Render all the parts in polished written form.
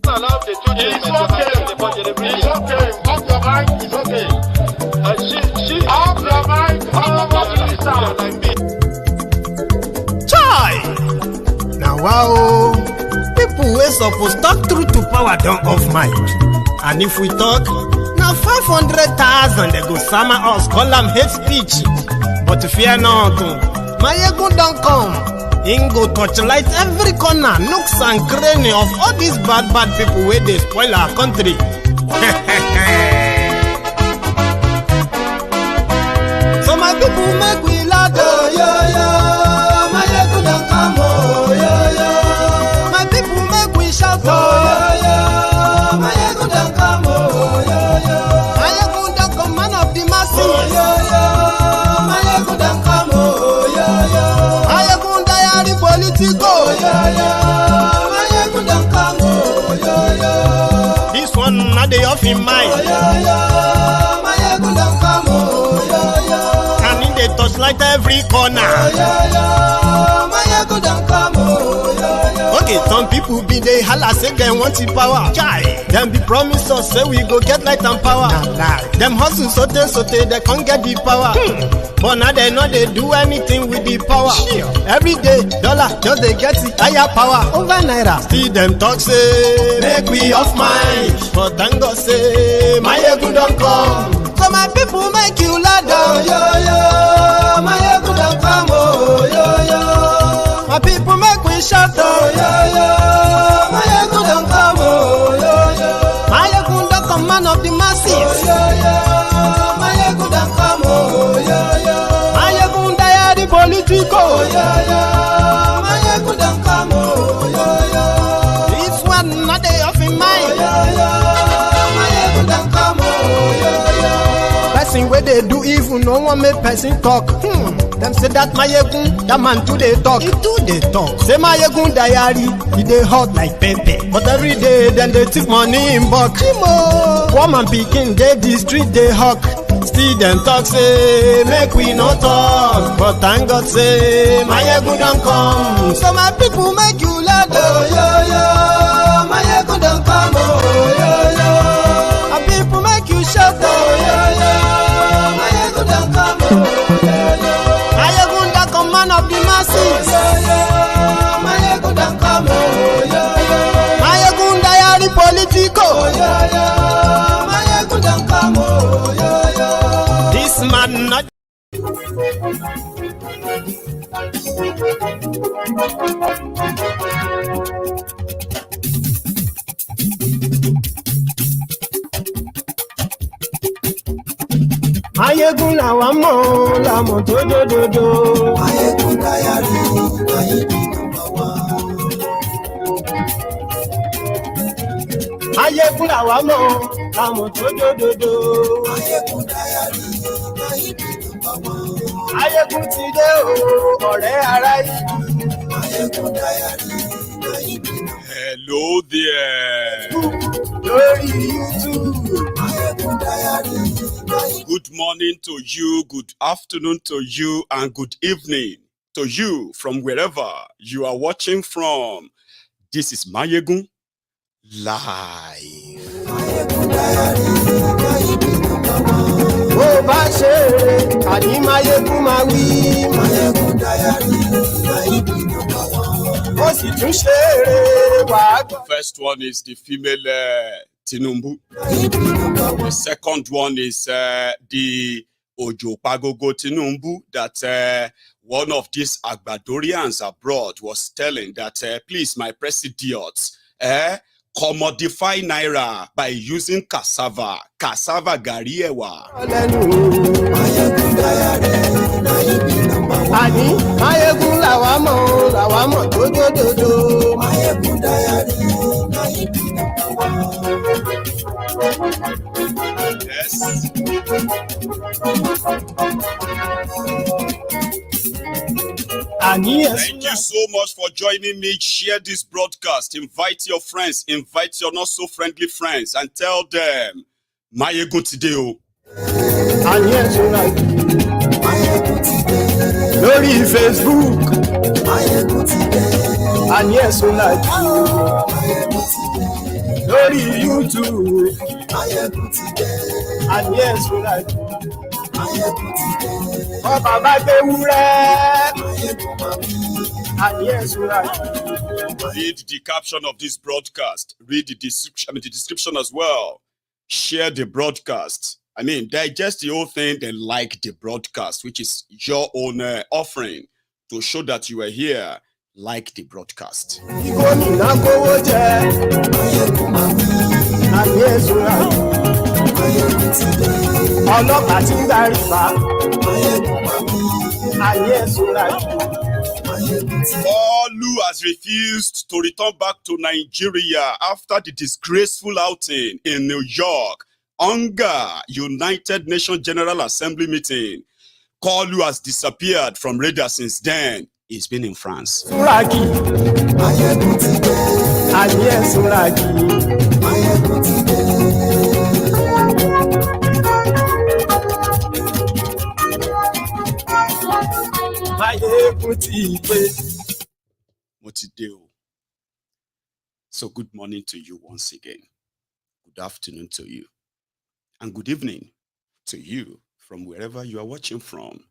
Allow the children to have the budget every year. It's okay. Off your mind. It's okay. She Off your mind. like me. Chai! Now wow, people wey suppose talk truth to power don't off mic. And if we talk, now 500,000 they go summer us, call them hate speech. But fear not, my ego don't come. Ingo torchlight every corner, nooks and cranny of all these bad people where they spoil our country. So my people make we laugh, yo. My ego don't come, yo. My people make we shout, yo. My ego don't come, yo. My ego don't come, man of the masses, yo. My ego don't come, yo. Politico, this one not the off in mind. Can in the touchlight every corner. Okay, some people be they holla say they want the power. Chai, them be promise us say we go get light and power. Them hustle sote they can't get the power. But now they know they do anything with the power. Every day, dollar just they get the higher power over Naira. See them talk say, make we off mind. But thank God say, my ego don't come. So my people make you ladder, yo. My ego don't come, yo. My people make we shout, yo. My ego don't come, yo. My ego don't come, man of the masses, yo. My ego don't come, yo. Politico, my ego don't come, yo. This one not they off in mind, my ego don't come, yo. Person where they do evil, no one make person talk. Them say that my ego, that man too they talk. He too they talk. Say my ego diary, he they hot like pepper. But every day then they take money in bulk. Woman picking, they the street they hawk. Still them talk say, make we no talk. But thank God say, my ego don't come. So my people make you laugh, yo. My ego don't come, yo. My people make you shout, yo. My ego don't come, yo. My ego don't come, man of the masses, yo. My ego don't come, yo. My ego diary politico, yo. My ego don't come, yo. This man not Ayegun la wa mo la mo dododo. Ayegun diary, Ayegun number one. Ayegun la wa mo la mo dododo. Ayegun diary, Ayegun number one. Ayegun ti dé o, ọ̀rẹ́ ara yìí. Ayegun diary, Ayegun number one. Hello there. Lórí YouTube. Ayegun diary. Good morning to you, good afternoon to you, and good evening to you from wherever you are watching from. This is Mayegun Live. The first one is the female Tinubu. The second one is the Ojo Pagogo Tinubu that one of these Agbadorians abroad was telling that, please, my president, commodify Naira by using cassava. Cassava gariewa. Yes. Thank you so much for joining me. Share this broadcast. Invite your friends. Invite your not so friendly friends and tell them, Mayegun today. And yes, you like Lórí Facebook. And yes, you like lórí YouTube. And yes, we like. Ọba bá gbé wúrẹ́. And yes, we like. Read the caption of this broadcast. Read the description as well. Share the broadcast. I mean, digest the whole thing, then like the broadcast, which is your own offering to show that you are here. Like the broadcast. Koolu has refused to return back to Nigeria after the disgraceful outing in New York. United Nations General Assembly meeting. Koolu has disappeared from radar since then. He's been in France. So good morning to you once again. Good afternoon to you. And good evening to you from wherever you are watching from.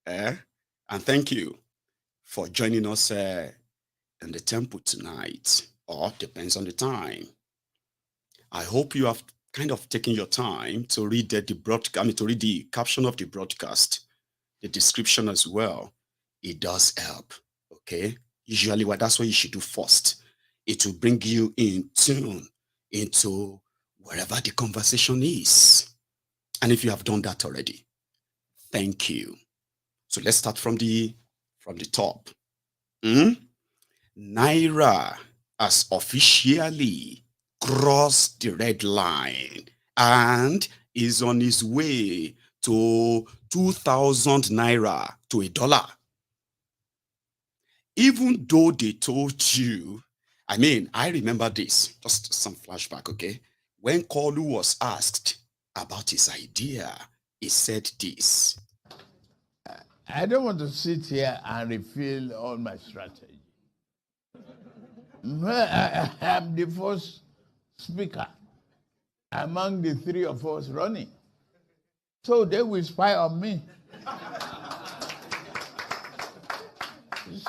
And thank you for joining us in the temple tonight, or depends on the time. I hope you have kind of taken your time to read to read the caption of the broadcast, the description as well. It does help, okay? Usually, that's what you should do first. It will bring you in tune into wherever the conversation is. And if you have done that already, thank you. So let's start from the top. Naira has officially crossed the red line and is on his way to 2,000 Naira to $1. Even though they told you, I mean, I remember this, just some flashback, okay? When Koolu was asked about his idea, he said this. I don't want to sit here and reveal all my strategy. I am the first speaker among the three of us running. So they will spy on me.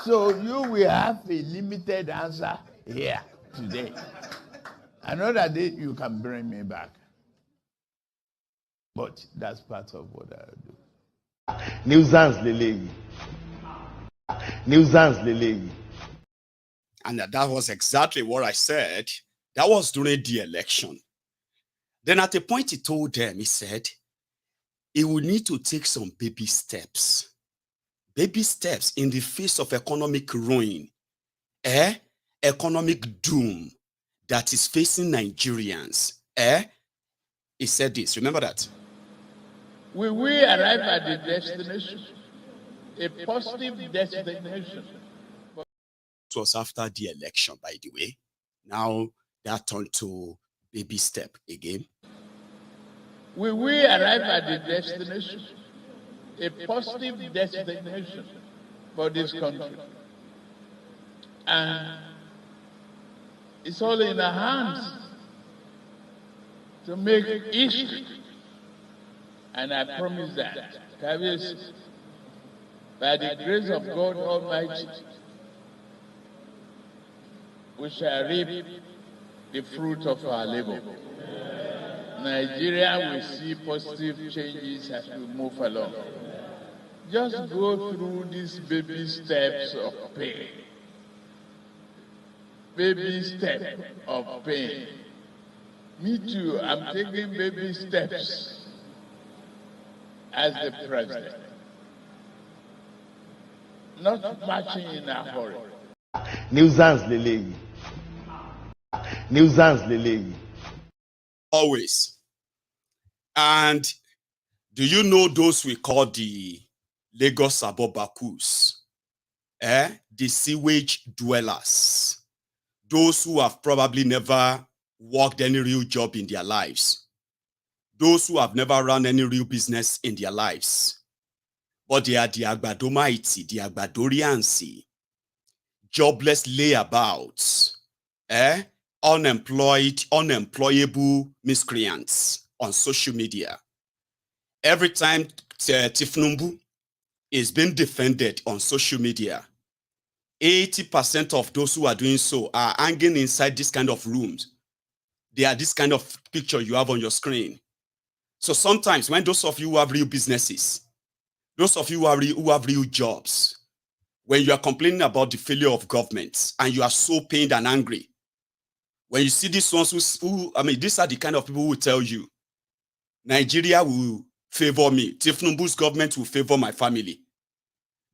So you will have a limited answer here today. Another day you can bring me back. But that's part of what I do. Nuisance Lele. And that was exactly what I said. That was during the election. Then at a point he told them, he said, he will need to take some baby steps. Baby steps in the face of economic ruin, economic doom that is facing Nigerians. He said this, remember that? Will we arrive at the destination? A positive destination. It was after the election, by the way. Now that turned to baby step again. Will we arrive at the destination? A positive destination for this country. And it's all in our hands to make history. And I promise that, Cavies, by the grace of God Almighty, we shall reap the fruit of our labor. Nigeria will see positive changes as we move along. Just go through these baby steps of pain. Baby step of pain. Me too, I'm taking baby steps as the president. Not marching in a hurry. Nuisance Lele. Always. And do you know those we call the Lagos Abobakus? The sewage dwellers. Those who have probably never worked any real job in their lives. Those who have never run any real business in their lives. But they are the Agbadomites, the Agbadorians, jobless layabouts, unemployable miscreants on social media. Every time thiefnubu is being defended on social media, 80% of those who are doing so are hanging inside this kind of rooms. They are this kind of picture you have on your screen. So sometimes when those of you who have real businesses, those of you who have real jobs, when you are complaining about the failure of governments and you are so pained and angry, when you see these ones these are the kind of people who will tell you, Nigeria will favor me, thiefnubu's government will favor my family.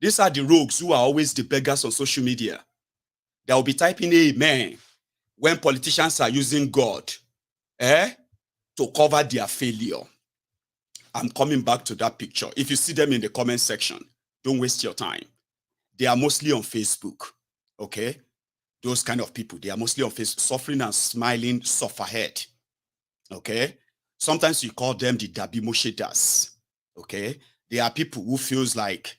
These are the rogues who are always the beggars on social media. They will be typing amen when politicians are using God to cover their failure. I'm coming back to that picture. If you see them in the comment section, don't waste your time. They are mostly on Facebook, okay? Those kind of people, they are mostly on Facebook, suffering and smiling, sufferhead, okay? Sometimes you call them the Dabimo shaders, okay? They are people who feels like,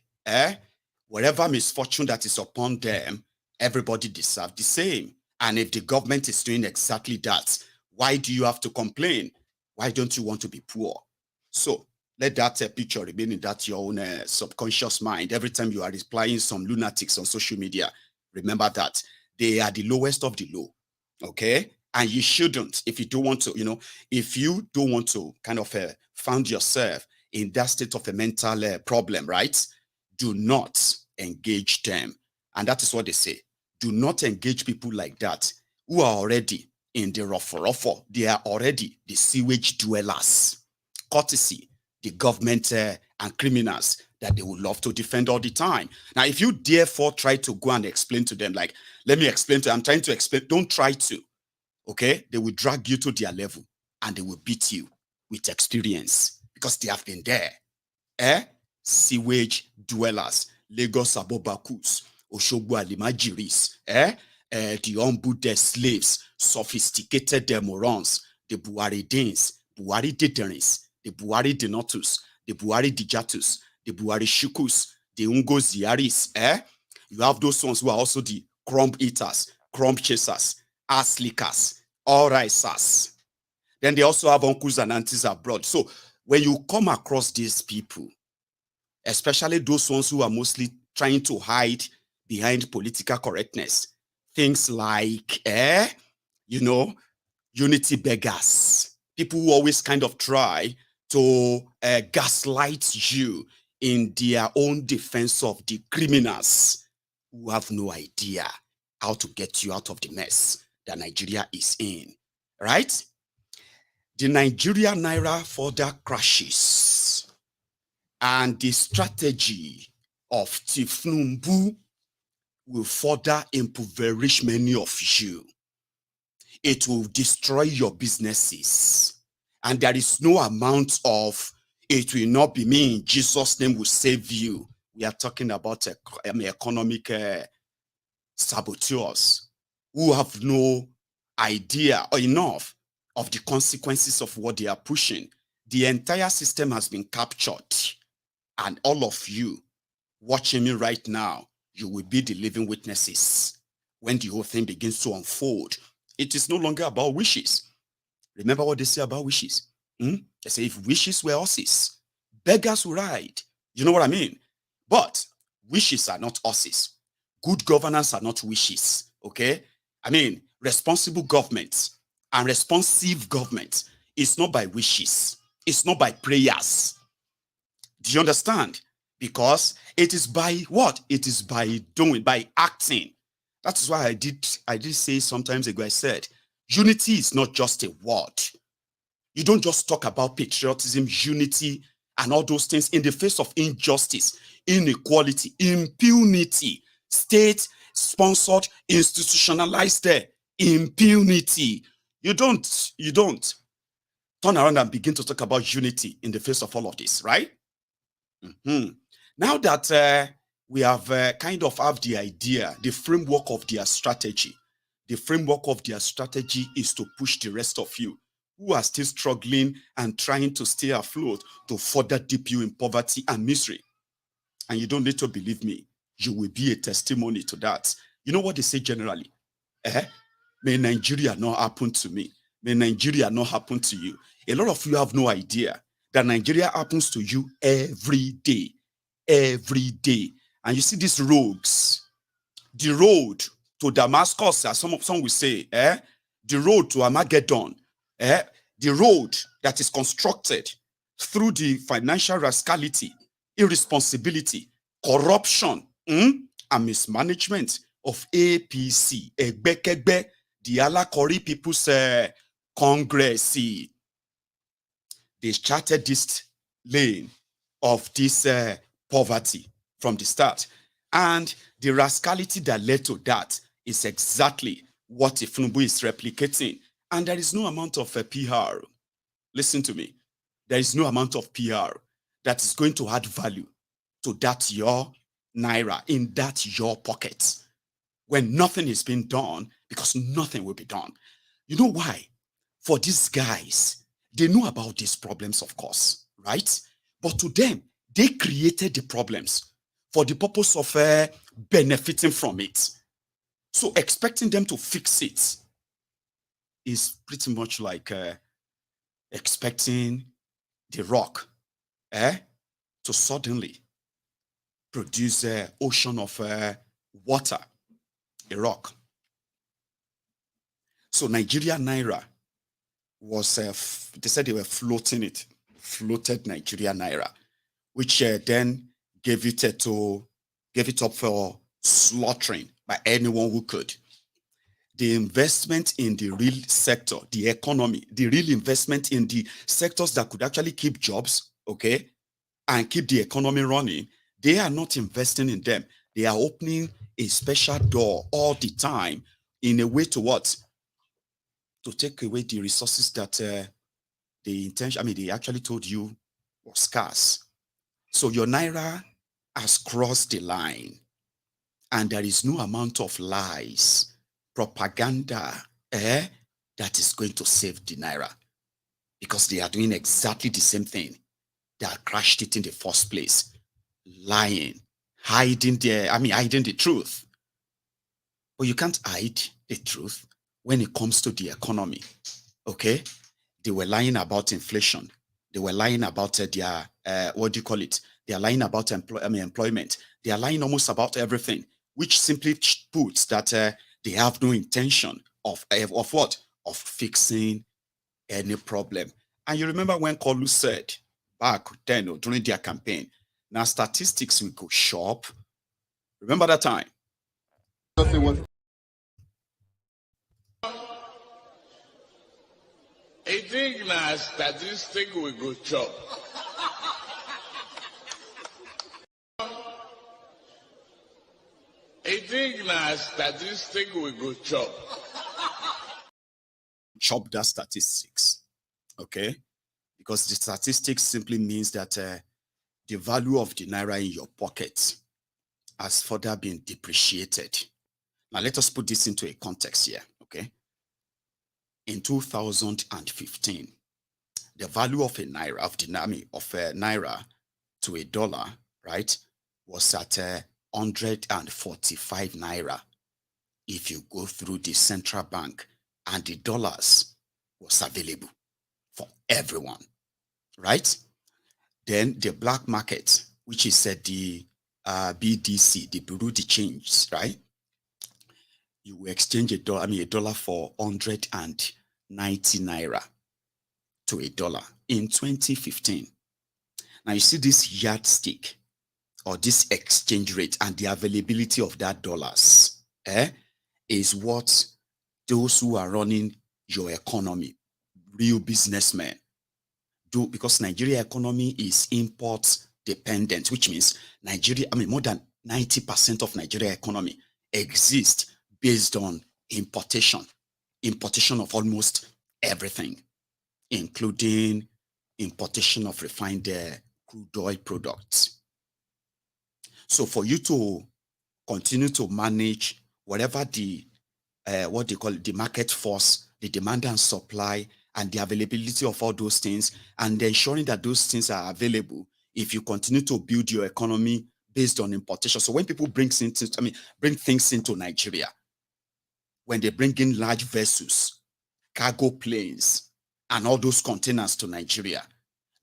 whatever misfortune that is upon them, everybody deserves the same. And if the government is doing exactly that, why do you have to complain? Why don't you want to be poor? So let that picture remain in that your own subconscious mind. Every time you are replying some lunatics on social media, remember that they are the lowest of the low, okay? And you shouldn't, if you don't want to, if you don't want to kind of find yourself in that state of a mental problem, right? Do not engage them. And that is what they say. Do not engage people like that who are already in the ruffle. They are already the sewage dwellers. Courtesy, the government and criminals that they would love to defend all the time. Now, if you therefore try to go and explain to them, like, let me explain to you, I'm trying to explain, don't try to, okay? They will drag you to their level and they will beat you with experience because they have been there. Sewage dwellers, Lagos Abobakus, Oshogbo Alimajiris, the unbooted slaves, sophisticated morons, the Buhari Danes, Buhari Deterrents, the Buhari Denotus, the Buhari Dijatus, the Buhari Shukus, the Ungo Ziaris, You have those ones who are also the crumb eaters, crumb chasers, ass lickers, all risers. Then they also have uncles and aunties abroad. So when you come across these people, especially those ones who are mostly trying to hide behind political correctness, things like, unity beggars, people who always kind of try to gaslight you in their own defense of the criminals who have no idea how to get you out of the mess that Nigeria is in, right? The Nigeria Naira further crashes, and the strategy of thiefnubu will further impoverish many of you. It will destroy your businesses. And there is no amount of, it will not be me in Jesus' name will save you. We are talking about economic saboteurs who have no idea or enough of the consequences of what they are pushing. The entire system has been captured. And all of you watching me right now, you will be the living witnesses when the whole thing begins to unfold. It is no longer about wishes. Remember what they say about wishes? They say if wishes were horses, beggars would ride. You know what I mean? But wishes are not horses. Good governance are not wishes, okay? I mean, responsible government and responsive government is not by wishes. It's not by prayers. Do you understand? Because it is by what? It is by doing, by acting. That is why I did say sometimes ago, I said, unity is not just a word. You don't just talk about patriotism, unity, and all those things in the face of injustice, inequality, impunity, state-sponsored, institutionalized impunity. You don't turn around and begin to talk about unity in the face of all of this, right? Now that we have kind of have the idea, the framework of their strategy. The framework of their strategy is to push the rest of you who are still struggling and trying to stay afloat to further dip you in poverty and misery. And you don't need to believe me. You will be a testimony to that. You know what they say generally? May Nigeria not happen to me. May Nigeria not happen to you. A lot of you have no idea that Nigeria happens to you every day. Every day. And you see these rogues, the road to Damascus, as some will say, the road to Armageddon, the road that is constructed through the financial rascality, irresponsibility, corruption, and mismanagement of APC, Egbekegbe, the Alakori People's Congress. They charted this lane of this poverty from the start. And the rascality that led to that is exactly what thiefnubu is replicating. And there is no amount of PR. Listen to me. There is no amount of PR that is going to add value to that your Naira in that your pocket when nothing is being done, because nothing will be done. You know why? For these guys, they know about these problems, of course, right? But to them, they created the problems for the purpose of benefiting from it. So expecting them to fix it is pretty much like expecting the rock to suddenly produce an ocean of water, a rock. So Nigeria Naira was, they said they were floating it, floated Nigeria Naira, which then gave it up for slaughtering by anyone who could. The investment in the real sector, the economy, the real investment in the sectors that could actually keep jobs, okay, and keep the economy running, they are not investing in them. They are opening a special door all the time in a way to what? To take away the resources that they actually told you was scarce. So your Naira has crossed the line, and there is no amount of lies, propaganda, that is going to save the Naira, because they are doing exactly the same thing that crashed it in the first place. Lying, hiding the truth. But you can't hide the truth when it comes to the economy, okay? They were lying about inflation. They were lying about their, They are lying about employment. They are lying almost about everything, which simply puts that they have no intention of what? Of fixing any problem. And you remember when Koolu said back then during their campaign, now statistics will go shop. Remember that time? I think now statistics will go chop. I think now statistics will go chop. Chop that statistics, okay? Because the statistics simply means that the value of the Naira in your pocket has further been depreciated. Now let us put this into a context here, okay? In 2015, the value of a Naira, of a Naira to a dollar, right, was at 145 Naira if you go through the central bank, and the dollars was available for everyone, right? Then the black market, which is the BDC, the Bureau de Change, right? You will exchange a dollar for 190 Naira to a dollar in 2015. Now you see this yardstick or this exchange rate and the availability of that dollars is what those who are running your economy, real businessmen, do, because Nigeria economy is import dependent, which means more than 90% of Nigeria economy exists based on importation of almost everything, including importation of refined crude oil products. So for you to continue to manage whatever the what they call it, the market force, the demand and supply, and the availability of all those things, and ensuring that those things are available, if you continue to build your economy based on importation. So when people bring things into Nigeria, when they bring in large vessels, cargo planes, and all those containers to Nigeria,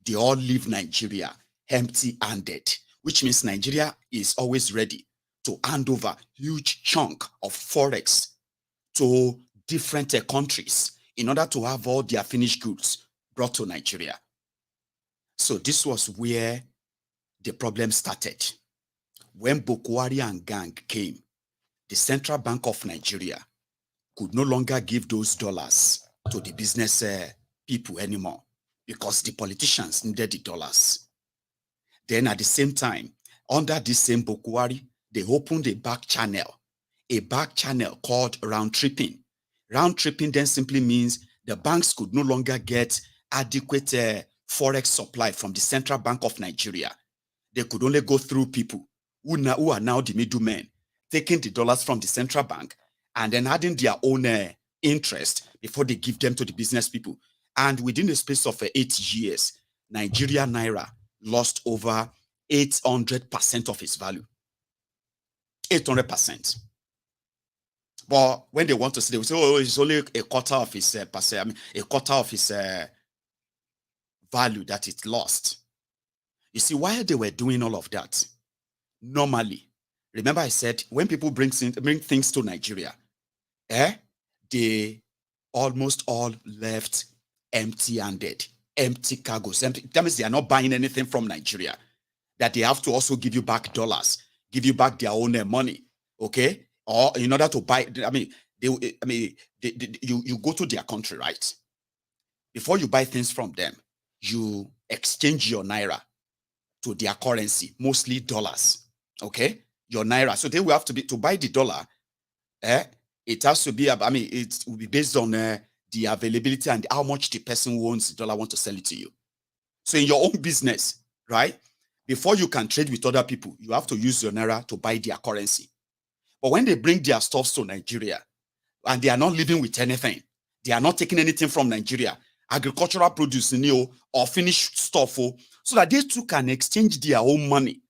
they all leave Nigeria empty-handed, which means Nigeria is always ready to hand over huge chunk of Forex to different countries in order to have all their finished goods brought to Nigeria. So this was where the problem started. When Buhari and gang came, the Central Bank of Nigeria could no longer give those dollars to the business people anymore because the politicians needed the dollars. Then at the same time, under this same Buhari, they opened a back channel called round tripping. Round tripping then simply means the banks could no longer get adequate Forex supply from the Central Bank of Nigeria. They could only go through people who are now the middlemen, taking the dollars from the Central Bank and then adding their own interest before they give them to the business people. And within the space of 8 years, Nigeria Naira lost over 800% of its value. 800%. But when they want to say, they will say, oh, it's only a quarter of its a quarter of its value that it lost. You see, while they were doing all of that, normally, remember I said, when people bring things to Nigeria, they almost all left empty-handed, empty cargoes. That means they are not buying anything from Nigeria, that they have to also give you back dollars, give you back their own money, okay? Or in order to buy, you go to their country, right? Before you buy things from them, you exchange your Naira to their currency, mostly dollars, okay? Your Naira. So they will have to buy the dollar, it has to be, it will be based on the availability and how much the person who owns the dollar want to sell it to you. So in your own business, right? Before you can trade with other people, you have to use your Naira to buy their currency. But when they bring their stuff to Nigeria and they are not living with anything, they are not taking anything from Nigeria, agricultural produce, or finished stuff, so that they too can exchange their own money,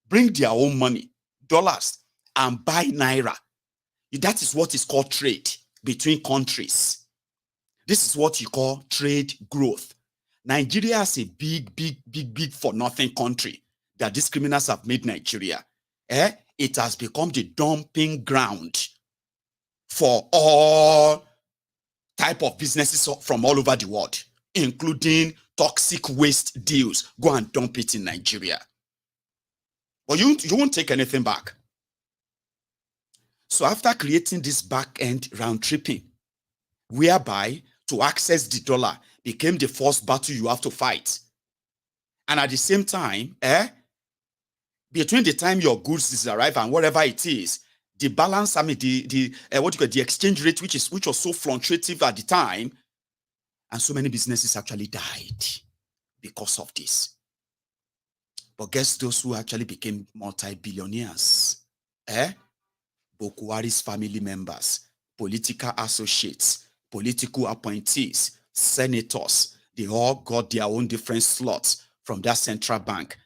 bring their own money, dollars, and buy Naira. That is what is called trade between countries. This is what you call trade growth. Nigeria is a big for nothing country that these criminals have made Nigeria. It has become the dumping ground for all type of businesses from all over the world, including toxic waste deals. Go and dump it in Nigeria. But you won't take anything back. So after creating this back-end round tripping, whereby to access the dollar became the first battle you have to fight. And at the same time, between the time your goods is arrive and whatever it is, the balance, the exchange rate, which was so fluctuative at the time, and so many businesses actually died because of this. But guess those who actually became multi-billionaires? Buhari's family members, political associates, political appointees, senators, they all got their own different slots from that central bank.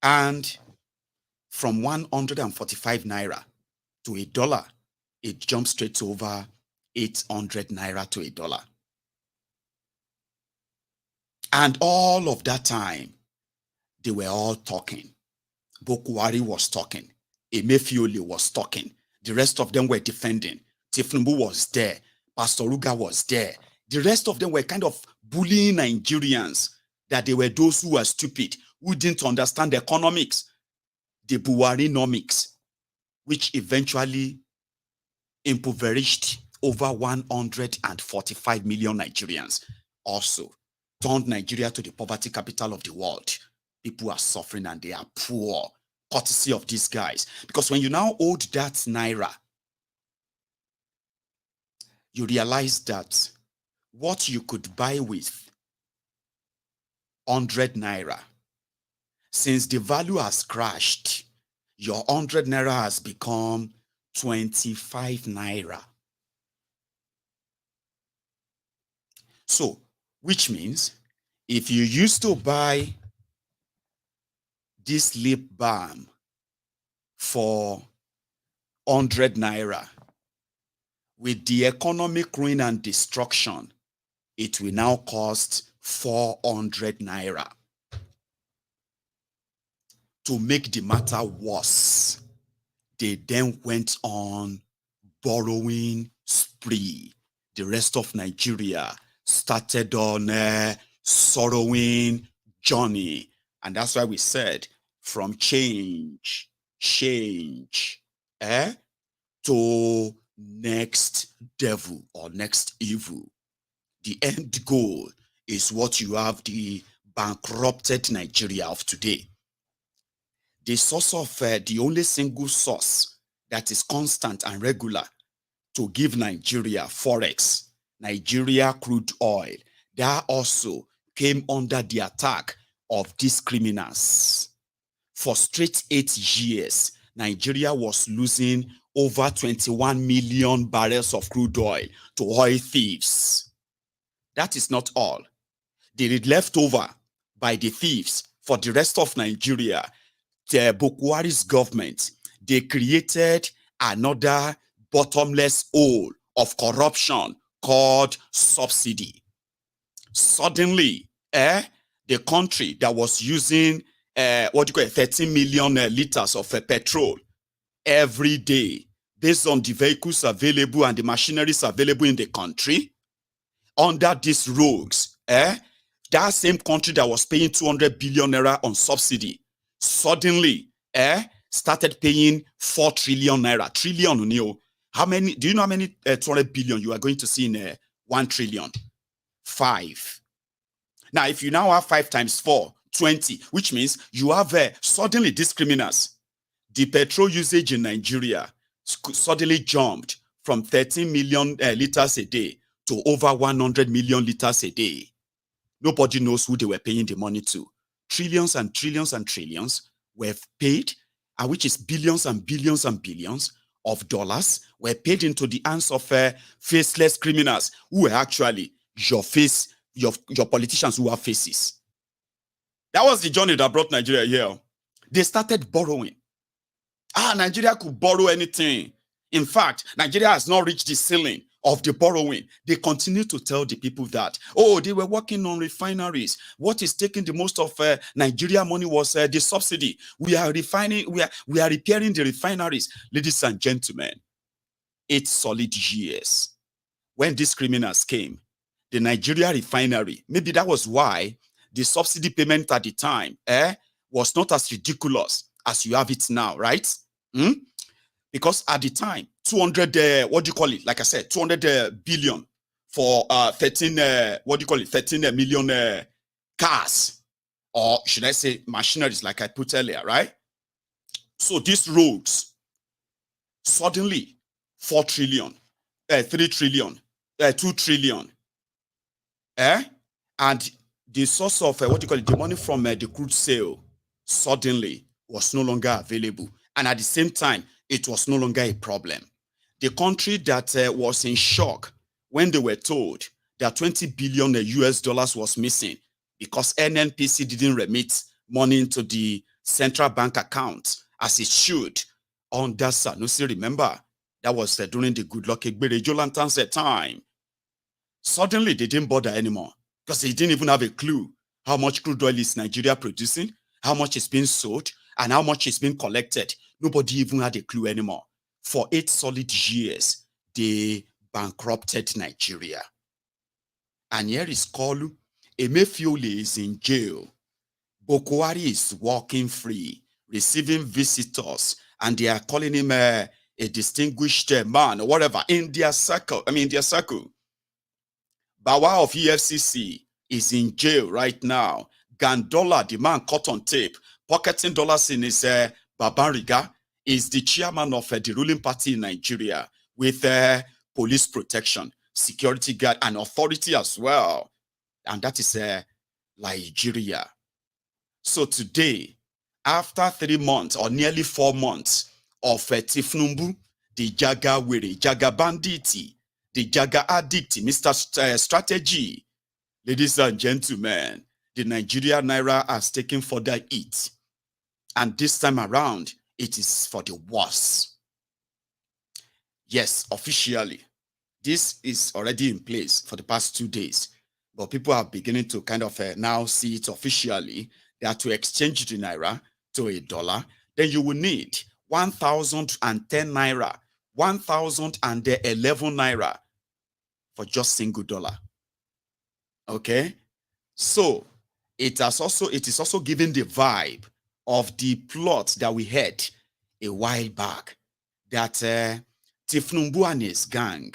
And from 145 Naira to $1, it jumped straight to over 800 Naira to $1. And all of that time, they were all talking. Buhari was talking. Emefiole was talking. The rest of them were defending. thiefnubu was there. Pastor Ruga was there. The rest of them were kind of bullying Nigerians that they were those who were stupid, who didn't understand the economics, the Buharinomics, which eventually impoverished over 145 million Nigerians. Also turned Nigeria to the poverty capital of the world. People are suffering and they are poor, courtesy of these guys. Because when you now hold that Naira, you realize that what you could buy with 100 Naira, since the value has crashed, your 100 Naira has become 25 Naira. So, which means if you used to buy this lip balm for 100 Naira, with the economic ruin and destruction, it will now cost 400 naira. To make the matter worse, they then went on borrowing spree. The rest of Nigeria started on a sorrowing journey. And that's why we said from change, to next devil or next evil. The end goal is what you have, the bankrupted Nigeria of today. The source of the only single source that is constant and regular to give Nigeria Forex, Nigeria crude oil, that also came under the attack of these criminals. For straight 8 years, Nigeria was losing over 21 million barrels of crude oil to oil thieves. That is not all. The leftover by the thieves for the rest of Nigeria, the Buhari's government, they created another bottomless hole of corruption called subsidy. Suddenly, the country that was using 13 million liters of petrol every day, based on the vehicles available and the machineries available in the country, under these rogues, that same country that was paying 200 billion naira on subsidy, suddenly started paying 4 trillion naira. Trillion, how many? Do you know how many 200 billion you are going to see in 1 trillion? 5. Now, if you now have 5 times 4, 20, which means you have suddenly these criminals. The petrol usage in Nigeria suddenly jumped from 13 million liters a day to over 100 million liters a day. Nobody knows who they were paying the money to. Trillions and trillions and trillions were paid, and which is billions and billions and billions of dollars were paid into the hands of faceless criminals who were actually your politicians who have faces. That was the journey that brought Nigeria here. They started borrowing. Nigeria could borrow anything. In fact, Nigeria has not reached the ceiling of the borrowing. They continue to tell the people that, they were working on refineries. What is taking the most of Nigeria money was the subsidy. We are refining, we are repairing the refineries. Ladies and gentlemen, 8 solid years. When these criminals came, the Nigeria refinery, maybe that was why the subsidy payment at the time was not as ridiculous as you have it now, right? Because at the time, 200, like I said, 200 billion for 13 million cars, or should I say machineries, like I put earlier, right? So these roads, suddenly 4 trillion, 3 trillion, 2 trillion, and the source of the money from the crude sale suddenly was no longer available, and at the same time, it was no longer a problem. The country that was in shock when they were told that 20 billion US dollars was missing because NNPC didn't remit money into the central bank account as it should under Sanusi. Remember, that was during the Goodluck Jolantan's time. Suddenly, they didn't bother anymore because they didn't even have a clue how much crude oil is Nigeria producing, how much is being sold, and how much is being collected. Nobody even had a clue anymore. For 8 solid years, they bankrupted Nigeria. And here is Koolu. Emefiole is in jail. Buhari is walking free, receiving visitors, and they are calling him a distinguished man or whatever in their circle. Bawa of EFCC is in jail right now. Gandollar, the man caught on tape, pocketing dollars in his Babariga, is the chairman of the ruling party in Nigeria with police protection, security guard, and authority as well. And that is Nigeria. So today, after 3 months or nearly 4 months of thiefnubu, the Jaga Wiri, Jaga Banditi, the Jaga Addict, Mr. Strategy, ladies and gentlemen, the Nigeria Naira has taken further hit. And this time around, it is for the worse. Yes, officially, This is already in place for the past 2 days, but people are beginning to kind of now see it officially that to exchange the Naira to a dollar, then you will need 1,010 Naira, 1,011 Naira for just single dollar. Okay? So it is also giving the vibe of the plot that we had a while back, that thiefnubu and his gang,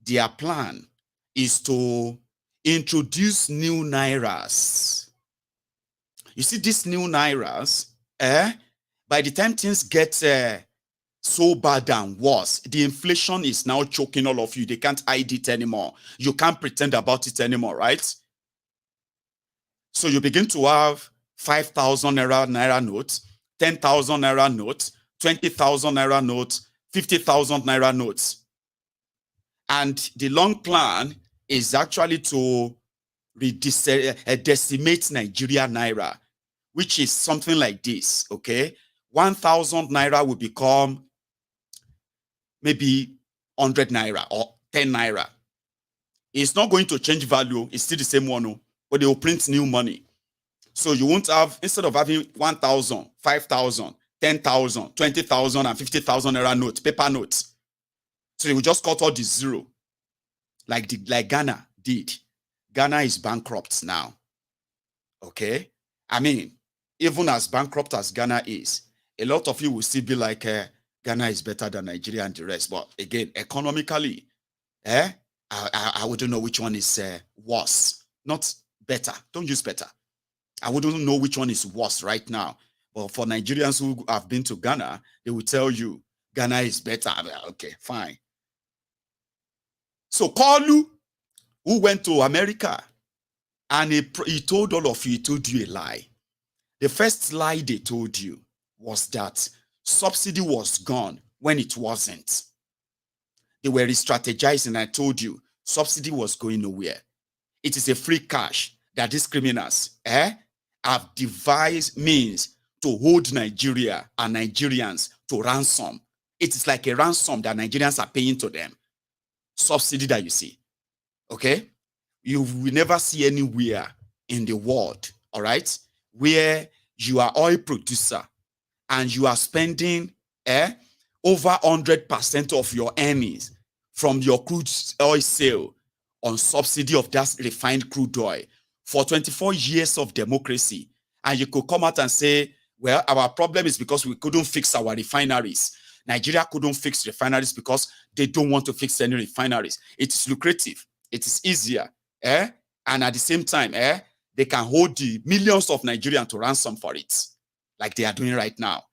their plan is to introduce new Nairas. You see, these new Nairas, by the time things get so bad and worse, the inflation is now choking all of you. They can't hide it anymore. You can't pretend about it anymore, right? So you begin to have 5,000 Naira notes, 10,000 Naira notes, 20,000 Naira notes, 50,000 Naira notes. And the long plan is actually to decimate Nigeria Naira, which is something like this, okay? 1,000 Naira will become maybe 100 Naira or 10 Naira. It's not going to change value. It's still the same one, but they will print new money. So you won't have, instead of having 1,000, 5,000, 10,000, 20,000, and 50,000 Naira notes, paper notes. So they will just cut all the zero, like Ghana did. Ghana is bankrupt now. Okay? I mean, even as bankrupt as Ghana is, a lot of you will still be like, Ghana is better than Nigeria and the rest. But again, economically, I wouldn't know which one is worse. Not better. Don't use better. I wouldn't know which one is worse right now. But for Nigerians who have been to Ghana, they will tell you Ghana is better. Okay, fine. So Koolu, who went to America, and he told all of you, he told you a lie. The first lie they told you was that subsidy was gone when it wasn't. They were re-strategizing. I told you, subsidy was going nowhere. It is a free cash that these criminals have devised means to hold Nigeria and Nigerians to ransom. It is like a ransom that Nigerians are paying to them. Subsidy that you see, okay? You will never see anywhere in the world, all right, where you are oil producer and you are spending over 100% of your earnings from your crude oil sale on subsidy of that refined crude oil for 24 years of democracy. And you could come out and say, well, our problem is because we couldn't fix our refineries. Nigeria couldn't fix refineries because they don't want to fix any refineries. It is lucrative. It is easier. And at the same time, they can hold the millions of Nigerians to ransom for it, like they are doing right now.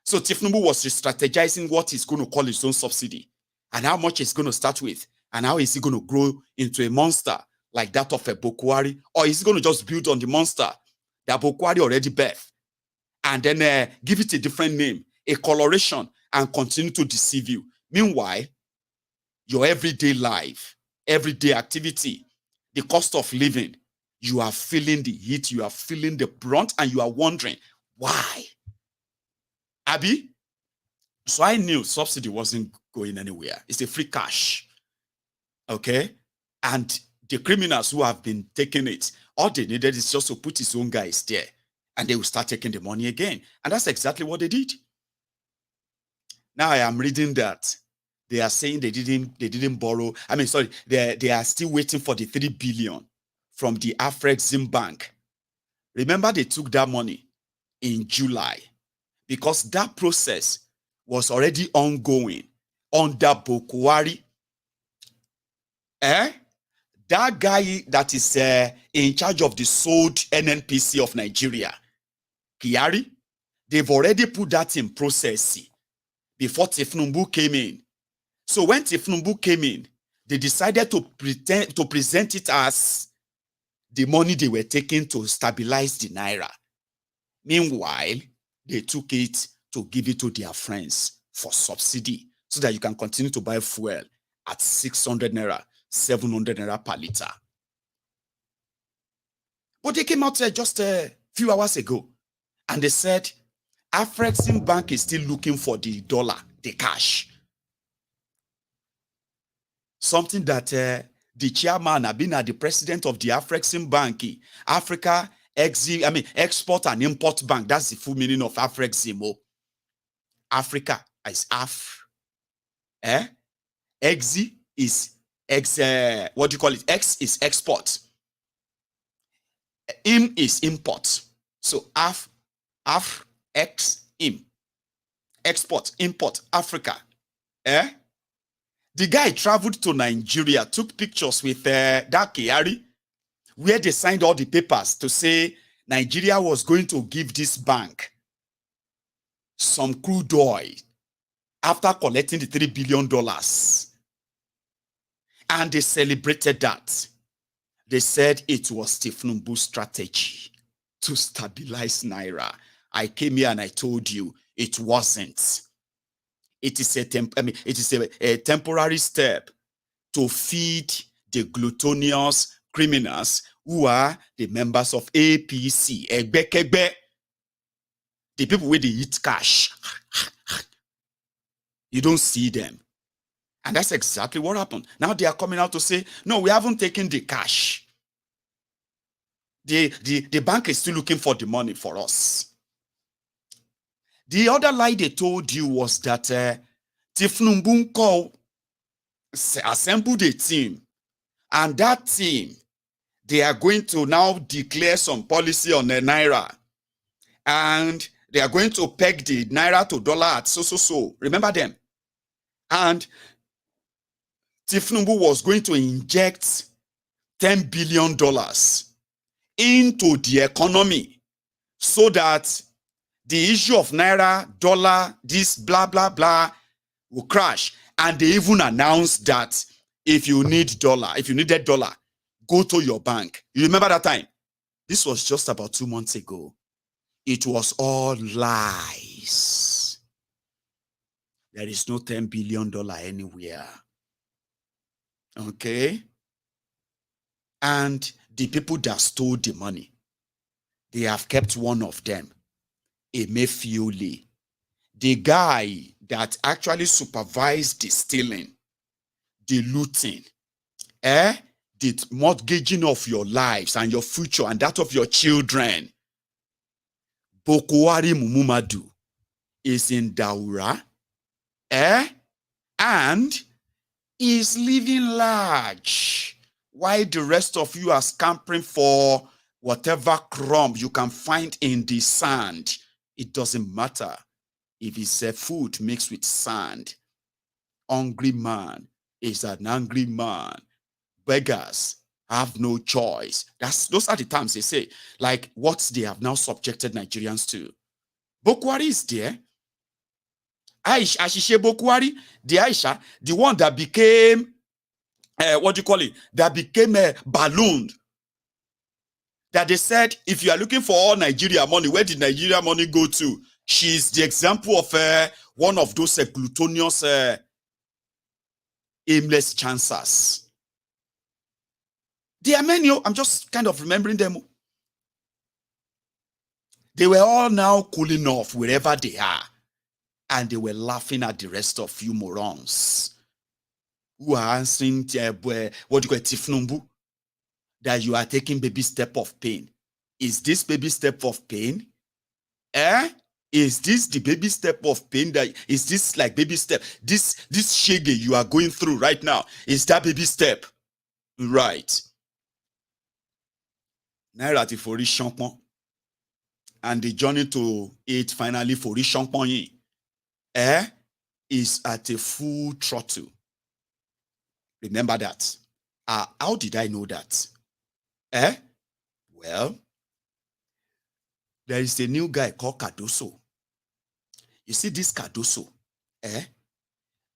So thiefnubu was strategizing what he's going to call his own subsidy and how much it's going to start with and how is he going to grow into a monster like that of a Buhari, or is he going to just build on the monster that Buhari already birthed and then give it a different name, a coloration, and continue to deceive you. Meanwhile, your everyday life, everyday activity, the cost of living, you are feeling the heat, you are feeling the brunt, and you are wondering, why? Abi? So I knew subsidy wasn't going anywhere. It's a free cash. Okay? And the criminals who have been taking it, all they needed is just to put his own guys there, and they will start taking the money again. And that's exactly what they did. Now I am reading that they are saying they didn't borrow. I mean, sorry, they are still waiting for the 3 billion from the Afrexim Bank. Remember, they took that money in July because that process was already ongoing under Buhari. That guy that is in charge of the sold NNPC of Nigeria, Kyari, they've already put that in process before thiefnubu came in. So when thiefnubu came in, they decided to present it as the money they were taking to stabilize the Naira. Meanwhile, they took it to give it to their friends for subsidy so that you can continue to buy fuel at 600 Naira, 700 Naira per liter. But they came out just a few hours ago and they said, Afrexim Bank is still looking for the dollar, the cash. something that the chairman had been at the president of the Afrexim Bank, Africa Export and Import Bank. That's the full meaning of Afrexim. Africa is Exi is what do you call it? X is export. Im is import. So Im. Export, import, Africa. The guy traveled to Nigeria, took pictures with that Kyari, where they signed all the papers to say Nigeria was going to give this bank some crude oil after collecting the $3 billion. And they celebrated that. They said it was thiefnubu's strategy to stabilize Naira. I came here and I told you it wasn't. It is a temporary step to feed the gluttonous criminals who are the members of APC. The people with the eat cash. You don't see them. And that's exactly what happened. Now they are coming out to say, no, we haven't taken the cash. The bank is still looking for the money for us. The other lie they told you was that thiefnubu assembled a team, and that team, they are going to now declare some policy on the Naira, and they are going to peg the Naira to dollar at so. Remember them? And thiefnubu was going to inject $10 billion into the economy so that the issue of Naira, dollar, this blah, blah, blah will crash. And they even announced that if you need dollar, if you needed dollar, go to your bank. You remember that time? This was just about 2 months ago. It was all lies. There is no $10 billion anywhere. Okay? And the people that stole the money, they have kept one of them. Emefiole, the guy that actually supervised the stealing, the looting, the mortgaging of your lives and your future and that of your children. Bokwari Mumumadu is in Daura, and is living large, while the rest of you are scampering for whatever crumb you can find in the sand. It doesn't matter if it's a food mixed with sand. Hungry man is an angry man. Beggars have no choice. Those are the terms they say. Like what they have now subjected Nigerians to. Bokwari is there. Ashishe Bokwari, the Aisha, the one that became, what do you call it? That became a balloon. That they said, if you are looking for all Nigeria money, where did Nigeria money go to? She's the example of one of those gluttonous, aimless chancers. There are many, I'm just kind of remembering them. They were all now cooling off wherever they are. And they were laughing at the rest of you morons who are answering, what do you call it, thiefnubu, that you are taking baby step of pain. Is this baby step of pain? Is this the baby step of pain? That is this like baby step? This shege you are going through right now, is that baby step? Right. Naira ti fori champon. And the journey to it finally fori champon is at a full throttle. Remember that. How did I know that? Well, there is a new guy called CADOSSO. You see, this CADOSSO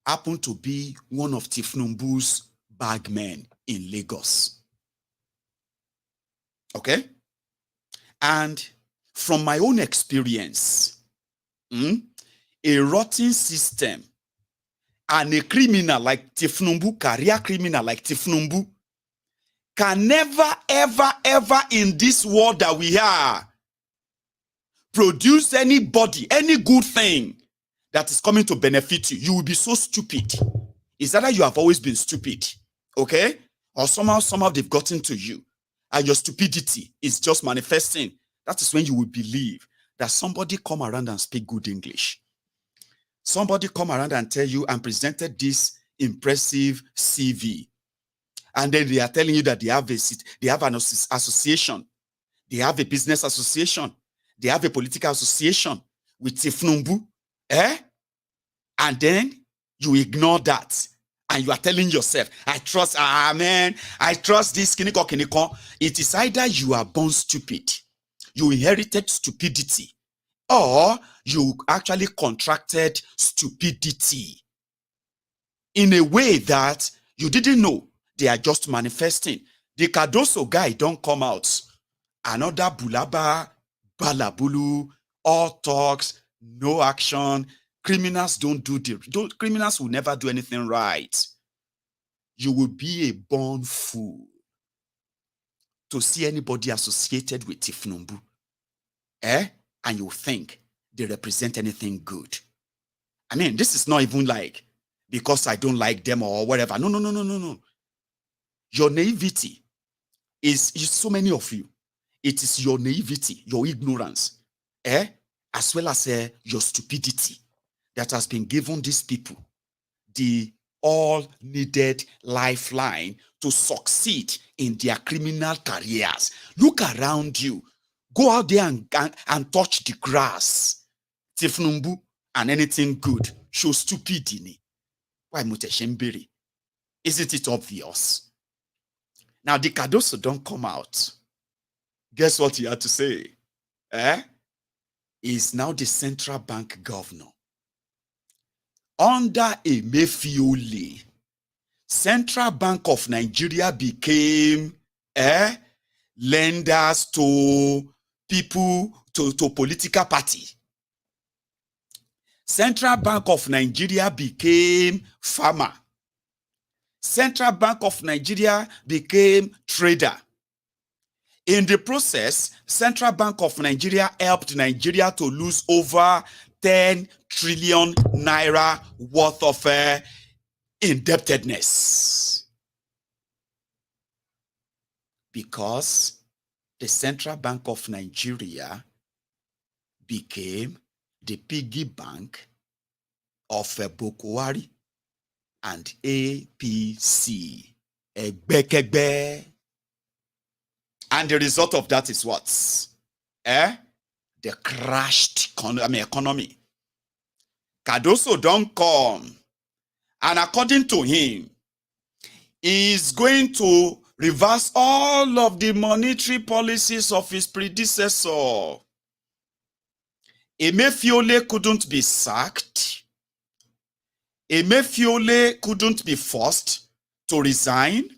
happened to be one of thiefnubu's bagmen in Lagos. Okay? And from my own experience, a rotten system and a criminal like thiefnubu, career criminal like thiefnubu, can never, ever, ever in this world that we are produce anybody, any good thing that is coming to benefit you. You will be so stupid Is that you have always been stupid, okay? Or somehow they've gotten to you, and your stupidity is just manifesting. That is when you will believe that somebody come around and speak good English. Somebody come around and tell you and presented this impressive CV. And then they are telling you that they have an association. They have a business association. They have a political association with thiefnubu. And then you ignore that. And you are telling yourself, I trust this kiniko. It is either you are born stupid, you inherited stupidity, or you actually contracted stupidity in a way that you didn't know. They are just manifesting. The CADOSSO guy don't come out. Another bulaba, balabulu, all talks, no action. Criminals criminals will never do anything right. You will be a born fool to see anybody associated with thiefnubu. And you think they represent anything good. I mean, this is not even like because I don't like them or whatever. No. Your naivety is so many of you. It is your naivety, your ignorance, as well as your stupidity that has been given these people the all-needed lifeline to succeed in their criminal careers. Look around you. Go out there and touch the grass. Thiefnubu and anything good show stupidity. Why muteshembiri? Isn't it obvious? Now the CADOSSO don't come out. Guess what he had to say? He's now the central bank governor. Under Emefiole, Central Bank of Nigeria became lenders to people, to political party. Central Bank of Nigeria became farmer. Central Bank of Nigeria became trader. In the process, Central Bank of Nigeria helped Nigeria to lose over 10 trillion naira worth of indebtedness. Because the Central Bank of Nigeria became the piggy bank of Buhari and APC. And the result of that is what? The crashed economy. CADOSSO don't come. And according to him, he's going to reverse all of the monetary policies of his predecessor. Emefiole couldn't be sacked. Emefiole couldn't be forced to resign.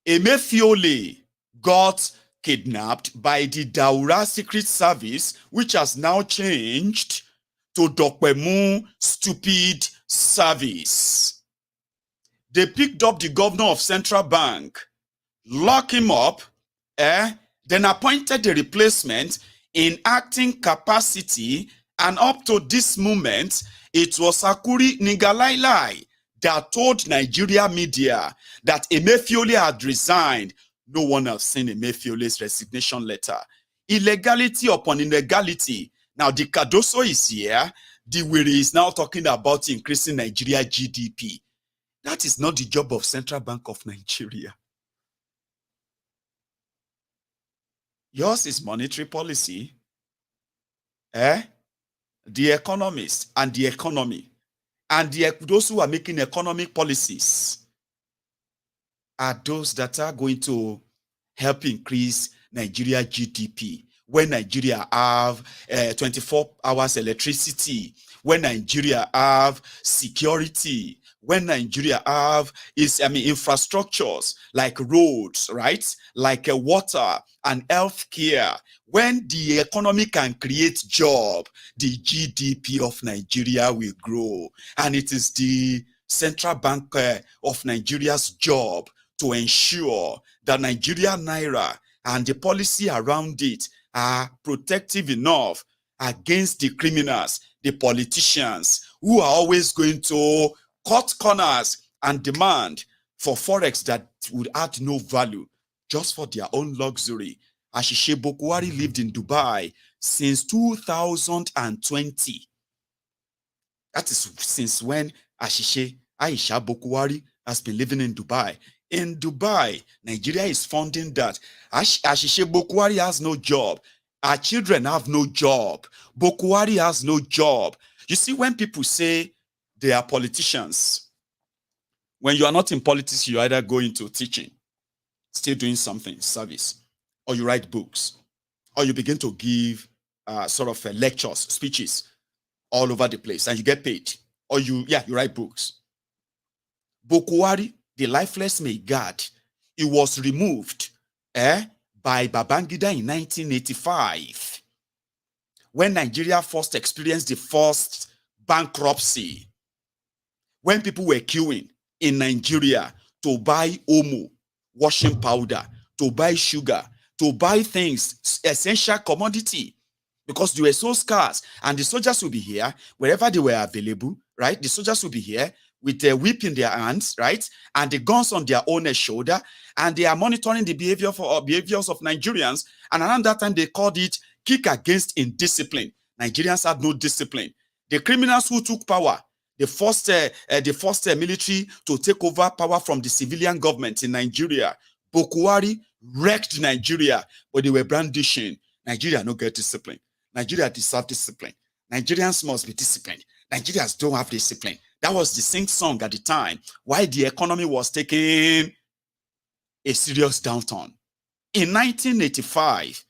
Emefiole got kidnapped by the Daura Secret Service, which has now changed to Dokwemu Stupid Service. They picked up the governor of Central Bank, locked him up, then appointed the replacement in acting capacity, and up to this moment, it was Hungry Nigerians that told Nigeria media that Emefiole had resigned. No one has seen Emefiole's resignation letter. Illegality upon illegality. Now the CADOSSO is here. The Wiri is now talking about increasing Nigeria GDP. That is not the job of Central Bank of Nigeria. Yours is monetary policy. The economists and the economy and those who are making economic policies are those that are going to help increase Nigeria GDP. When Nigeria have 24 hours electricity, when Nigeria have security, when Nigeria have infrastructures like roads, right? Like water and healthcare. When the economy can create job, the GDP of Nigeria will grow. And it is the Central Bank of Nigeria's job to ensure that Nigeria Naira and the policy around it are protective enough against the criminals, the politicians, who are always going to cut corners and demand for Forex that would add no value just for their own luxury. Ashishe Bokwari lived in Dubai since 2020. That is since when Ashishe Aisha Bokwari has been living in Dubai. In Dubai, Nigeria is funding that. Ashishe Bokwari has no job. Our children have no job. Bokwari has no job. You see, when people say they are politicians, when you are not in politics, you either go into teaching, still doing something, service, or you write books, or you begin to give lectures, speeches all over the place, and you get paid, or you write books. Bokwari, the lifeless Maygad, he was removed by Babangida in 1985, when Nigeria first experienced the first bankruptcy, when people were queuing in Nigeria to buy omo, washing powder, to buy sugar, to buy things, essential commodity, because they were so scarce. And the soldiers will be here wherever they were available, right? The soldiers will be here with their whip in their hands, right? And the guns on their own shoulder, and they are monitoring the behaviors of Nigerians. And around that time, they called it kick against indiscipline. Nigerians had no discipline. The criminals who took power, the first military to take over power from the civilian government in Nigeria, Bokwari wrecked Nigeria, but they were brandishing Nigeria no get discipline. Nigeria deserve discipline. Nigerians must be disciplined. Nigerians don't have discipline. That was the sing song at the time, why the economy was taking a serious downturn. In 1985,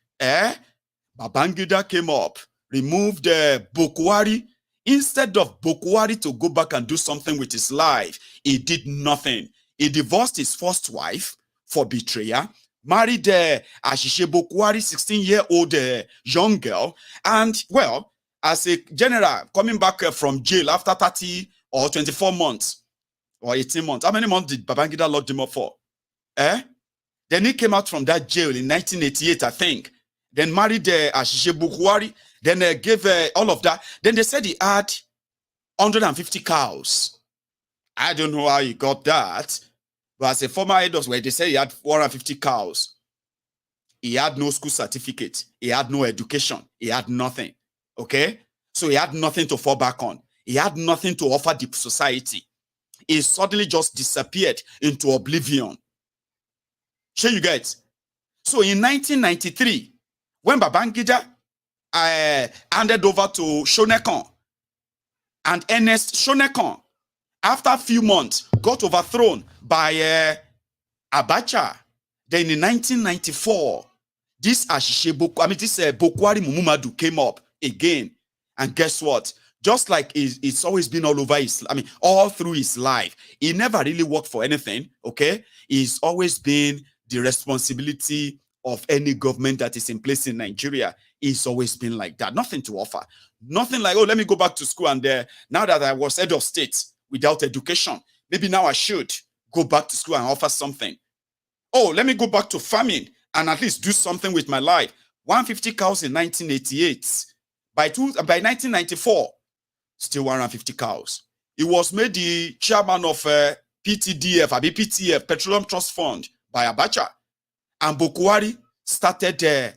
Babangida came up, removed Bokwari. Instead of Bokwari to go back and do something with his life, he did nothing. He divorced his first wife for betrayal, married Ashishe Bokwari, 16-year-old young girl, and, well, as a general coming back from jail after 30 or 24 months or 18 months. How many months did Babangida lock him up for? Then he came out from that jail in 1988, I think. Then married Ashishe Bokwari. Then gave all of that. Then they said he had 150 cows. I don't know how he got that. But as a former head of where they say he had 150 cows. He had no school certificate. He had no education. He had nothing. Okay? So he had nothing to fall back on. He had nothing to offer the society. He suddenly just disappeared into oblivion. Sure you get? So in 1993, when Babangida handed over to Shonekon, and Ernest Shonekon, after a few months, got overthrown by Abacha. Then in 1994, this Bokwari Mumumadu came up again. And guess what? Just like it's always been all over all through his life, he never really worked for anything, okay? It's always been the responsibility of any government that is in place in Nigeria. It's always been like that. Nothing to offer. Nothing like, oh, let me go back to school and now that I was head of state without education, maybe now I should go back to school and offer something. Oh, let me go back to farming and at least do something with my life. 150 cows in 1988. By 1994, still 150 cows. He was made the chairman of PTF, Petroleum Trust Fund, by Abacha. And Bokwari started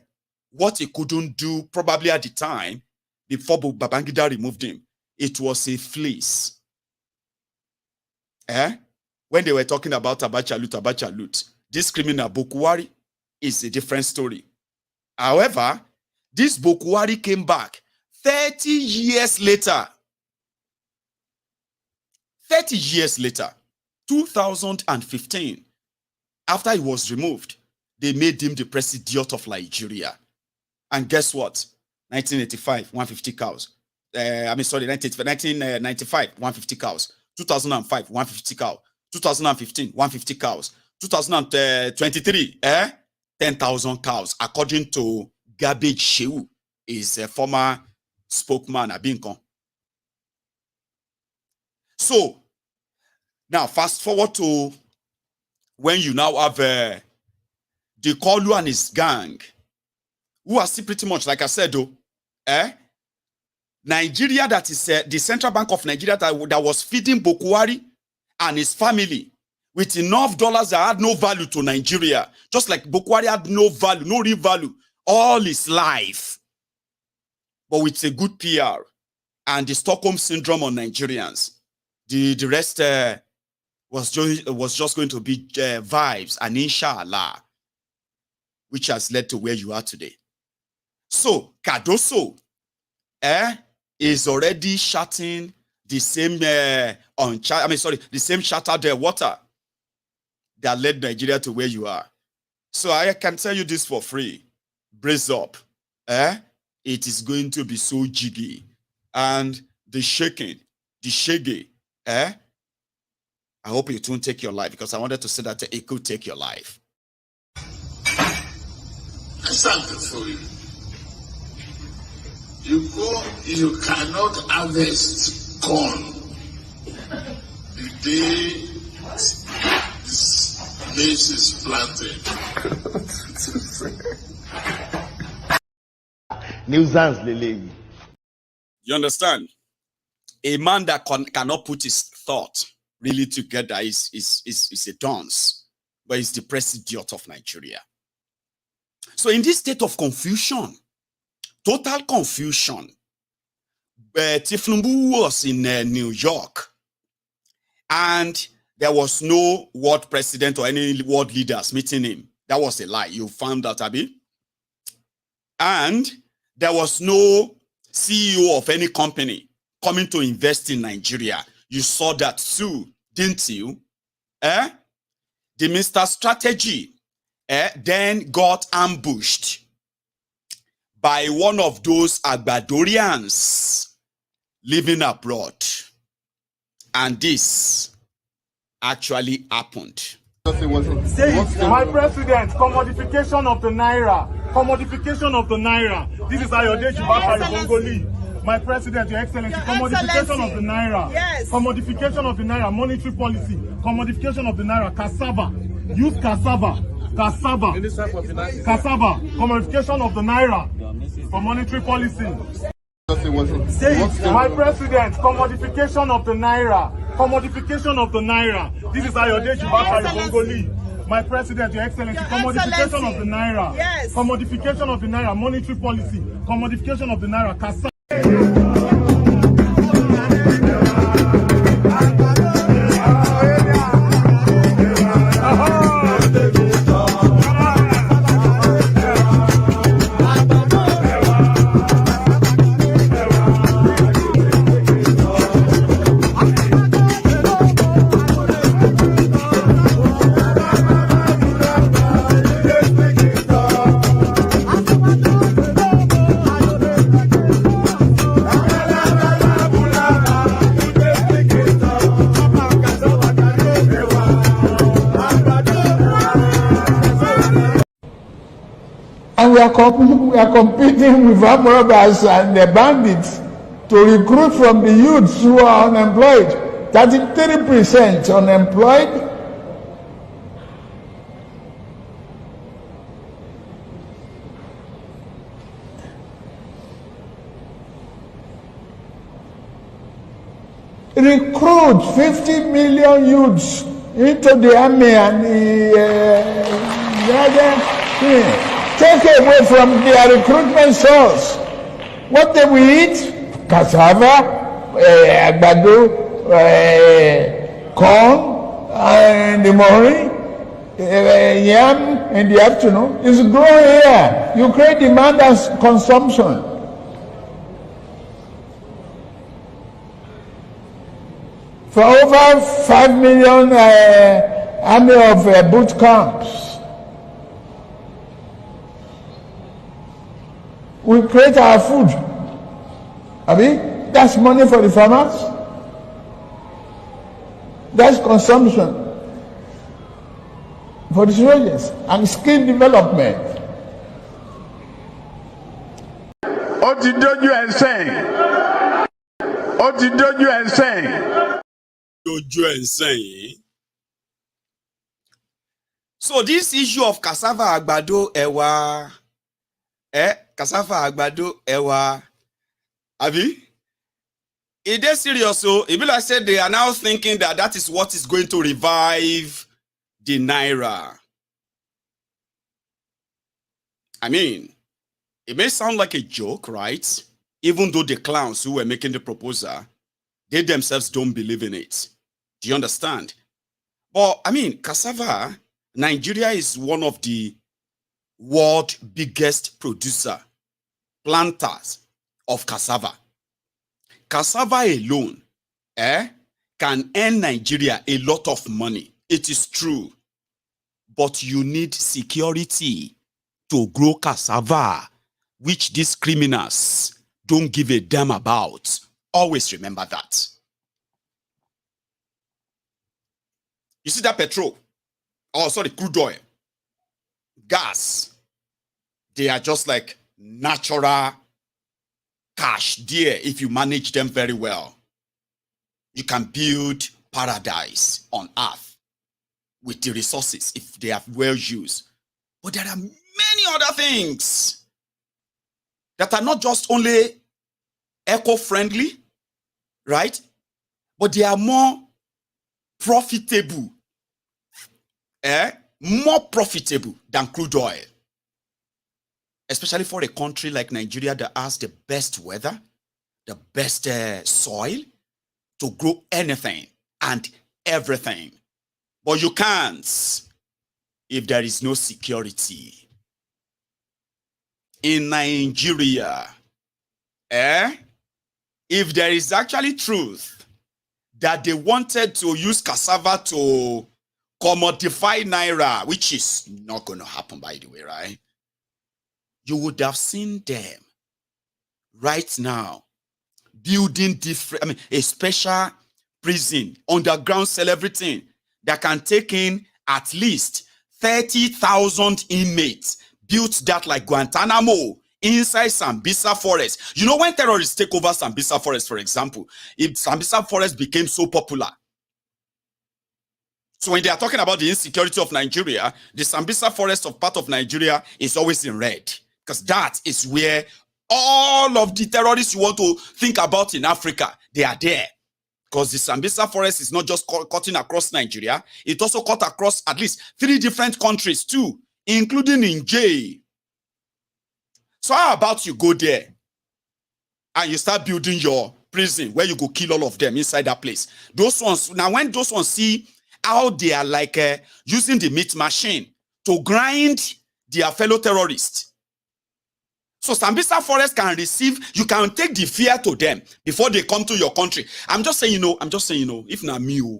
what he couldn't do probably at the time before Babangida removed him. It was a fleece. When they were talking about Abacha loot, this criminal Bokwari is a different story. However, this Bokwari came back 30 years later. 30 years later, 2015, after he was removed, they made him the president of Nigeria. And guess what? 1985, 150 cows. 1995, 150 cows. 2005, 150 cows. 2015, 150 cows. 2023, 10,000 cows, according to Garbage Shehu, is a former spokesman at Bincon. So, now fast forward to when you now have the Koolu and his gang, who are still pretty much, like I said, though, Nigeria, that is the Central Bank of Nigeria that was feeding Bokwari and his family with enough dollars that had no value to Nigeria, just like Buhari had no value, no real value, all his life. But with a good PR and the Stockholm syndrome on Nigerians, the rest was just going to be vibes and inshallah, which has led to where you are today. So CADOSSO is already shutting the same the same shattered water that led Nigeria to where you are. So I can tell you this for free. Brace up. It is going to be so jiggy. And the shaking, the shaggy, I hope it won't take your life, because I wanted to say that it could take your life. Example for you. You cannot harvest corn the day this maize is planted. Nuisance, Lele. You understand? A man that cannot put his thought really together is a dunce, but he's the president of Nigeria. So in this state of confusion, total confusion, TUC was in New York, and there was no world president or any world leaders meeting him. That was a lie. You found that, Abi? And there was no CEO of any company coming to invest in Nigeria. You saw that too, didn't you? The Mr. Strategy then got ambushed by one of those Gbadurians living abroad. And this actually happened. My president, commodification of the Naira. Commodification of the Naira. This is Ayode Jubaka Congolese. My president, Your Excellency, commodification of the Naira. Yes. Commodification of the Naira, monetary policy. Commodification of the Naira, Cassava. Use Cassava. Cassava. Cassava. Commodification of the Naira for monetary policy. My president, commodification of the Naira. Commodification of the Naira. This is Ayode Jubaka Congolese. My president, Your Excellency, commodification of the Naira. Yes. Commodification of the Naira, monetary policy. Commodification of the Naira, Cassava. And we are competing with armed robbers and the bandits to recruit from the youths who are unemployed. 33% unemployed. Recruit 50 million youths into the army and the other thing. Take away from their recruitment source. What they will eat? Cassava, Gbadu, corn, and the morning, yam in the afternoon. It's growing here. You create demand and consumption. For over 5 million army of boot camps. We create our food. Abi, that's money for the farmers. That's consumption for the soldiers and skill development. Ó ti dójú ẹsẹ̀. Ó ti dójú ẹsẹ̀. Dójú ẹsẹ̀. So this issue of cassava, àgbàdo, ẹ̀wà, cassava, àgbàdo, ẹ̀wà, Abi, It is serious. So, if I said they are now thinking that that is what is going to revive the Naira. I mean, it may sound like a joke, right? Even though the clowns who were making the proposal, they themselves don't believe in it. Do you understand? But, I mean, Cassava, Nigeria is one of the world biggest planters of cassava. Cassava alone can earn Nigeria a lot of money. It is true. But you need security to grow cassava, which these criminals don't give a damn about. Always remember that. You see that petrol? Oh, sorry, crude oil, gas. They are just like natural cash there if you manage them very well. You can build paradise on earth with the resources if they are well used. But there are many other things that are not just only eco-friendly, right? But they are more profitable. More profitable than crude oil. Especially for a country like Nigeria that has the best weather, the best soil to grow anything and everything. But you can't if there is no security. In Nigeria, if there is actually truth that they wanted to use cassava to commodify Naira, which is not going to happen, by the way, right? You would have seen them right now building a special prison, underground cell, everything that can take in at least 30,000 inmates. Built that like Guantanamo inside Sambisa Forest. You know, when terrorists take over Sambisa Forest, for example, if Sambisa Forest became so popular, so when they are talking about the insecurity of Nigeria, the Sambisa Forest of part of Nigeria is always in red. Because that is where all of the terrorists you want to think about in Africa, they are there. Because the Sambisa Forest is not just cutting across Nigeria, it also cut across at least 3 different countries too, including Niger. So how about you go there and you start building your prison where you go kill all of them inside that place? Those ones, now when those ones see how they are like using the meat machine to grind their fellow terrorists. So Sambisa Forest can receive, you can take the fear to them before they come to your country. I'm just saying, if not me,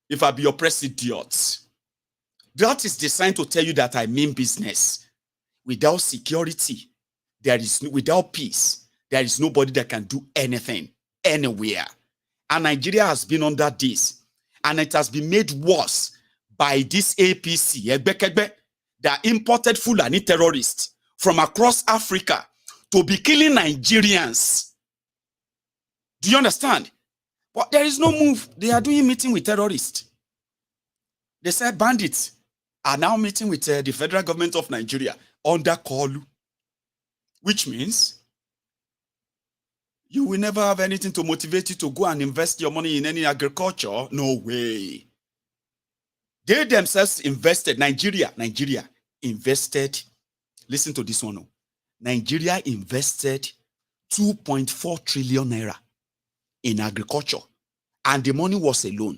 if I be your president, that is designed to tell you that I mean business. Without security, without peace, there is nobody that can do anything, anywhere. And Nigeria has been under this. And it has been made worse by this APC, that imported Fulani terrorists from across Africa to be killing Nigerians. Do you understand? But there is no move. They are doing meeting with terrorists. They said bandits are now meeting with the federal government of Nigeria under Koolu, which means you will never have anything to motivate you to go and invest your money in any agriculture. No way. They themselves invested, Nigeria invested, listen to this one. Nigeria invested 2.4 trillion naira in agriculture. And the money was a loan.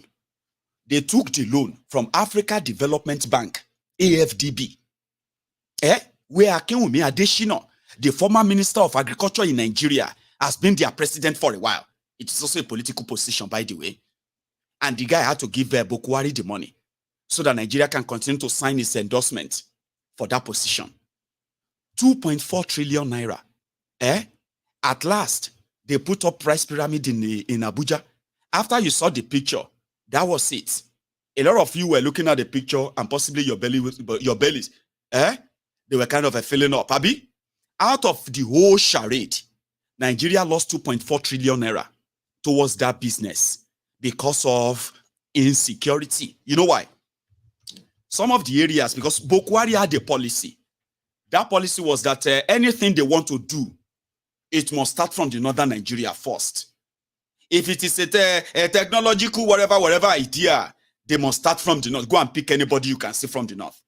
They took the loan from Africa Development Bank, AFDB. Where Akinwumi Adesina, the former Minister of Agriculture in Nigeria, has been their president for a while. It is also a political position, by the way. And the guy had to give Buhari the money so that Nigeria can continue to sign his endorsement for that position. 2.4 trillion naira. At last, they put up price pyramid in Abuja. After you saw the picture, that was it. A lot of you were looking at the picture and possibly your bellies. They were kind of filling up. Abi, out of the whole charade, Nigeria lost 2.4 trillion naira towards that business because of insecurity. You know why? Some of the areas, because Buhari had a policy. That policy was that anything they want to do it must start from the northern Nigeria first. If it is a technological, whatever idea, they must start from the north. Go and pick anybody you can see from the north.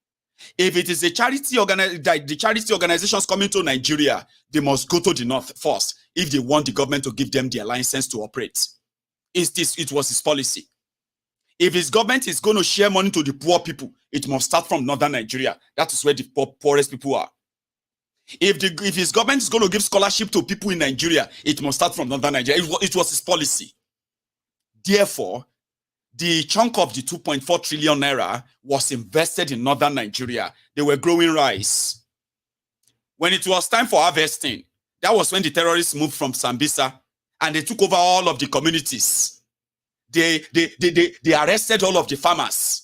If it is a charity the charity organizations coming to Nigeria, they must go to the north first if they want the government to give them their license to operate. It was his policy. If his government is going to share money to the poor people, it must start from northern Nigeria. That is where the poorest people are. If his government is going to give scholarship to people in Nigeria, it must start from northern Nigeria. It was his policy. Therefore, the chunk of the 2.4 trillion naira was invested in northern Nigeria. They were growing rice. When it was time for harvesting, that was when the terrorists moved from Sambisa and they took over all of the communities. They arrested all of the farmers.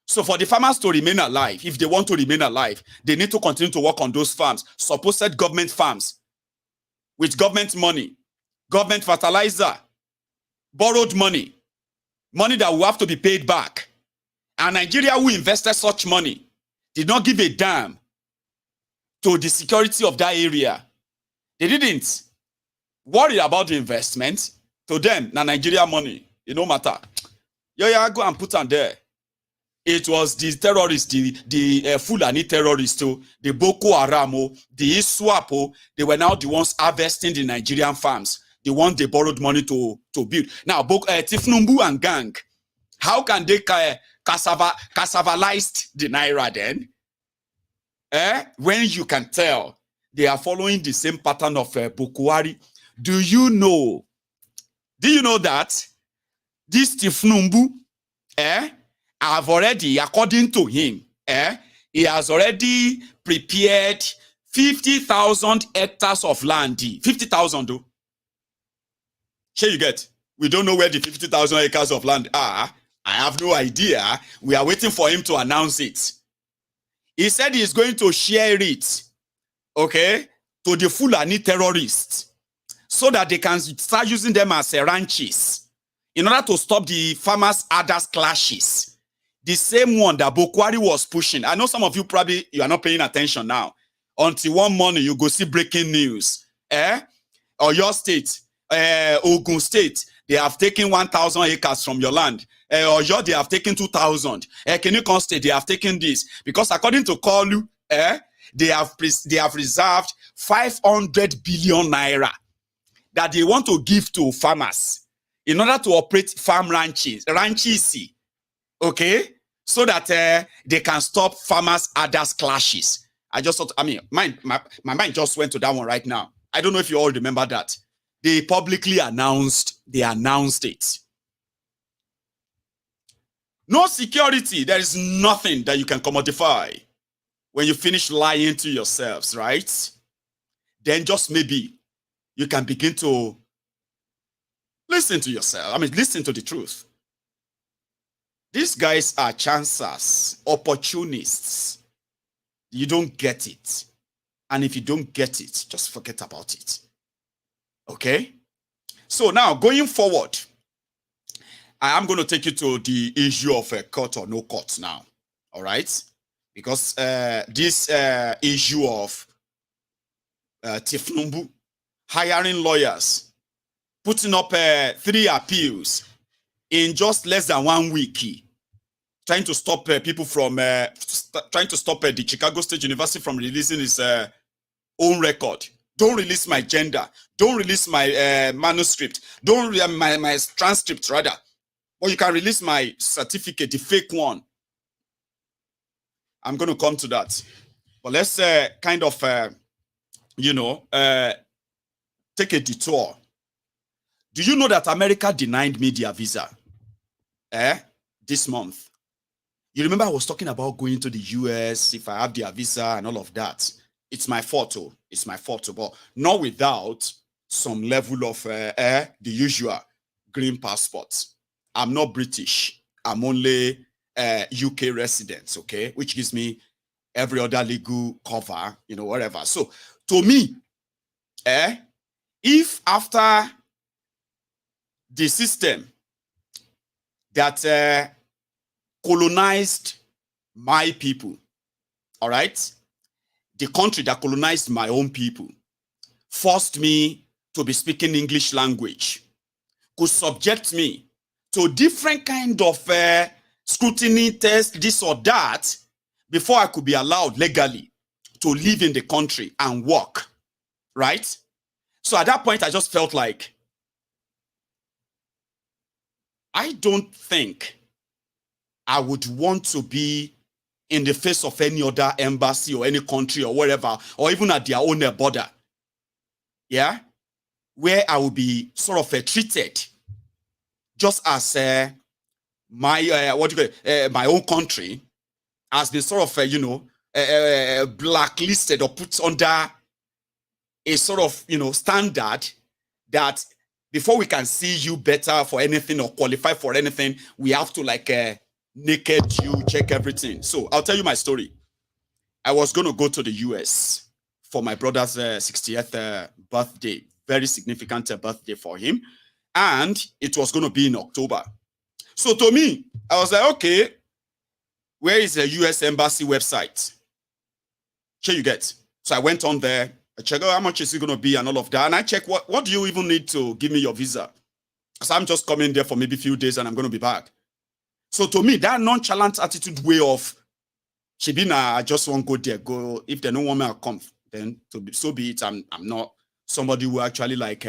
So for the farmers to remain alive, if they want to remain alive, they need to continue to work on those farms, supposed government farms, with government money, government fertilizer, borrowed money that will have to be paid back. And Nigeria, who invested such money, did not give a damn to the security of that area. They didn't worry about the investment. To them, na Nigeria money, it no matter. Yeah, go and put on there. It was the terrorists, the Fulani terrorists, the Boko Haram, the Iswap, they were now the ones harvesting the Nigerian farms. The ones they borrowed money to build. Now, thiefnubu and gang, how can they cassavalized the Naira then? When you can tell they are following the same pattern of Buhari. Do you know that this thiefnubu, have already, according to him, he has already prepared 50,000 hectares of land. 50,000 though. Here you get. We don't know where the 50,000 acres of land are. I have no idea. We are waiting for him to announce it. He said he is going to share it, okay, to the Fulani terrorists so that they can start using them as ranches in order to stop the farmers' others clashes. The same one that Buhari was pushing. I know some of you probably, you are not paying attention now. Until one morning, you go see breaking news. Or your state, Ogun State, they have taken 1,000 acres from your land. Or they have taken 2,000. Kenikon State, they have taken this. Because according to Koolu, they have reserved 500 billion naira that they want to give to farmers in order to operate farm ranches, okay, so that they can stop farmers' others clashes. I just thought, my mind just went to that one right now. I don't know if you all remember that. They publicly announced it. No security. There is nothing that you can commodify when you finish lying to yourselves, right? Then just maybe you can begin to listen to yourself. Listen to the truth. These guys are chancers, opportunists. You don't get it. And if you don't get it, just forget about it. Okay? So now, going forward, I am going to take you to the issue of court or no court now. All right? Because this issue of thiefnubu, hiring lawyers, putting up 3 appeals in just less than 1 week, trying to stop people from, trying to stop the Chicago State University from releasing its own record. Don't release my gender. Don't release my manuscript. Don't my transcript rather. Or you can release my certificate, the fake one. I'm going to come to that. But let's kind of, take a detour. Do you know that America denied me their visa? This month. You remember I was talking about going to the US if I have their visa and all of that. It's my fault, it's my fault, but not without some level of the usual green passport. I'm not British. I'm only UK resident, okay? Which gives me every other legal cover, whatever. So, to me, if after the system that colonized my people, all right? The country that colonized my own people, forced me to be speaking English language, could subject me to different kind of scrutiny test, this or that, before I could be allowed legally to live in the country and work, right? So at that point, I just felt like, I don't think I would want to be in the face of any other embassy or any country or wherever, or even at their own border, yeah, where I would be sort of treated just as my my own country has been sort of blacklisted or put under a sort of standard that before we can see you better for anything or qualify for anything, we have to like naked you, check everything. So I'll tell you my story. I was going to go to the US for my brother's 60th birthday, very significant birthday for him, and it was going to be in October. So to me, I was like, okay, where is the US embassy website? Here you get. So I went on there, I checked out how much is it going to be and all of that, and I checked what do you even need to give me your visa? Because I'm just coming there for maybe a few days and I'm going to be back. So to me, that nonchalant attitude way of, I just won't go there, go, if they don't want me to come, then so be it. I'm not somebody who actually like,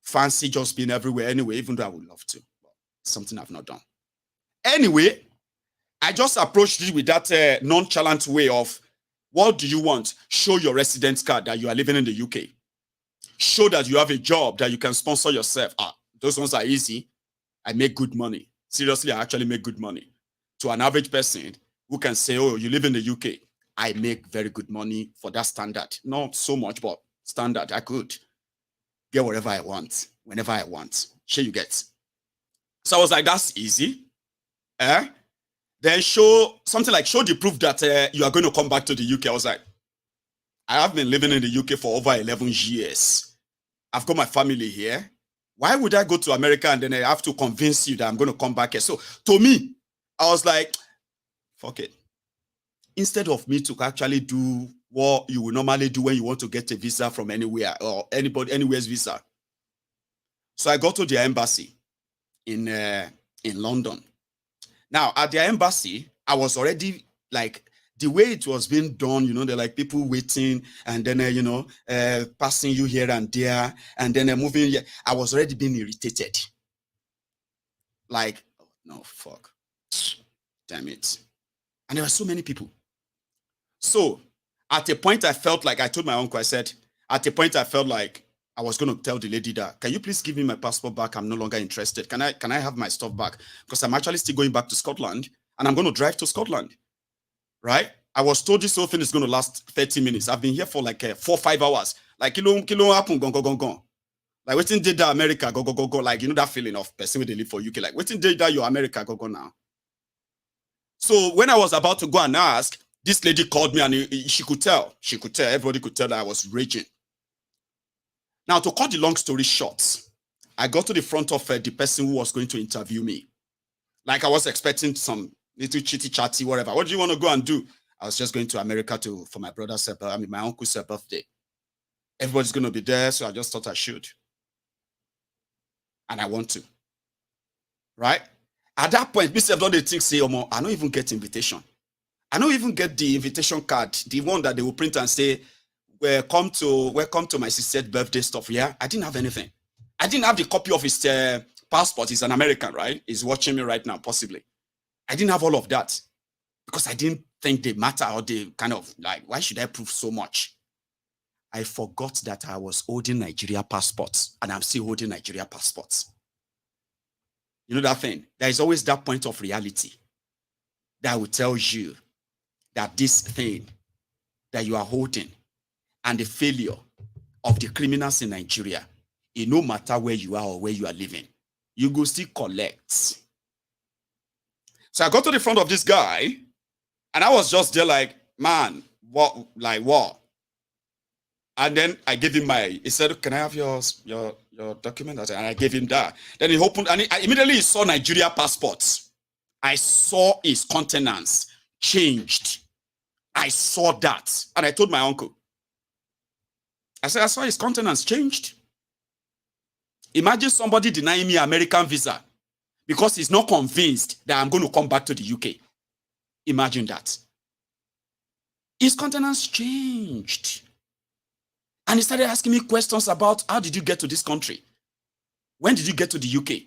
fancy just being everywhere anyway, even though I would love to. Something I've not done. Anyway, I just approached it with that nonchalant way of, what do you want? Show your residence card that you are living in the UK. Show that you have a job that you can sponsor yourself. Those ones are easy. I make good money. Seriously, I actually make good money. To an average person who can say, oh, you live in the UK, I make very good money for that standard. Not so much, but standard. I could get whatever I want, whenever I want. Sure you get. So I was like, that's easy. Then show the proof that you are going to come back to the UK. I was like, I have been living in the UK for over 11 years. I've got my family here. Why would I go to America and then I have to convince you that I'm going to come back here? So to me, I was like, fuck it. Instead of me to actually do what you would normally do when you want to get a visa from anywhere or anywhere's visa. So I got to their embassy in London. Now, at their embassy, I was already like, the way it was being done, they're like people waiting and then, passing you here and there and then moving here. I was already being irritated. Like, oh, no, fuck. Damn it. And there were so many people. So, at a point, I felt like, I told my uncle, I said, at a point, I felt like I was going to tell the lady that, can you please give me my passport back? I'm no longer interested. Can I have my stuff back? Because I'm actually still going back to Scotland and I'm going to drive to Scotland. Right? I was told this whole thing is going to last 30 minutes. I've been here for like 4 or 5 hours. Like, kilo happen, go. Like, waiting did that America, go. Like, that feeling of person when they live for UK. Like, waiting did that your America, go now. So when I was about to go and ask, this lady called me and she could tell, everybody could tell that I was raging. Now, to cut the long story short, I got to the front of the person who was going to interview me. Like, I was expecting some little chitty-chatty, whatever. What do you want to go and do? I was just going to America for my brother's, my uncle's birthday. Everybody's going to be there, so I just thought I should. And I want to. Right? At that point, Mr. Don't they think, say, Omo, I don't even get invitation. I don't even get the invitation card, the one that they will print and say, welcome to my sister's birthday stuff. Yeah, I didn't have anything. I didn't have the copy of his passport. He's an American, right? He's watching me right now, possibly. I didn't have all of that because I didn't think they matter or they kind of like, why should I prove so much? I forgot that I was holding Nigeria passports and I'm still holding Nigeria passports. You know that thing? There is always that point of reality that will tell you that this thing that you are holding and the failure of the criminals in Nigeria, it no matter where you are or where you are living, you go still collect. So I got to the front of this guy, and I was just there like, man, what? And then I gave him he said, can I have your document? And I gave him that. Then he opened, and I immediately saw Nigeria passports. I saw his countenance changed. I saw that. And I told my uncle. I said, I saw his countenance changed. Imagine somebody denying me American visa because he's not convinced that I'm going to come back to the UK. Imagine that. His countenance changed. And he started asking me questions about, how did you get to this country? When did you get to the UK?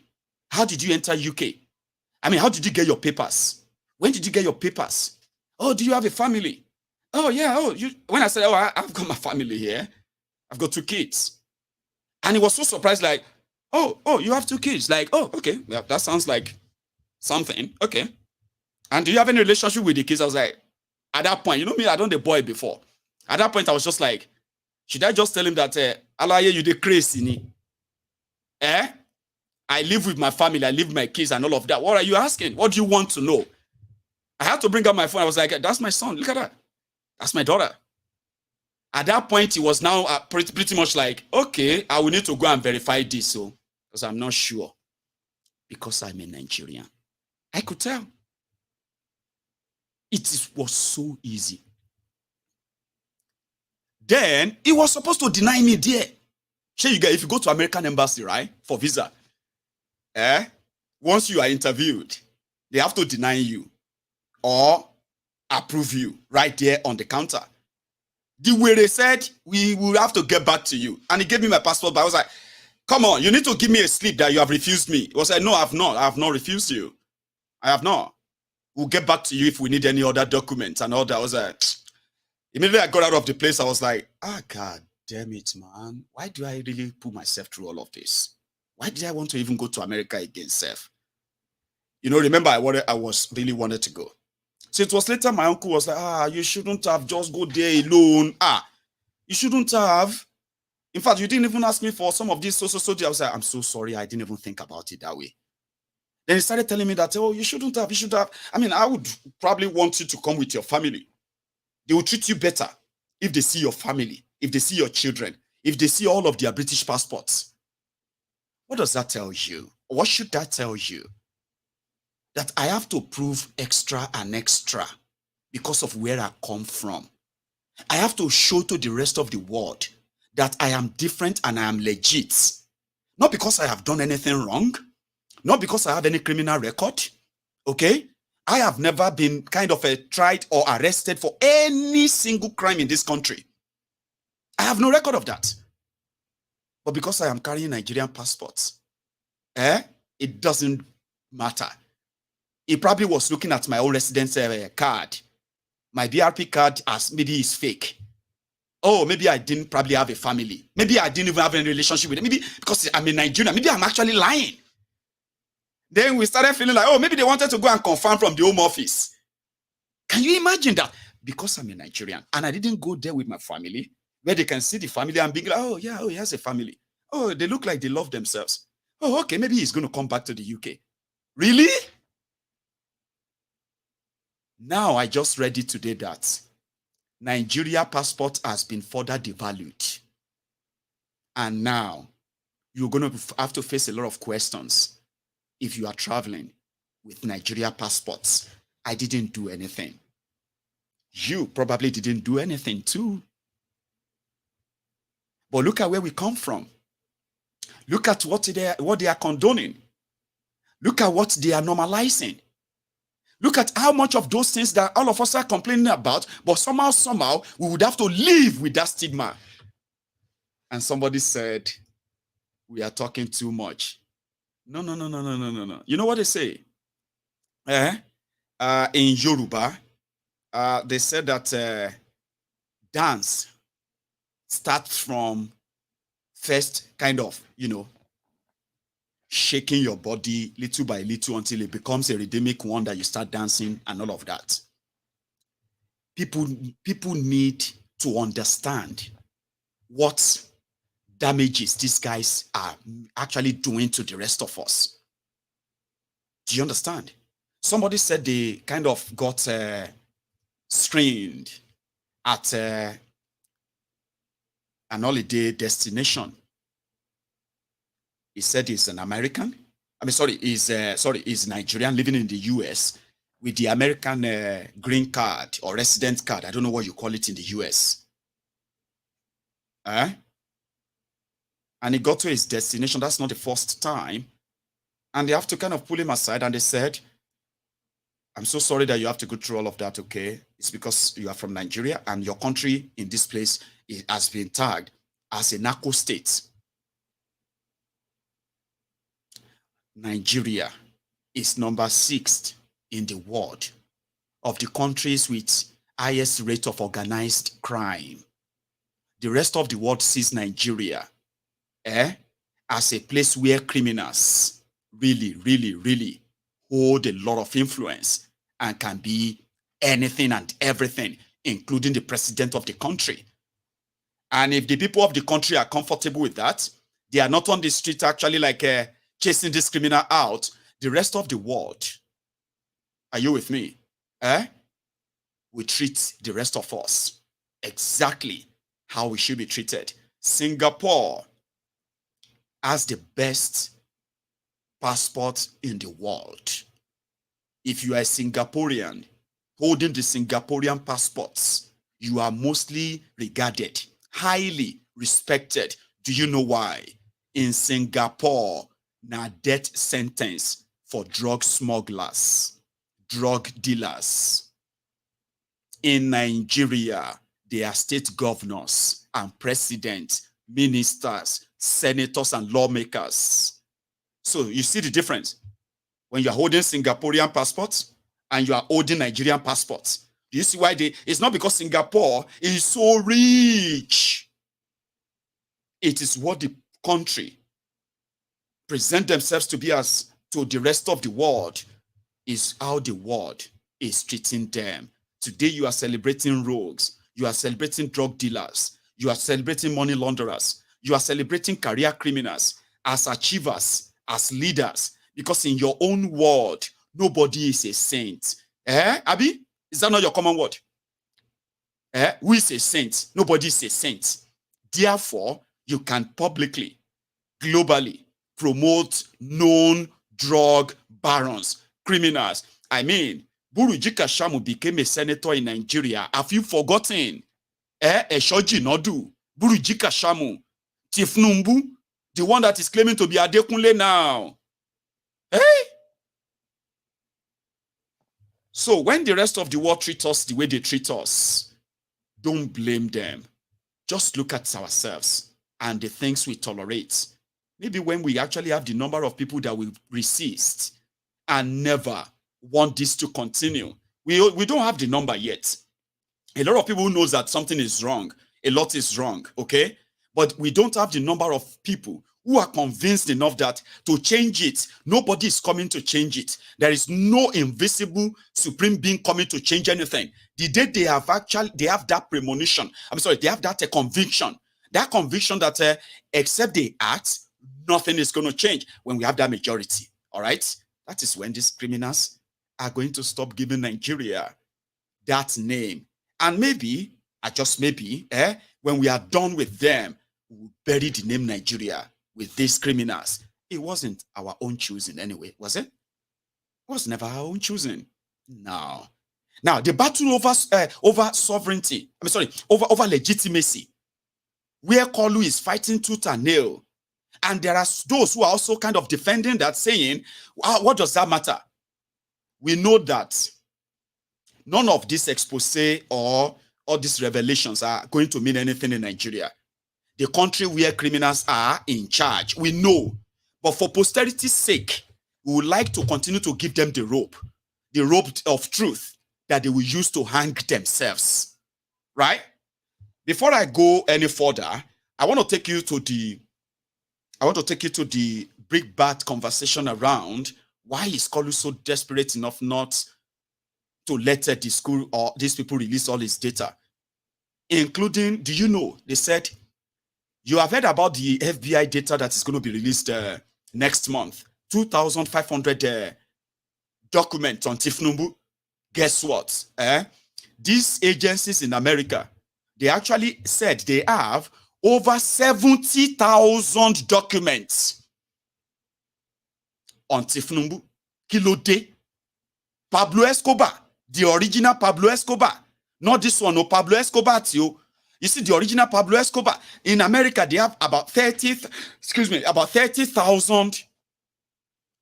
How did you enter UK? I mean, how did you get your papers? When did you get your papers? Oh, do you have a family? Oh, yeah. Oh, when I said, oh, I've got my family here. I've got 2 kids. And he was so surprised, like, oh, you have 2 kids. Like, oh, okay. Yeah, that sounds like something. Okay. And do you have any relationship with the kids? I was like, at that point, you know me, I don't the boy before. At that point, I was just like, should I just tell him that, Alaye, you the crazy? I live with my family, I live with my kids and all of that. What are you asking? What do you want to know? I had to bring up my phone. I was like, that's my son. Look at that. That's my daughter. At that point, he was now pretty much like, okay, I will need to go and verify this, because I'm not sure. Because I'm a Nigerian. I could tell. Was so easy. Then, he was supposed to deny me there. Sure, if you go to American embassy, right, for visa, once you are interviewed, they have to deny you or approve you right there on the counter. The way they said, we will have to get back to you. And he gave me my passport, but I was like, come on, you need to give me a slip that you have refused me. He was like, no, I have not. I have not refused you. I have not. We'll get back to you if we need any other documents and all that. I was like, immediately I got out of the place, I was like, God damn it, man. Why do I really put myself through all of this? Why did I want to even go to America again, Seth? You know, remember I really wanted to go. So it was later my uncle was like, you shouldn't have just go there alone. You shouldn't have. In fact, you didn't even ask me for some of these so. I was like, I'm so sorry. I didn't even think about it that way. Then he started telling me that, oh, you shouldn't have, you should have. I mean, I would probably want you to come with your family. They will treat you better if they see your family, if they see your children, if they see all of their British passports. What does that tell you? What should that tell you? That I have to prove extra and extra because of where I come from. I have to show to the rest of the world that I am different and I am legit. Not because I have done anything wrong. Not because I have any criminal record. Okay? I have never been kind of tried or arrested for any single crime in this country. I have no record of that. But because I am carrying Nigerian passports, it doesn't matter. He probably was looking at my own residence card. My BRP card as maybe it's fake. Oh, maybe I didn't probably have a family. Maybe I didn't even have any relationship with it. Maybe because I'm a Nigerian. Maybe I'm actually lying. Then we started feeling like, oh, maybe they wanted to go and confirm from the Home Office. Can you imagine that? Because I'm a Nigerian and I didn't go there with my family, where they can see the family and be like, oh, yeah, oh, he has a family. Oh, they look like they love themselves. Oh, okay, maybe he's going to come back to the UK. Really? Now, I just read it today that Nigeria passport has been further devalued. And now, you're going to have to face a lot of questions if you are traveling with Nigeria passports. I didn't do anything. You probably didn't do anything too. But look at where we come from. Look at what they are condoning. Look at what they are normalizing. Look at how much of those things that all of us are complaining about, but somehow, we would have to live with that stigma. And somebody said, we are talking too much. No. You know what they say? In Yoruba, they said that dance starts from first kind of, shaking your body little by little until it becomes a rhythmic one that you start dancing and all of that. People need to understand what damages these guys are actually doing to the rest of us. Do you understand? Somebody said they kind of got screened at an holiday destination. He said he's an American. He's Nigerian living in the US with the American green card or resident card. I don't know what you call it in the US. and he got to his destination. That's not the first time. And they have to kind of pull him aside, and they said, I'm so sorry that you have to go through all of that, okay? It's because you are from Nigeria, and your country in this place has been tagged as a narco state. Nigeria is number 6 in the world of the countries with highest rate of organized crime. The rest of the world sees Nigeria as a place where criminals really hold a lot of influence and can be anything and everything, including the president of the country. And if the people of the country are comfortable with that, they are not on the street actually like chasing this criminal out. The rest of the world, are you with me? We treat the rest of us exactly how we should be treated. Singapore has the best passport in the world. If you are a Singaporean holding the Singaporean passports, you are mostly regarded, highly respected. Do you know why? In Singapore, na death sentence for drug smugglers, drug dealers. In Nigeria, they are state governors and presidents, ministers, senators, and lawmakers. So you see the difference when you're holding Singaporean passports and you are holding Nigerian passports. Do you see why it's not because Singapore is so rich. It is what the country present themselves to be as to the rest of the world is how the world is treating them. Today you are celebrating rogues. You are celebrating drug dealers. You are celebrating money launderers. You are celebrating career criminals as achievers, as leaders, because in your own world, nobody is a saint. Abi? Is that not your common word? Who is a saint? Nobody is a saint. Therefore, you can publicly, globally, promote known drug barons, criminals. I mean, Buruji Kashamu became a senator in Nigeria. Have you forgotten? Eshoji Nodu, Buruji Kashamu, thiefnubu, the one that is claiming to be Adekunle now. So when the rest of the world treats us the way they treat us, don't blame them. Just look at ourselves and the things we tolerate. Maybe when we actually have the number of people that will resist and never want this to continue. We don't have the number yet. A lot of people knows that something is wrong. A lot is wrong, okay? But we don't have the number of people who are convinced enough that to change it, nobody is coming to change it. There is no invisible supreme being coming to change anything. The day they have that premonition, they have that conviction. That conviction that except they act, nothing is going to change. When we have that majority, all right? That is when these criminals are going to stop giving Nigeria that name. And maybe, just maybe, when we are done with them, we'll bury the name Nigeria with these criminals. It wasn't our own choosing anyway, was it? It was never our own choosing. No. Now, the battle over sovereignty, over legitimacy, where Koolu is fighting tooth and nail, and there are those who are also kind of defending that, saying, what does that matter? We know that none of this expose or all these revelations are going to mean anything in Nigeria. The country where criminals are in charge, we know. But for posterity's sake, we would like to continue to give them the rope of truth that they will use to hang themselves. Right? Before I go any further, I want to take you to the big bad conversation around why is Koolu so desperate enough not to let the school or these people release all his data, including, do you know, they said, you have heard about the FBI data that is going to be released next month, 2,500 documents on thiefnubu. Guess what? These agencies in America, they actually said they have over 70,000 documents on thiefnubu. Kilode, Pablo Escobar, the original Pablo Escobar, not this one, no Pablo Escobar, too. You see, the original Pablo Escobar in America, they have about 30,000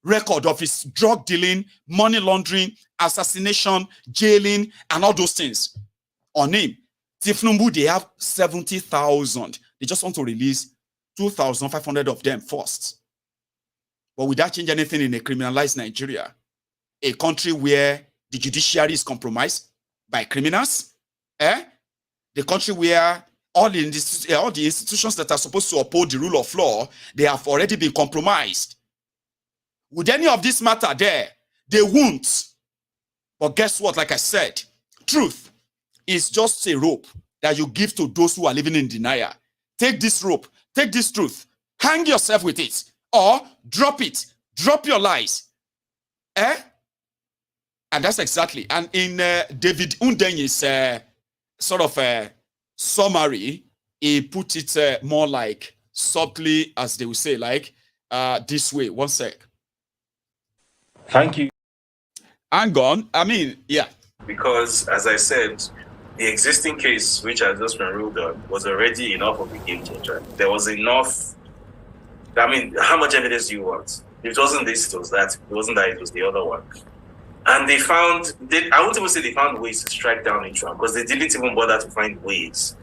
record of his drug dealing, money laundering, assassination, jailing, and all those things on him. Thiefnubu, they have 70,000. They just want to release 2,500 of them first. But would that change anything in a criminalized Nigeria? A country where the judiciary is compromised by criminals? The country where all the institutions that are supposed to uphold the rule of law, they have already been compromised. Would any of this matter there? They won't. But guess what? Like I said, truth is just a rope that you give to those who are living in denial. Take this rope, take this truth, hang yourself with it, or drop it, drop your lies. And that's exactly. And in David Undenyi's sort of summary, he put it more like subtly, as they would say, like this way. One sec. Thank you. Hang on. I mean, yeah. Because, as I said, the existing case, which has just been ruled on, was already enough of a game changer. There was enough. I mean, how much evidence do you want? If it wasn't this, it was that. If it wasn't that, it was the other one. And they found, I won't even say they found ways to strike down each one, because they didn't even bother to find ways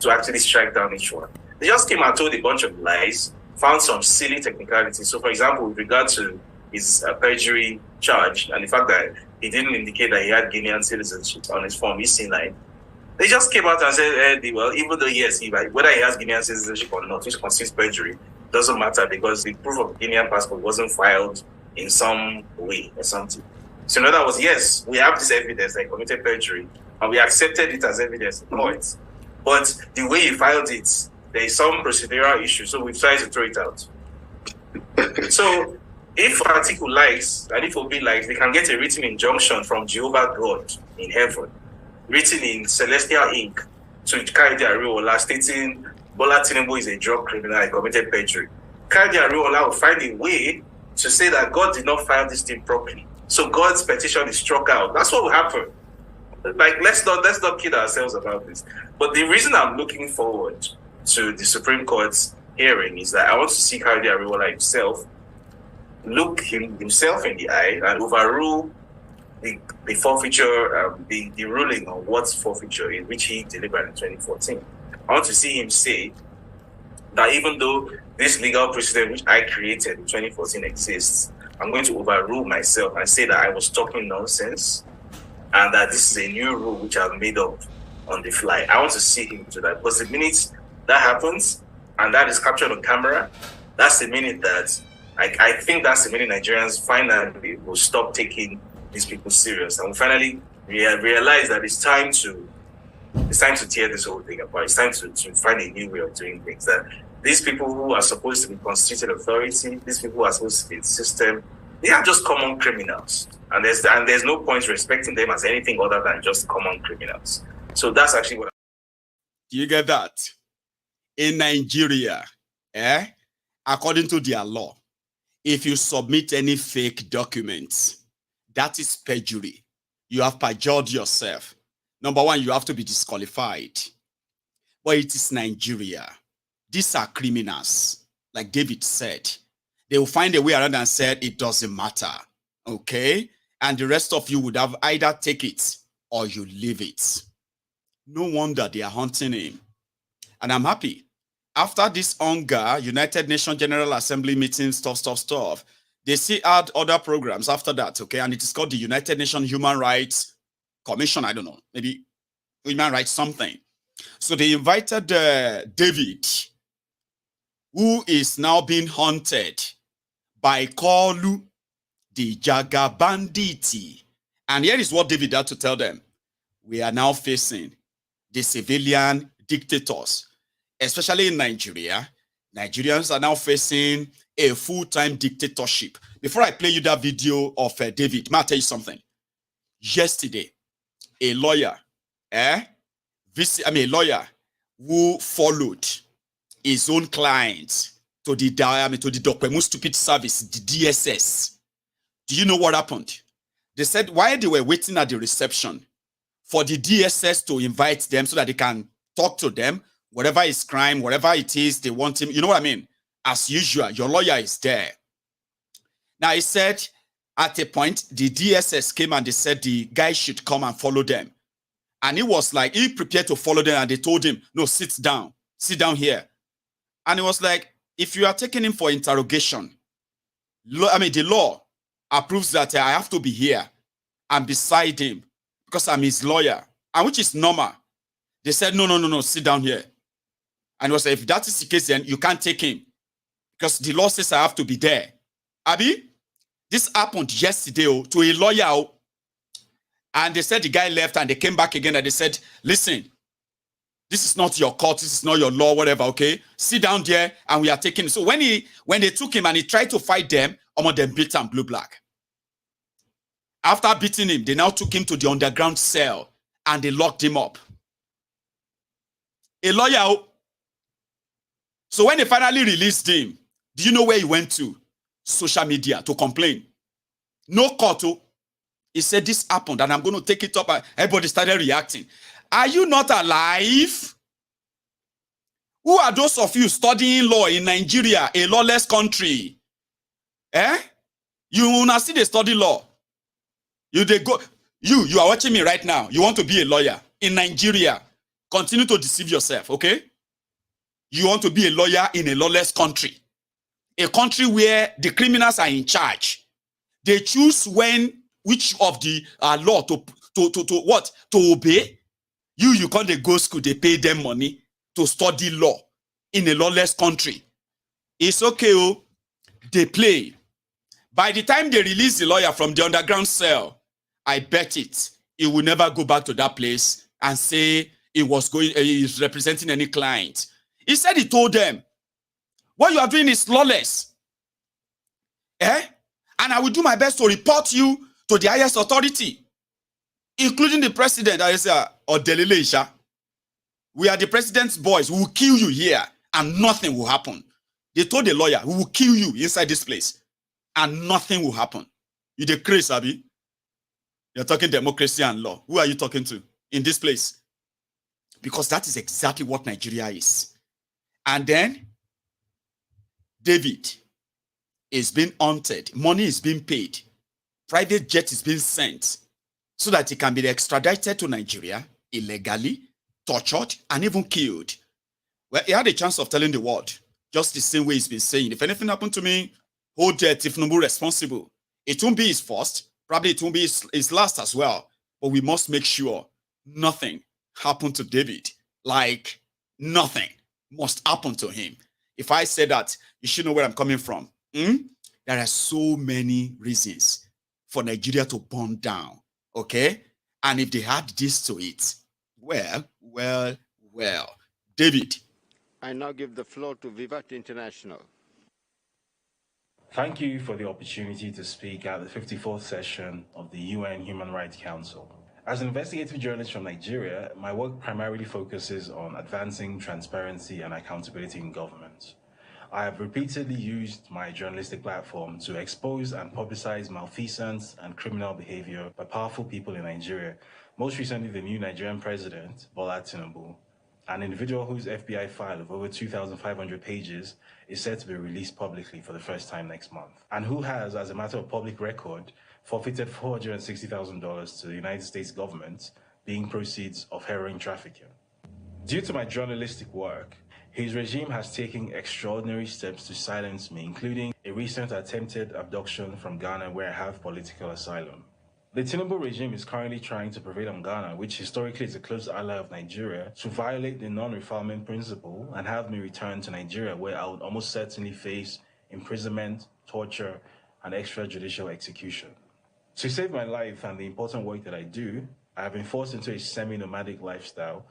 to actually strike down each one. They just came and told a bunch of lies, found some silly technicalities. So, for example, with regard to his perjury charge and the fact that he didn't indicate that he had Guinean citizenship on his form EC9, they just came out and said, well, even though, yes, whether he has Guinean citizenship or not, which constitutes perjury, doesn't matter because the proof of Guinean passport wasn't filed in some way or something. So in other words, yes, we have this evidence that he committed perjury, and we accepted it as evidence in court. But the way he filed it, there is some procedural issue, so we tried to throw it out. So if Atiku likes, and if Obi likes, they can get a written injunction from Jehovah God in heaven, written in celestial ink, to carry their role, stating Bola Tinubu is a drug criminal and committed perjury. Carry their role will find a way to say that God did not file this thing properly. So God's petition is struck out. That's what will happen. Like, let's not kid ourselves about this. But the reason I'm looking forward to the Supreme Court's hearing is that I want to see Kayode Ariwoola himself look himself in the eye and overrule the forfeiture, the ruling on what's forfeiture, in which he delivered in 2014. I want to see him say that even though this legal precedent which I created in 2014 exists, I'm going to overrule myself and say that I was talking nonsense and that this is a new rule which I've made up on the fly. I want to see him do that, because the minute that happens and that is captured on camera, that's the minute that I think that's the minute Nigerians finally will stop taking these people serious and will finally realize that it's time to tear this whole thing apart. It's time to find a new way of doing things. That these people who are supposed to be constituted authority, these people who are supposed to be in the system, they are just common criminals. And there's no point respecting them as anything other than just common criminals. So that's actually what. Do you get that? In Nigeria, according to their law, if you submit any fake documents, that is perjury. You have perjured yourself. Number one, you have to be disqualified. But it is Nigeria. These are criminals. Like David said, they will find a way around and said it doesn't matter. Okay? And the rest of you would have either take it or you leave it. No wonder they are hunting him. And I'm happy. After this hunger, United Nations General Assembly meeting, stuff, they still add other programs after that, okay? And it is called the United Nations Human Rights Commission, I don't know, maybe Human Rights something. So they invited David, who is now being hunted by Koolu, the Jaga Banditi. And here is what David had to tell them. We are now facing the civilian dictators, especially in Nigeria. Nigerians are now facing a full-time dictatorship. Before I play you that video of David, may I tell you something? Yesterday, a lawyer, a lawyer who followed his own client to the Dokwemu Stupid Service, the DSS. Do you know what happened? They said while they were waiting at the reception for the DSS to invite them so that they can talk to them, whatever is crime, whatever it is, they want him. You know what I mean? As usual, your lawyer is there. Now, he said at a point, the DSS came and they said the guy should come and follow them. And he was like, he prepared to follow them, and they told him, no, sit down here. And he was like, if you are taking him for interrogation, the law approves that I have to be here and beside him because I'm his lawyer, and which is normal. They said, no, sit down here. And he was like, if that is the case, then you can't take him because the law says I have to be there. Abi, this happened yesterday to a lawyer. And they said the guy left and they came back again and they said, listen, this is not your court, this is not your law, whatever, okay? Sit down there and we are taking him. So when they took him and he tried to fight them, some of them beat him blue black. After beating him, they now took him to the underground cell and they locked him up. A lawyer. So when they finally released him, do you know where he went to? Social media to complain. No court. He said this happened and I'm going to take it up. Everybody started reacting. Are you not alive? Who are those of you studying law in Nigeria, a lawless country? You will not see they study law. You are watching me right now. You want to be a lawyer in Nigeria. Continue to deceive yourself, okay? You want to be a lawyer in a lawless country. A country where the criminals are in charge. They choose which of the law to obey. You can't go school, they pay them money to study law in a lawless country. It's okay, they play. By the time they release the lawyer from the underground cell, I bet he will never go back to that place and say he's representing any client. He said he told them, what you are doing is lawless. And I will do my best to report you to the highest authority, including the president. I say, Odelele, we are the president's boys. We will kill you here and nothing will happen. They told the lawyer, we will kill you inside this place and nothing will happen. You the crazy, Abi? You're talking democracy and law. Who are you talking to in this place? Because that is exactly what Nigeria is. And then David is being hunted. Money is being paid. Private jet is being sent so that he can be extradited to Nigeria illegally, tortured, and even killed. Well, he had a chance of telling the world, just the same way he's been saying, if anything happened to me, hold TIFNUBU responsible. It won't be his first, probably it won't be his last as well. But we must make sure nothing happened to David. Like, nothing must happen to him. If I say that, you should know where I'm coming from. There are so many reasons for Nigeria to burn down, okay? And if they add this to it, well. David. I now give the floor to Vivat International. Thank you for the opportunity to speak at the 54th session of the UN Human Rights Council. As an investigative journalist from Nigeria, my work primarily focuses on advancing transparency and accountability in government. I have repeatedly used my journalistic platform to expose and publicize malfeasance and criminal behavior by powerful people in Nigeria, most recently the new Nigerian president, Bola Tinubu, an individual whose FBI file of over 2,500 pages is set to be released publicly for the first time next month, and who has, as a matter of public record, forfeited $460,000 to the United States government, being proceeds of heroin trafficking. Due to my journalistic work, his regime has taken extraordinary steps to silence me, including a recent attempted abduction from Ghana where I have political asylum. The Tinubu regime is currently trying to prevail on Ghana, which historically is a close ally of Nigeria, to violate the non-refoulement principle and have me return to Nigeria, where I would almost certainly face imprisonment, torture, and extrajudicial execution. To save my life and the important work that I do, I have been forced into a semi-nomadic lifestyle,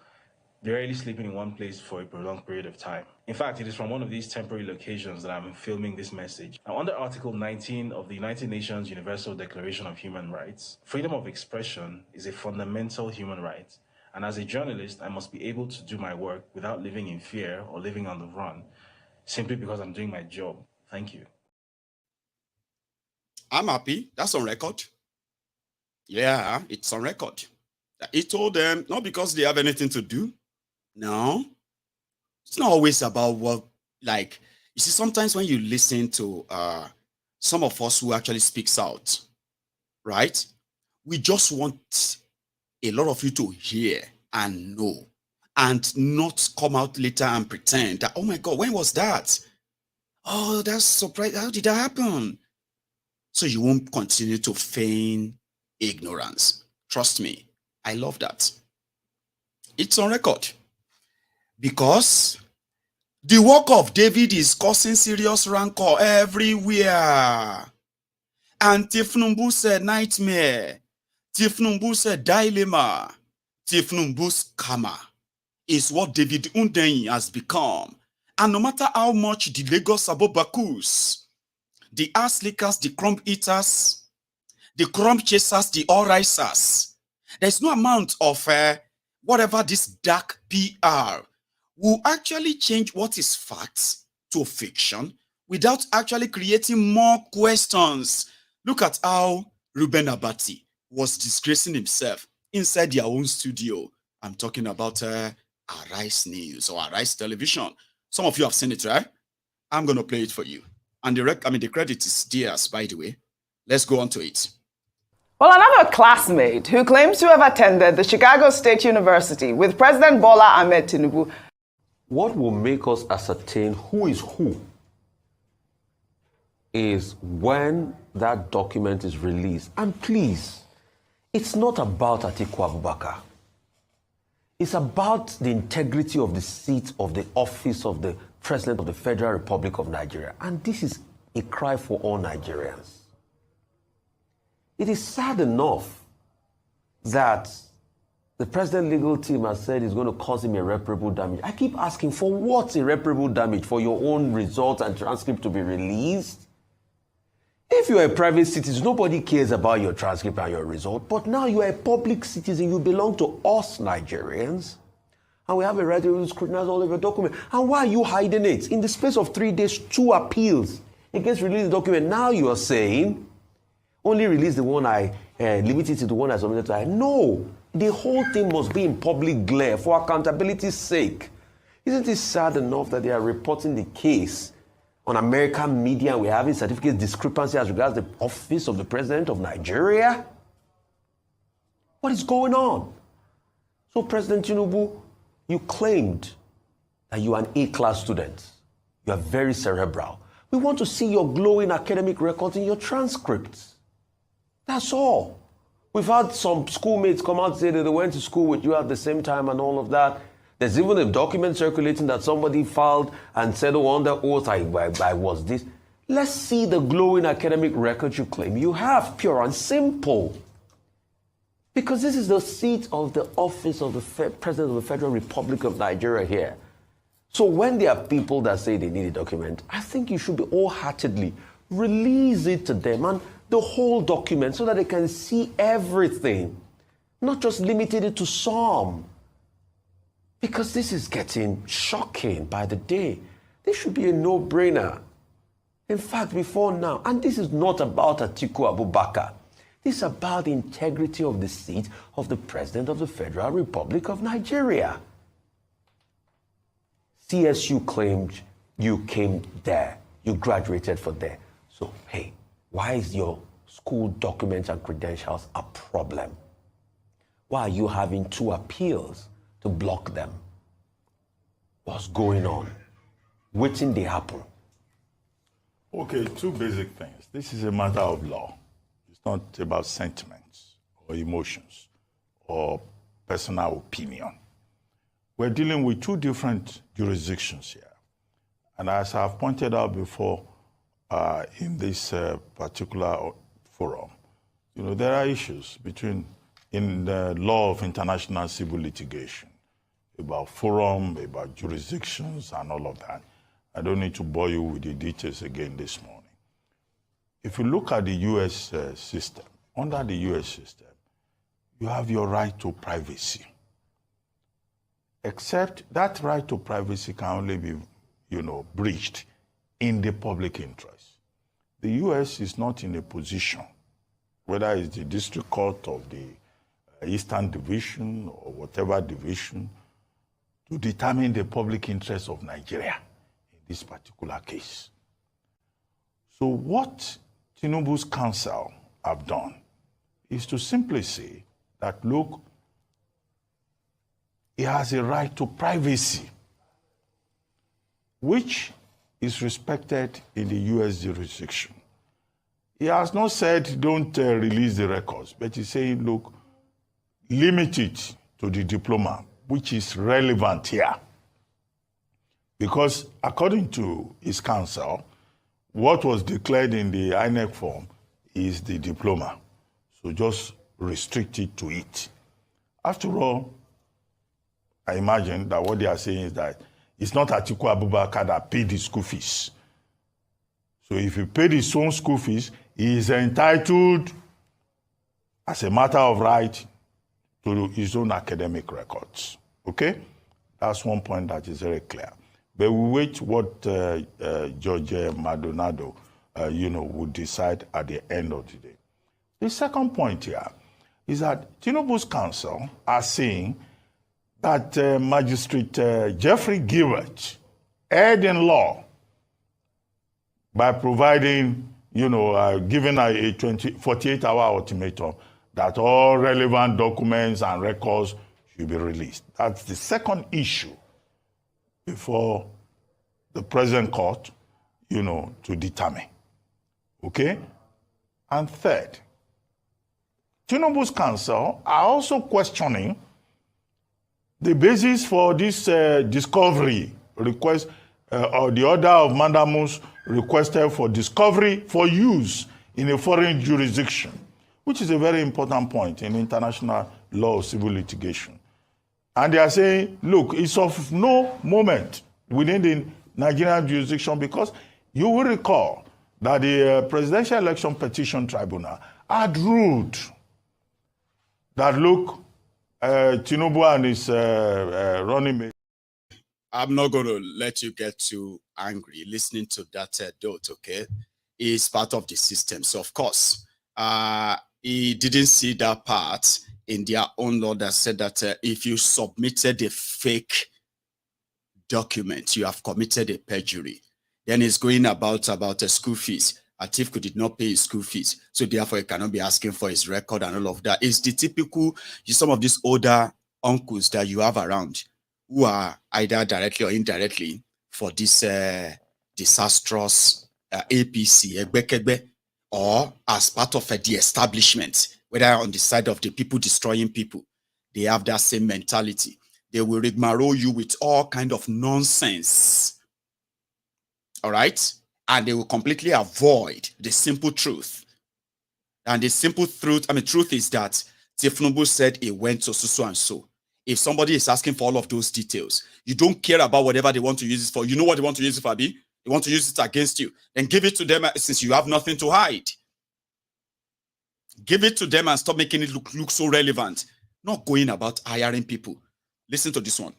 rarely sleeping in one place for a prolonged period of time. In fact, it is from one of these temporary locations that I'm filming this message. Now, under Article 19 of the United Nations Universal Declaration of Human Rights, freedom of expression is a fundamental human right. And as a journalist, I must be able to do my work without living in fear or living on the run, simply because I'm doing my job. Thank you. I'm happy. That's on record. Yeah, it's on record. He told them, not because they have anything to do, No, it's not always about what, like, you see, sometimes when you listen to some of us who actually speaks out, right? We just want a lot of you to hear and know and not come out later and pretend that, oh my God, when was that? Oh, that's surprising. How did that happen? So you won't continue to feign ignorance. Trust me, I love that. It's on record. Because the work of David is causing serious rancor everywhere. And thiefnubu said nightmare. thiefnubu said dilemma. thiefnubu's scammer is what David Undeyin has become. And no matter how much the Lagos Abobakus, the ass lickers, the crumb eaters, the crumb chasers, the all-risers, there's no amount of whatever this dark PR will actually change what is fact to fiction without actually creating more questions. Look at how Ruben Abati was disgracing himself inside their own studio. I'm talking about Arise News or Arise Television. Some of you have seen it, right? I'm going to play it for you. And the credit is theirs, by the way. Let's go on to it. Well, another classmate who claims to have attended the Chicago State University with President Bola Ahmed Tinubu. What will make us ascertain who is who is when that document is released. And please, it's not about Atiku Abubakar. It's about the integrity of the seat of the office of the President of the Federal Republic of Nigeria. And this is a cry for all Nigerians. It is sad enough that the President legal team has said it's going to cause him irreparable damage. I keep asking, for what irreparable damage? For your own results and transcript to be released? If you're a private citizen, nobody cares about your transcript and your result. But now you're a public citizen. You belong to us, Nigerians. And we have a right to scrutinize all of your documents. And why are you hiding it? In the space of 3 days, 2 appeals against releasing the document. Now you are saying, only release the one I limited to the one I submitted to. No, the whole thing must be in public glare for accountability's sake. Isn't it sad enough that they are reporting the case on American media and we're having certificate discrepancy as regards the office of the President of Nigeria? What is going on? So, President Tinubu, you claimed that you are an A-class student. You are very cerebral. We want to see your glowing academic records in your transcripts. That's all. We've had some schoolmates come out and say that they went to school with you at the same time and all of that. There's even a document circulating that somebody filed and said, oh, under oath, I was this. Let's see the glowing academic record you claim you have, pure and simple. Because this is the seat of the office of the President of the Federal Republic of Nigeria here. So when there are people that say they need a document, I think you should be wholeheartedly release it to them and the whole document so that they can see everything, not just limited it to some. Because this is getting shocking by the day. This should be a no-brainer. In fact, before now, and this is not about Atiku Abubakar. This is about the integrity of the seat of the President of the Federal Republic of Nigeria. CSU claimed you came there. You graduated from there. So, hey, why is your school documents and credentials a problem? Why are you having 2 appeals to block them? What's going on? Waiting they happen. Okay, 2 basic things. This is a matter of law. It's not about sentiments or emotions or personal opinion. We're dealing with 2 different jurisdictions here. And as I've pointed out before in this particular forum, there are issues in the law of international civil litigation about forum, about jurisdictions and all of that. I don't need to bore you with the details again this morning. If you look at the U.S. system, under the U.S. system, you have your right to privacy. Except that right to privacy can only be, breached in the public interest. The U.S. is not in a position, whether it's the district court of the Eastern Division or whatever division, to determine the public interest of Nigeria in this particular case. So what Tinubu's counsel have done is to simply say that, look, he has a right to privacy, which is respected in the U.S. jurisdiction. He has not said don't release the records, but he's saying, look, limit it to the diploma, which is relevant here. Because according to his counsel, what was declared in the INEC form is the diploma. So just restrict it to it. After all, I imagine that what they are saying is that it's not Atiku Abubakar that paid the school fees. So if he paid his own school fees, he is entitled, as a matter of right, to his own academic records. Okay? That's one point that is very clear. But we wait what Judge Maldonado, would decide at the end of the day. The second point here is that Tinubu's counsel are saying that Magistrate Jeffrey Gilbert erred in law by providing, giving a 48-hour ultimatum that all relevant documents and records should be released. That's the second issue before the present court, to determine. Okay? And third, Tinubu's counsel are also questioning the basis for this discovery request, or the order of mandamus requested for discovery for use in a foreign jurisdiction, which is a very important point in international law of civil litigation. And they are saying, look, it's of no moment within the Nigerian jurisdiction, because you will recall that the Presidential Election Petition Tribunal had ruled that, look, Tinubu and his running mate. I'm not going to let you get too angry listening to that dot, okay? It's part of the system. So, of course, he didn't see that part in their own law that said that if you submitted a fake document, you have committed a perjury. Then it's going about school fees. Atiku did not pay his school fees, so therefore he cannot be asking for his record and all of that. It's the typical, some of these older uncles that you have around who are either directly or indirectly for this disastrous APC, or as part of the establishment, whether on the side of the people destroying people. They have that same mentality. They will rigmarole you with all kind of nonsense. All right? And they will completely avoid the simple truth. And the simple truth is that thiefnubu said he went to so and so. If somebody is asking for all of those details, you don't care about whatever they want to use it for. You know what they want to use it for, Abi? They want to use it against you. Then give it to them since you have nothing to hide. Give it to them and stop making it look so relevant. Not going about hiring people. Listen to this one.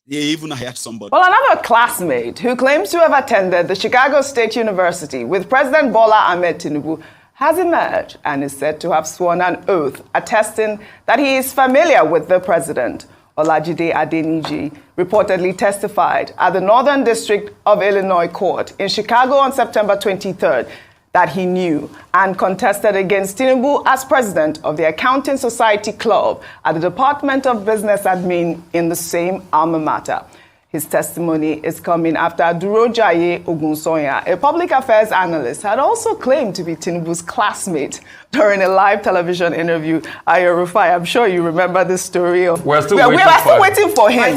They even hired somebody. Well, another classmate who claims to have attended the Chicago State University with President Bola Ahmed Tinubu has emerged and is said to have sworn an oath attesting that he is familiar with the president. Olajide Adeniji reportedly testified at the Northern District of Illinois Court in Chicago on September 23rd that he knew and contested against Tinubu as president of the Accounting Society Club at the Department of Business Admin in the same alma mater. His testimony is coming after Durojaye Ogunsoya, a public affairs analyst, had also claimed to be Tinubu's classmate during a live television interview. Rufai, I'm sure you remember this story. We're still waiting for him.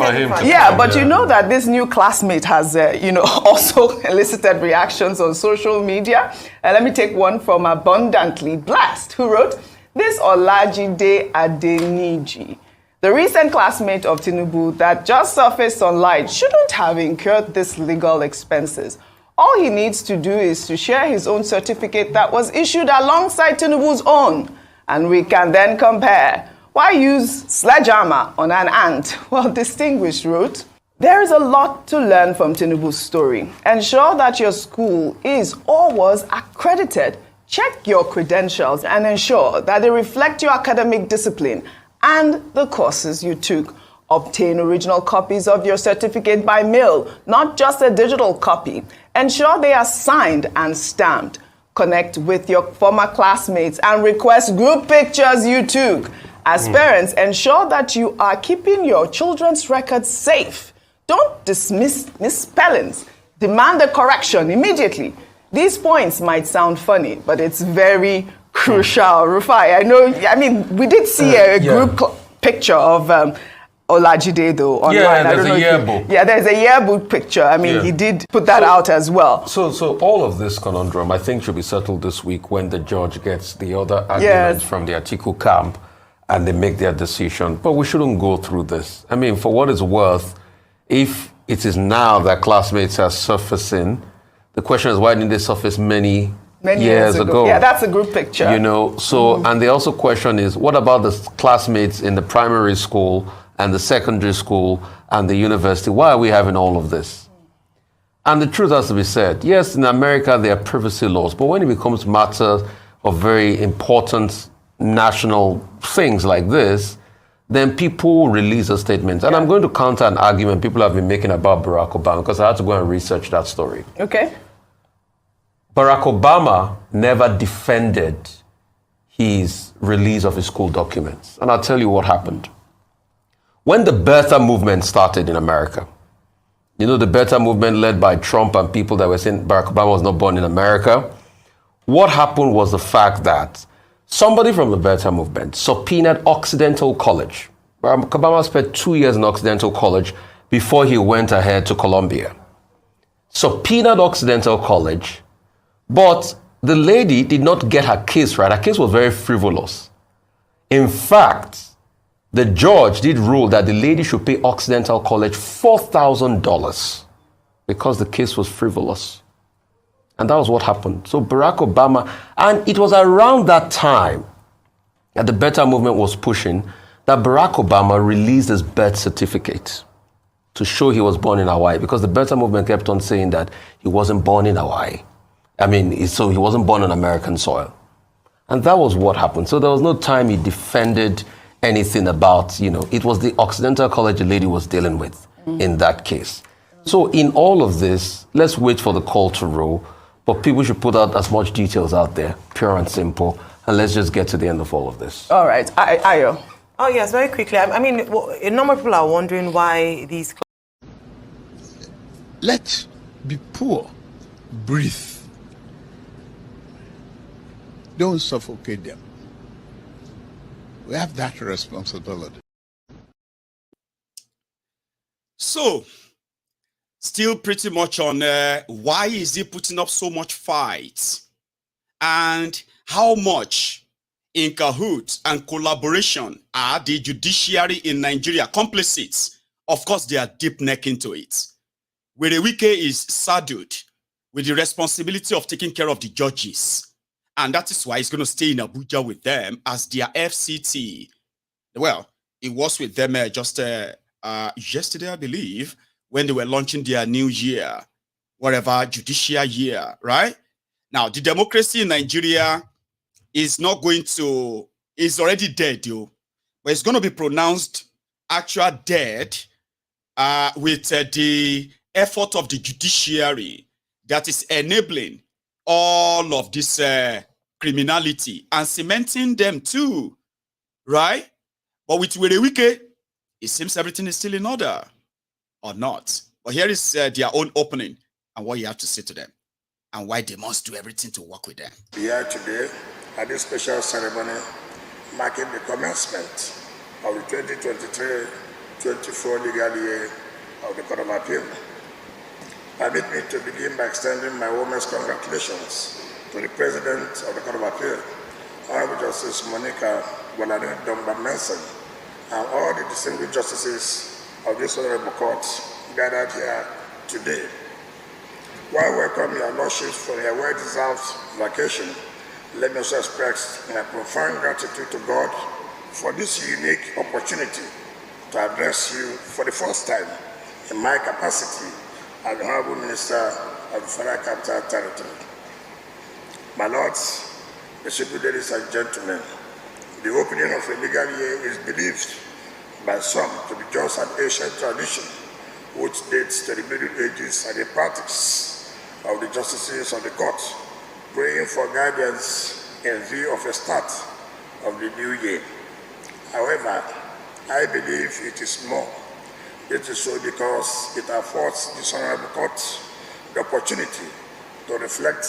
But you know that this new classmate has, also elicited reactions on social media. Let me take one from Abundantly Blessed, who wrote, "This Olajide Adeniji, the recent classmate of Tinubu that just surfaced online, shouldn't have incurred these legal expenses. All he needs to do is to share his own certificate that was issued alongside Tinubu's own, and we can then compare. Why use sledgehammer on an ant?" Well, Distinguished wrote, "There is a lot to learn from Tinubu's story. Ensure that your school is or was accredited. Check your credentials and ensure that they reflect your academic discipline and the courses you took. Obtain original copies of your certificate by mail, not just a digital copy. Ensure they are signed and stamped. Connect with your former classmates and request group pictures you took. As parents, ensure that you are keeping your children's records safe. Don't dismiss misspellings. Demand a correction immediately. These points might sound funny, but it's very crucial. Rufai, we did see a group picture of Olajide though online. Yeah, there's a yearbook. There's a yearbook picture. He did put that out as well. So all of this conundrum, I think, should be settled this week when the judge gets the other arguments from the Atiku camp and they make their decision. But we shouldn't go through this. For what it's worth, if it is now that classmates are surfacing, the question is, why didn't they surface many years ago? Yeah, that's a group picture. And the also question is, what about the classmates in the primary school and the secondary school and the university? Why are we having all of this? And the truth has to be said. Yes, in America, there are privacy laws, but when it becomes matters of very important national things like this, then people release a statement. And I'm going to counter an argument people have been making about Barack Obama, because I had to go and research that story. Okay. Barack Obama never defended his release of his school documents. And I'll tell you what happened. When the birther movement started in America, the birther movement led by Trump and people that were saying Barack Obama was not born in America, what happened was the fact that somebody from the birther movement subpoenaed Occidental College. Barack Obama spent 2 years in Occidental College before he went ahead to Columbia. Subpoenaed Occidental College, but the lady did not get her case right. Her case was very frivolous. In fact, the judge did rule that the lady should pay Occidental College $4,000 because the case was frivolous. And that was what happened. So Barack Obama, and it was around that time that the Better Movement was pushing that Barack Obama released his birth certificate to show he was born in Hawaii, because the Better Movement kept on saying that he wasn't born in Hawaii. So he wasn't born on American soil. And that was what happened. So there was no time he defended anything about, it was the Occidental College the lady was dealing with in that case. So in all of this, let's wait for the call to rule, but people should put out as much details out there, pure and simple, and let's just get to the end of all of this. All right. Ayo. Oh, yes, very quickly. A number of people are wondering why these... Let be poor. Breathe. Don't suffocate them. We have that responsibility. So, still pretty much on why is he putting up so much fight, and how much in cahoots and collaboration are the judiciary in Nigeria complicit? Of course, they are deep neck into it. Werewike is saddled with the responsibility of taking care of the judges. And that is why he's going to stay in Abuja with them as their FCT. Well, he was with them just yesterday, I believe, when they were launching their new year, whatever, judicial year, right? Now, the democracy in Nigeria is already dead, but it's going to be pronounced actual dead with the effort of the judiciary that is enabling all of this criminality and cementing them too, right? But with Werewike, it seems everything is still in order, or not. But here is their own opening and what you have to say to them and why they must do everything to work with them. We are today at this special ceremony marking the commencement of the 2023-24 legal year of the Court of Appeal. Permit me to begin by extending my warmest congratulations to the President of the Court of Appeal, Honorable Justice Monica Bolade-Domba-Menson, and all the distinguished justices of this honorable court gathered here today. While welcoming your lordships for your well-deserved vacation, let me also express my profound gratitude to God for this unique opportunity to address you for the first time in my capacity as the Honorable Minister of the Federal Capital Territory. My lords, esteemed ladies and gentlemen, the opening of a legal year is believed by some to be just an ancient tradition which dates to the Middle Ages and the practice of the justices of the court, praying for guidance in view of a start of the new year. However, I believe it is more. It is so because it affords this honorable court the opportunity to reflect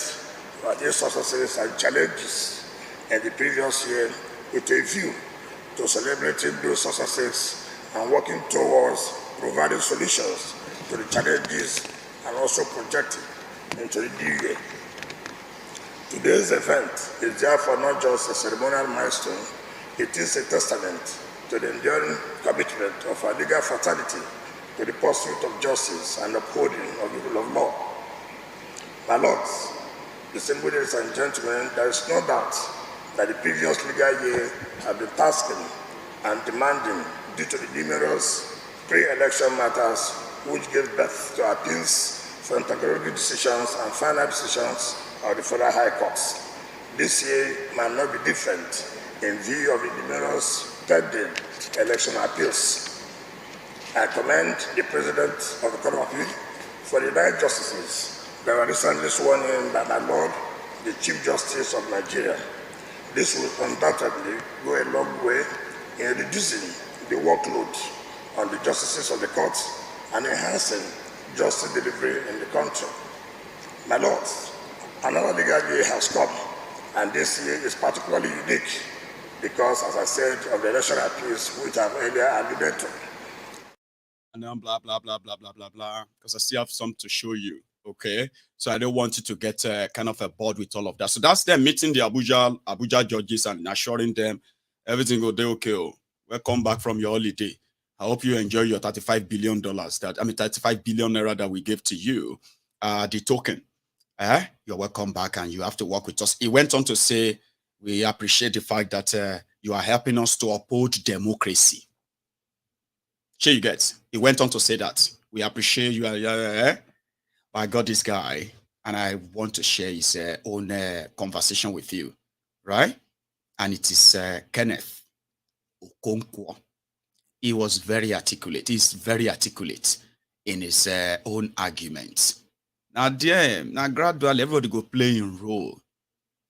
on its successes and challenges in the previous year with a view to celebrating those successes and working towards providing solutions to the challenges and also projecting into the new year. Today's event is therefore not just a ceremonial milestone, it is a testament to the enduring commitment of our legal fraternity to the pursuit of justice and upholding of the rule of law. My lords, distinguished ladies and gentlemen, there is no doubt that the previous legal year has been tasking and demanding due to the numerous pre-election matters which gave birth to appeals for interrogatory decisions and final decisions of the federal high courts. This year might not be different in view of the numerous pending election appeals. I commend the President of the Court of Appeal for the 9 justices that were recently sworn in by my Lord, the Chief Justice of Nigeria. This will undoubtedly go a long way in reducing the workload on the justices of the courts and enhancing justice delivery in the country. My lords, another legal year has come, and this year is particularly unique because, as I said, of the election appeals which I've earlier alluded to. And then blah, blah, blah, blah, blah, blah, blah, because I still have some to show you, okay? So I don't want you to get kind of a bored with all of that. So that's them meeting the Abuja judges and assuring them everything will be okay. Oh. Welcome back from your holiday. I hope you enjoy your $35 billion 35 billion naira that we gave to you, the token. You're welcome back and you have to work with us. He went on to say, we appreciate the fact that you are helping us to uphold democracy. Sure you get. He went on to say that. We appreciate you. I got this guy and I want to share his own conversation with you, right? And it is Kenneth Okonkwo. He was very articulate. He's very articulate in his own arguments. Now, gradually, everybody go play in role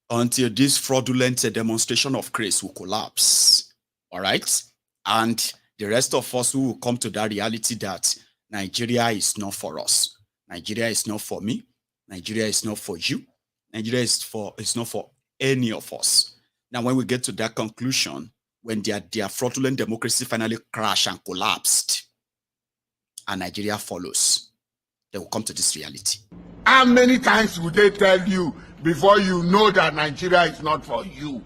until this fraudulent demonstration of grace will collapse. All right? And the rest of us who will come to that reality that Nigeria is not for us. Nigeria is not for me. Nigeria is not for you. Nigeria is not for any of us. Now, when we get to that conclusion, when their fraudulent democracy finally crashed and collapsed, and Nigeria follows, they will come to this reality. How many times would they tell you before you know that Nigeria is not for you?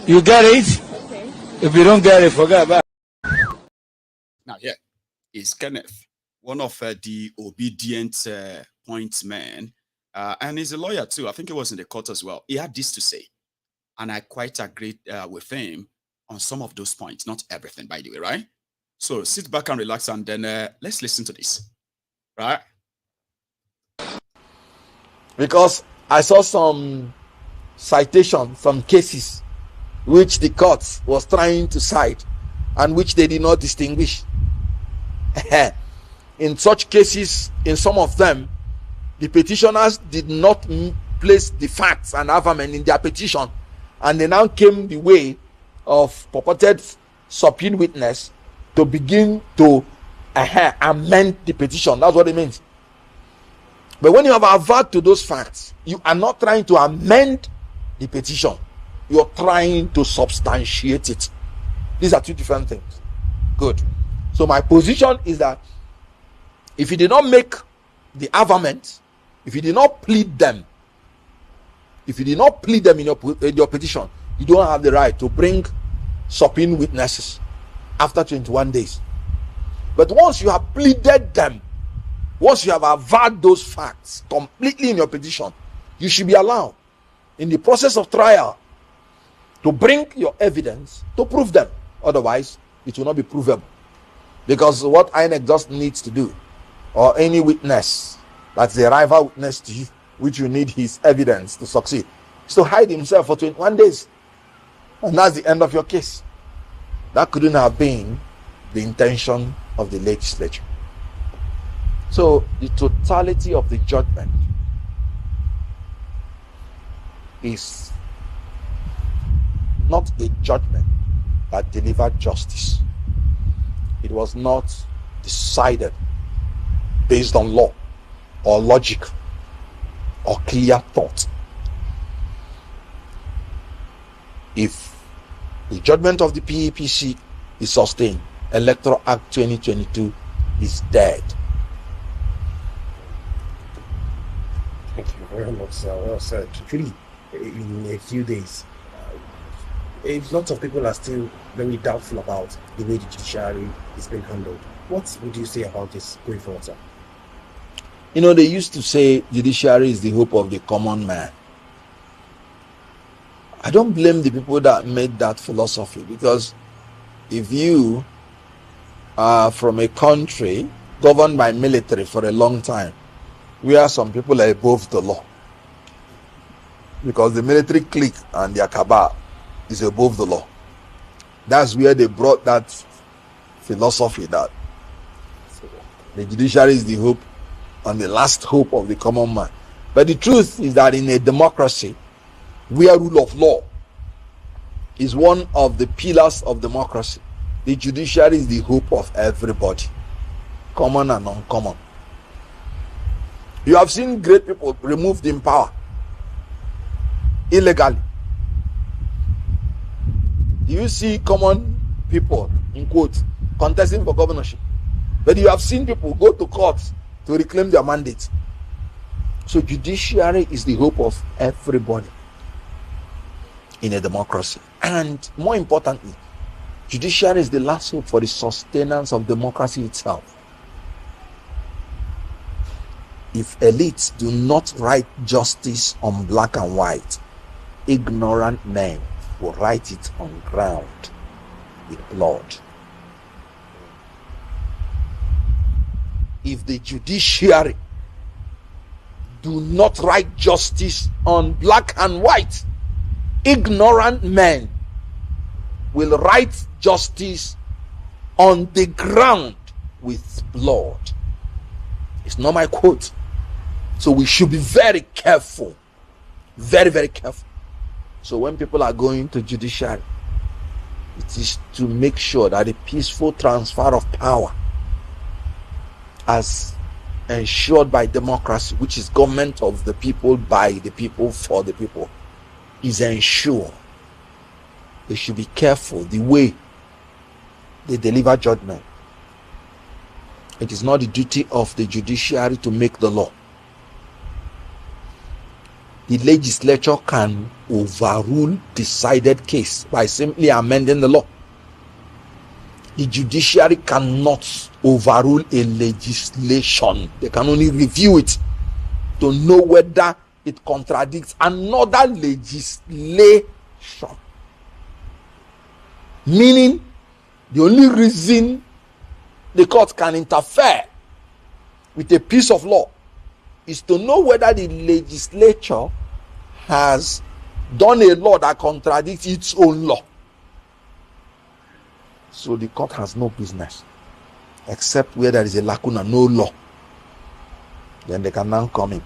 You get it? Okay. If you don't get it, forget about it. Now, here is Kenneth, one of the obedient point men, and he's a lawyer too. I think he was in the court as well. He had this to say, and I quite agreed with him on some of those points, not everything, by the way, right? So sit back and relax, and then let's listen to this, right? Because I saw some citation, some cases which the court was trying to cite and which they did not distinguish. In such cases, in some of them, the petitioners did not place the facts and argument in their petition, and they now came the way of purported subpoena witness to begin to amend the petition. That's what it means. But when you have averted to those facts, you are not trying to amend the petition. You're trying to substantiate it. These are two different things. Good. So my position is that if you did not make the argument, if you did not plead them, in your petition, you don't have the right to bring subpoena witnesses after 21 days. But once you have pleaded them, once you have averred those facts completely in your petition, you should be allowed in the process of trial to bring your evidence to prove them. Otherwise, it will not be provable. Because what INEC just needs to do, or any witness that's a rival witness to you, which you need his evidence to succeed, is to hide himself for 21 days. And that's the end of your case. That couldn't have been the intention of the legislature. So the totality of the judgment is not a judgment that delivered justice. It was not decided based on law or logic or clear thought. If the judgment of the PEPC is sustained, Electoral Act 2022 is dead. Thank you very much, sir. Well said. Really, in a few days, lots of people are still very doubtful about the way the judiciary is being handled. What would you say about this going forward, sir? You know, they used to say judiciary is the hope of the common man. I don't blame the people that made that philosophy, because if you are from a country governed by military for a long time, where some people are above the law, because the military clique and their cabal is above the law, that's where they brought that philosophy that the judiciary is the hope and the last hope of the common man. But the truth is that in a democracy where rule of law is one of the pillars of democracy, the judiciary is the hope of everybody, common and uncommon. You have seen great people removed in power illegally. Do you see common people, in quotes, contesting for governorship? But you have seen people go to court to reclaim their mandate. So judiciary is the hope of everybody in a democracy. And more importantly, judiciary is the last hope for the sustenance of democracy itself. If elites do not write justice on black and white, ignorant men will write it on ground with blood. If the judiciary do not write justice on black and white, ignorant men will write justice on the ground with blood. It's not my quote. So we should be very careful. Very, very careful. So when people are going to judiciary, it is to make sure that a peaceful transfer of power, as ensured by democracy, which is government of the people, by the people, for the people, is ensured. They should be careful the way they deliver judgment. It is not the duty of the judiciary to make the law. The legislature can overrule decided case by simply amending the law. The judiciary cannot overrule a legislation. They can only review it to know whether it contradicts another legislation. Meaning, the only reason the court can interfere with a piece of law is to know whether the legislature has done a law that contradicts its own law. So the court has no business, except where there is a lacuna, no law. Then they can now come in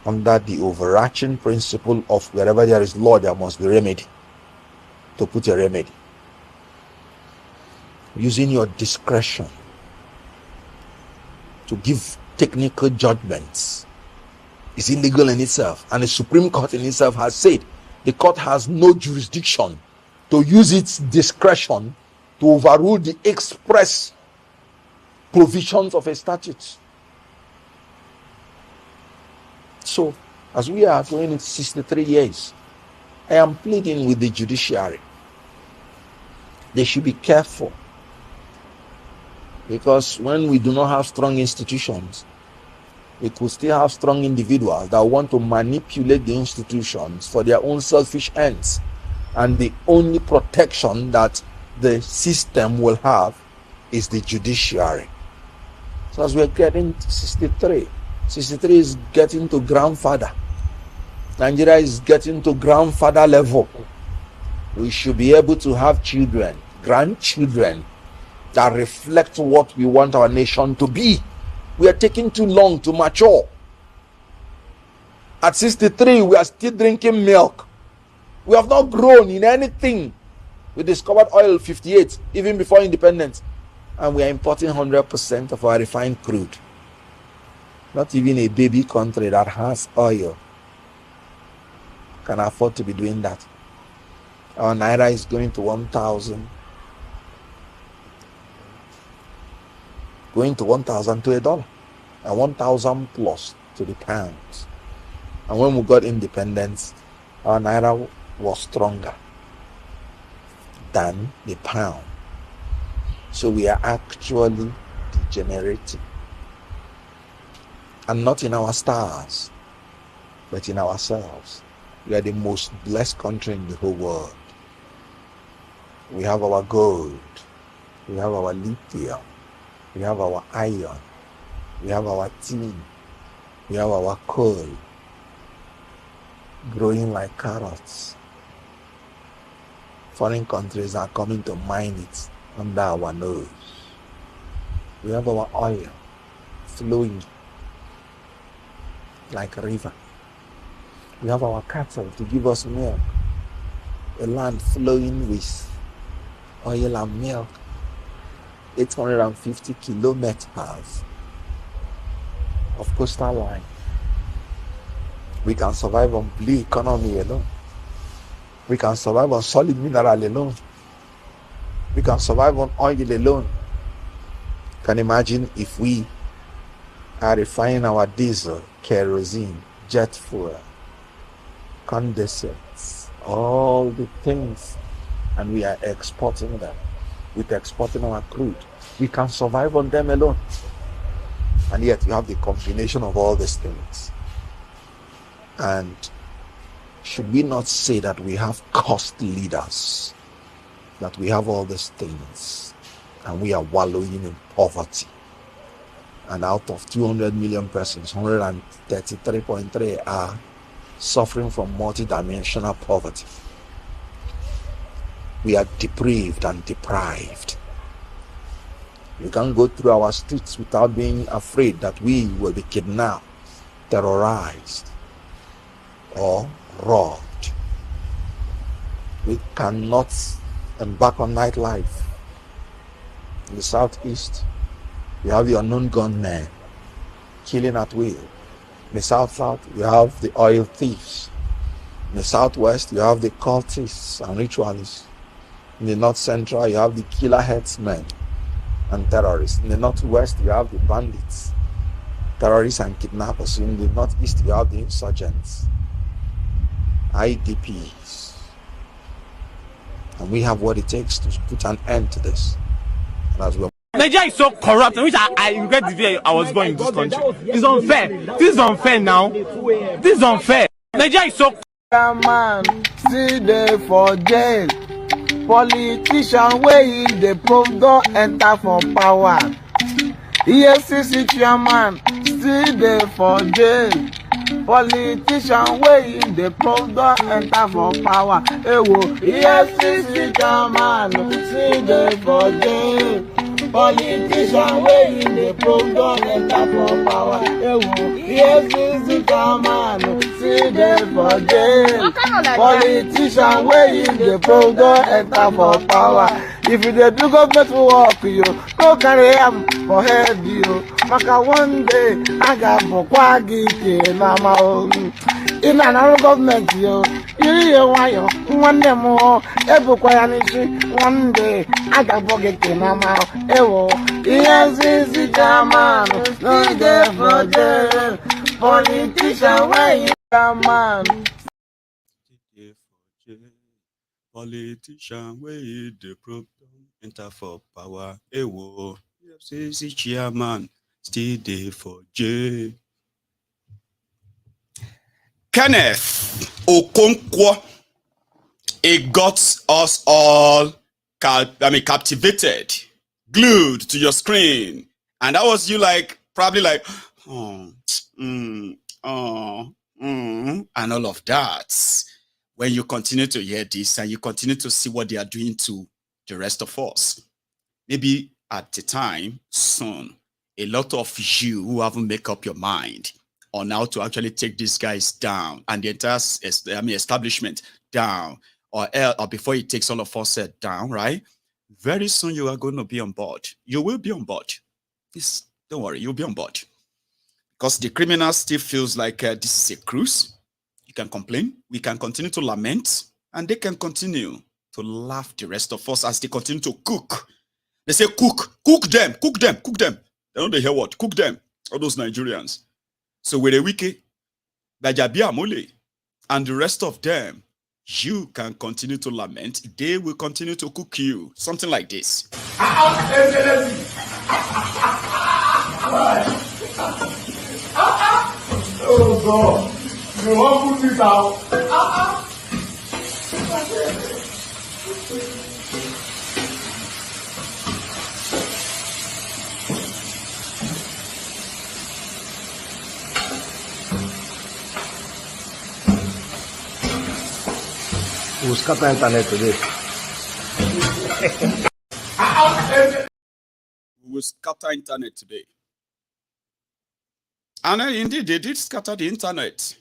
under the overarching principle of wherever there is law, there must be remedy. To put a remedy. Using your discretion to give technical judgments is illegal in itself, and the Supreme Court in itself has said the court has no jurisdiction to use its discretion to overrule the express provisions of a statute. So, as we are going into 63 years, I am pleading with the judiciary. They should be careful, because when we do not have strong institutions, we could still have strong individuals that want to manipulate the institutions for their own selfish ends. And the only protection that the system will have is the judiciary. So as we're getting to 63 is getting to grandfather. Nigeria is getting to grandfather level. We should be able to have children, grandchildren, that reflect what we want our nation to be. We are taking too long to mature. At 63, we are still drinking milk. We have not grown in anything. We discovered oil 58, even before independence. And we are importing 100% of our refined crude. Not even a baby country that has oil can afford to be doing that. Our Naira is going to 1,000. Going to 1,000 to $1. And 1,000 plus to the pounds. And when we got independence, our Naira was stronger than the pound. So we are actually degenerating. And not in our stars, but in ourselves. We are the most blessed country in the whole world. We have our gold. We have our lithium. We have our iron. We have our tin. We have our coal. Growing like carrots. Foreign countries are coming to mine it under our nose. We have our oil flowing like a river. We have our cattle to give us milk. A land flowing with oil and milk. 850 kilometers of coastal line. We can survive on blue economy alone. We can survive on solid mineral alone. We can survive on oil alone. Can imagine if we are refining our diesel, kerosene, jet fuel, condensate, all the things, and we are exporting them. With exporting our crude, we can survive on them alone. And yet you have the combination of all these things. And should we not say that we have cost leaders, that we have all these things, and we are wallowing in poverty? And out of 200 million persons, 133.3 are suffering from multidimensional poverty. We are depraved and deprived. We can't go through our streets without being afraid that we will be kidnapped, terrorized, or robbed. We cannot embark on nightlife. In the southeast, you have the unknown gunmen killing at will. In the south, you have the oil thieves. In the southwest, you have the cultists and ritualists. In the north central, you have the killer headsmen and terrorists. In the northwest, you have the bandits, terrorists and kidnappers. In the northeast, you have the insurgents, IDPs. And we have what it takes to put an end to this. And as well, Nigeria is so corrupt, which I regret the day I was born in this country. It's unfair. This is unfair now. This is unfair. Nigeria is so man still there for jail. Politician wey dey prove don enter for power. EFCC chairman still there for jail. Politician wey dey prove don enter for power. Ewo EFCC chairman still there for jail. Politician wey dey prove don enter for power. Ewo EFCC chairman still there for jail. Politician wey dey prove don enter for power. If you dey do government work, you no carry am for head, you. Maka one day aga bokwa gike na ma o. In another government, you hear wayo nwanne mo ebukwa ya n'ishi. One day aga bogike na ma ewo. EFCC chairman no dey for jail. Politician wey man. Politician wey dey probe enter for power. Ewo, EFCC chairman still dey for jail. Kenneth Okonkwo, it got us all captivated, glued to your screen, and that was you like probably like and all of that. when you continue to hear this and you continue to see what they are doing to the rest of us, maybe at the time, soon, a lot of you who haven't made up your mind on how to actually take these guys down and the entire establishment down, or before it takes all of us down, right? Very soon you are going to be on board. You will be on board. Don't worry, you'll be on board. Because the criminal still feels like this is a cruise. You can complain, we can continue to lament, and they can continue to laugh the rest of us as they continue to cook. They say cook them. They don't hear what? Cook them, all those Nigerians. So with a wiki, Bajabia Mole, and the rest of them, you can continue to lament. They will continue to cook you. Something like this. Oh God, you want to put this out? We'll scatter internet today. We will scatter internet today. And indeed, they did scatter the internet.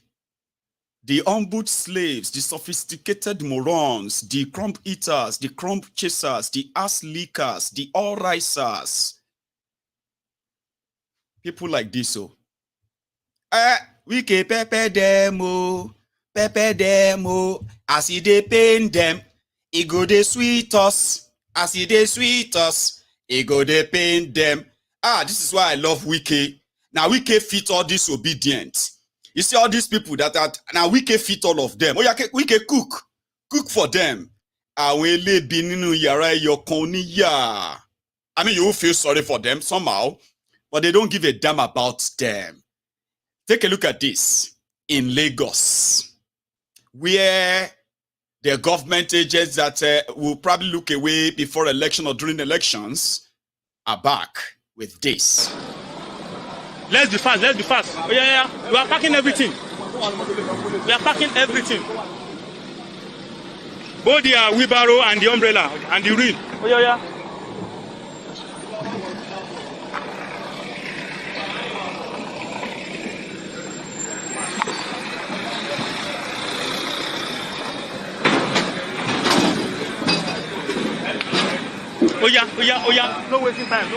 The ombud slaves, the sophisticated morons, the crumb eaters, the crumb chasers, the ass leakers, the all-risers. People like this, we can pepper them, as he dey pain them, he go dey sweet us. As he dey sweet us, he go dey pain them. This is why I love Wike. Now Wike fit all disobedient. You see all these people that are now Wike fit all of them. Wike cook for them. I mean, you will feel sorry for them somehow, but they don't give a damn about them. Take a look at this in Lagos, where the government agents that will probably look away before election or during elections are back with this. Let's be fast. Oh, yeah. We are packing everything. Both the wheelbarrow and the umbrella and the ring. Oh, yeah. Oh yeah. No wasting time.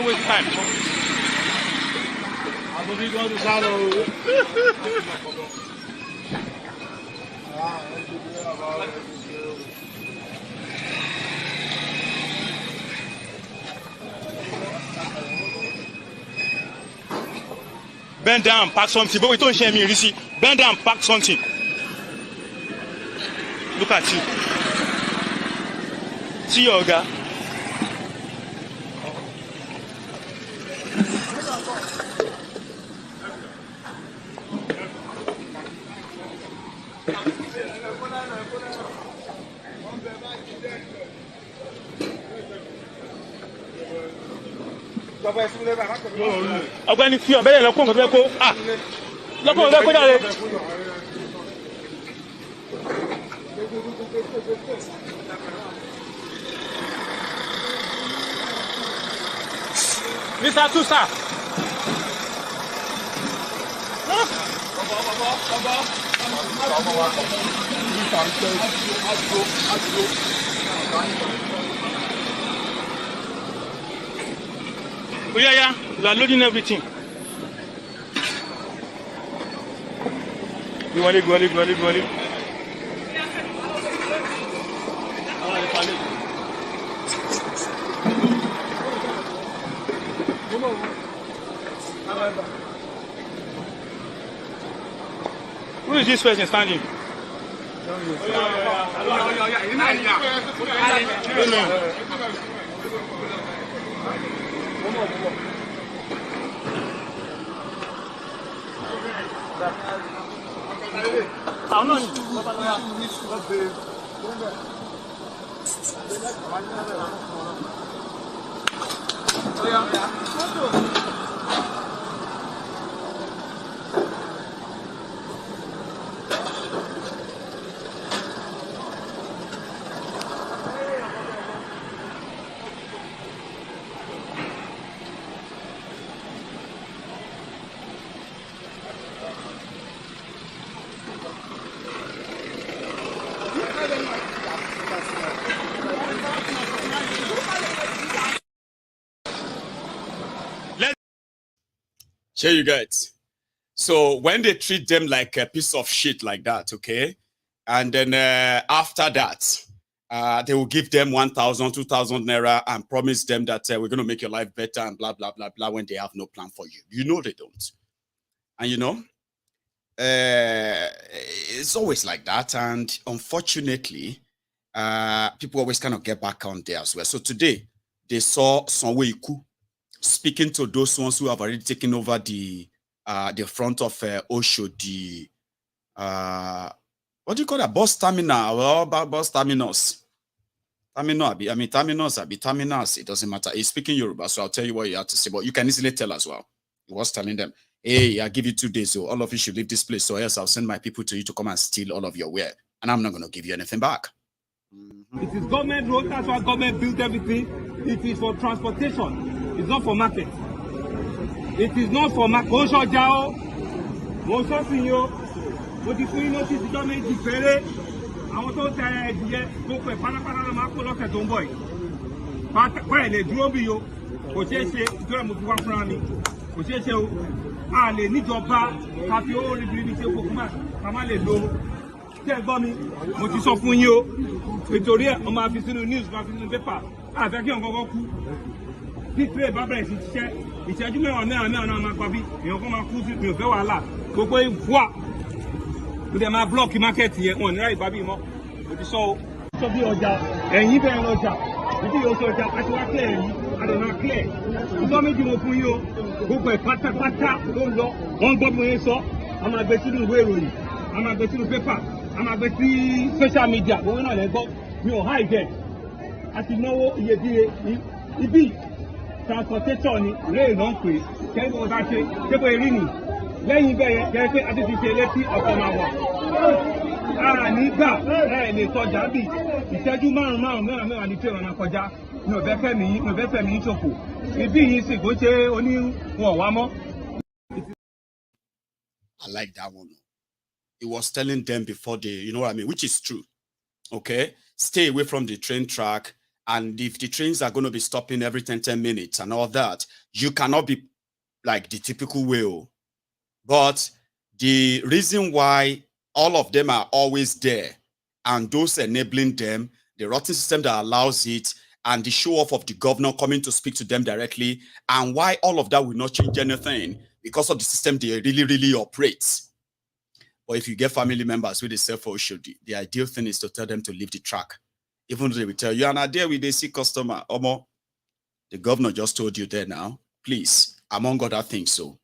Bend down, pack something. But we don't share me, you see. Bend down, pack something. Look at you. See your guy. Ọ̀gbẹ́ni fi ọ̀bẹ lọ kó nǹkan tó fẹ́ kó lọ́kọ̀ ọ̀bẹ kó jáde. Mr. Tusa. Oh yeah, we are loading everything. Go on. Who is this person standing? Sure you get. So when they treat them like a piece of shit like that, okay? And then after that, they will give them 1,000, 2,000 Naira and promise them that we're going to make your life better and blah, blah, blah, blah, when they have no plan for you. You know they don't. And you know, it's always like that. And unfortunately, people always kind of get back on there as well. So today, they saw Sonweiku speaking to those ones who have already taken over the front of Osho, what do you call that? Bus terminal, well, bus terminus. Terminus, it doesn't matter. He's speaking Yoruba, so I'll tell you what you have to say, but you can easily tell as well. He was telling them, hey, I'll give you 2 days, so all of you should leave this place, so else I'll send my people to you to come and steal all of your wear, and I'm not going to give you anything back. It is government road, that's why government built everything. It is for transportation. It's not for market. It is not for market. Mo ti fún notice ìjọ méjì péré àwọn tó tẹ ẹdìyẹ gbogbo ìpánápáná ló máa kó lọ́sẹ̀ tó ń bọ̀ yìí báyìí lè dúró bí yo kò ṣeé ṣe ìjọba mo fi wá fúnra mi kò ṣeé ṣe o a lè níjọba ká fi owó ribiribi ṣe kókó má ká má lè lo tẹ́ ẹ gbọ́ mi mo ti sọ fún yín o nítorí ẹ̀ wọ́n máa fi sínú news máa fi sínú paper àfẹ́ kí ọ̀gọ́gọ́ kú bí trade bá bẹ̀rẹ̀ sí ṣiṣẹ́ ìṣẹ́jú mẹ́wàá náà máa gbà bí èèyàn kan máa kú sí mi ò fẹ́ wàhálà gbogbo ìfúà ó dẹ̀ máa blọ́ọ̀kì mákẹ́ẹ̀tì yẹn wọn ní ráì bá bí mọ́ ó ti sọ o. sọ bí ọjà ẹ̀yìn bẹ̀rẹ̀ lọ́jà ìdí yóò sọ ọjà àti wá kílẹ̀ yìí àdènà kílẹ̀ ìjọ méjì mo fún yín o gbogbo ẹ̀ pátápátá ló ń lọ wọ́n gbọ́ bí wọ́n sọ a máa gbé sínú ìwé ìròyìn a máa gbé sínú pépà a máa gbé sí social media gbogbo náà lẹ́ gbọ́ mi ò háì jẹ́ a ti náwó iyebíye ibi transportation ni réè náà ń pè kẹ́kọ̀ọ́ ọ̀dà ṣe kẹ́kọ̀ọ́ erí nì lẹ́yìn bẹ́ẹ̀ jẹ́ pé adé ti ṣe létí ọ̀pọ̀ máa wà. Ara nígbà ẹ̀ lè sọjà bì ìṣẹ́jú márùn-ún ní tí ìrànà kọjá mi ò fẹ́ fẹ̀mí ṣòfò. Ibí yìí sì kò ṣe oníwọ̀n wá mọ́. I like that one. He was telling them before they, you know what I mean, which is true. Okay? Stay away from the train track. And if the trains are going to be stopping every 10 minutes and all that, you cannot be like the typical way. But the reason why all of them are always there and those enabling them, the rotten system that allows it, and the show off of the governor coming to speak to them directly, and why all of that will not change anything because of the system they really operate. But if you get family members with the self-hold, the ideal thing is to tell them to leave the track. Even though they will tell you, and there with a sick customer, Omo, the governor just told you there now, please, among other things, so,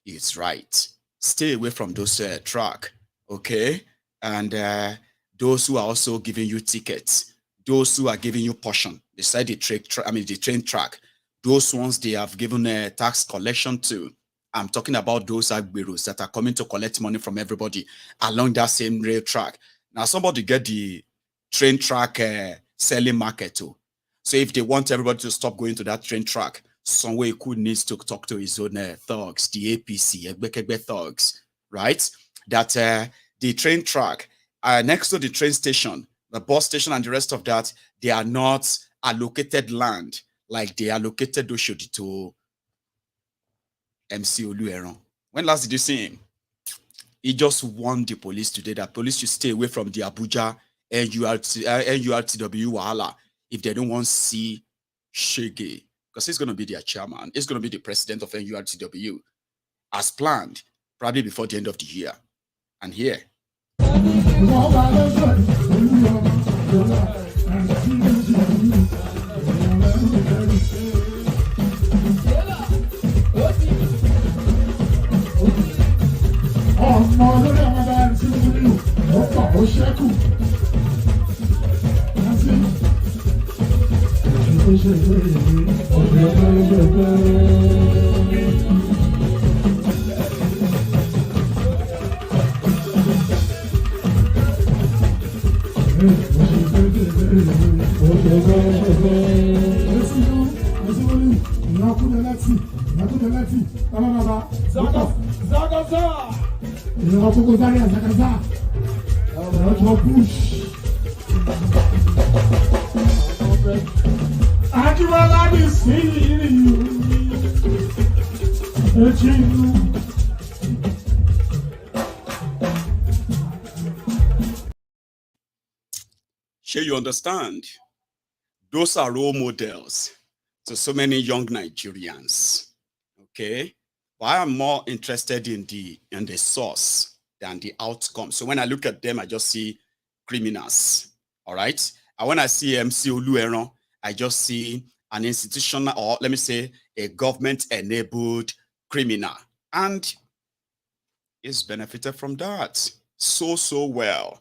it's right. Stay away from those track, okay? And those who are also giving you tickets, those who are giving you portion, beside the train track, those ones they have given a tax collection to. I'm talking about those agberos that are coming to collect money from everybody along that same rail track. Now somebody get the train track selling market too. So if they want everybody to stop going to that train track, somewhere Koolu needs to talk to his own thugs, the APC, Egbekegbe thugs, right? That the train track next to the train station, the bus station and the rest of that, they are not allocated land like they allocated Oshodi to MC Olueron. When last did you see him? He just warned the police today that police should stay away from the Abuja NURTW Wahala if they don't want to see Shege. Because he's going to be their chairman. He's going to be the president of NURTW as planned, probably before the end of the year. And here. Sure, you understand? Those are role models to so many young Nigerians. Okay, but I am more interested in the source than the outcome. So when I look at them, I just see criminals. All right, and when I see Emefiole, I just see an institutional, or let me say, a government-enabled criminal, and is benefited from that so well.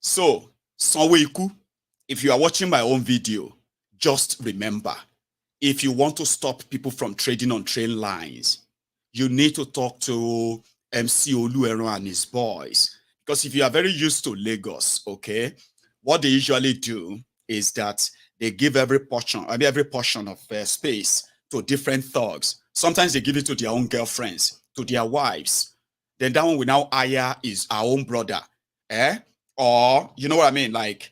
So, Sanwo-Iku, if you are watching my own video, just remember, if you want to stop people from trading on train lines, you need to talk to Emefiole and his boys. Because if you are very used to Lagos, okay, what they usually do is that they give every portion of space to different thugs. Sometimes they give it to their own girlfriends, to their wives. Then that one we now hire is our own brother. Or, you know what I mean? Like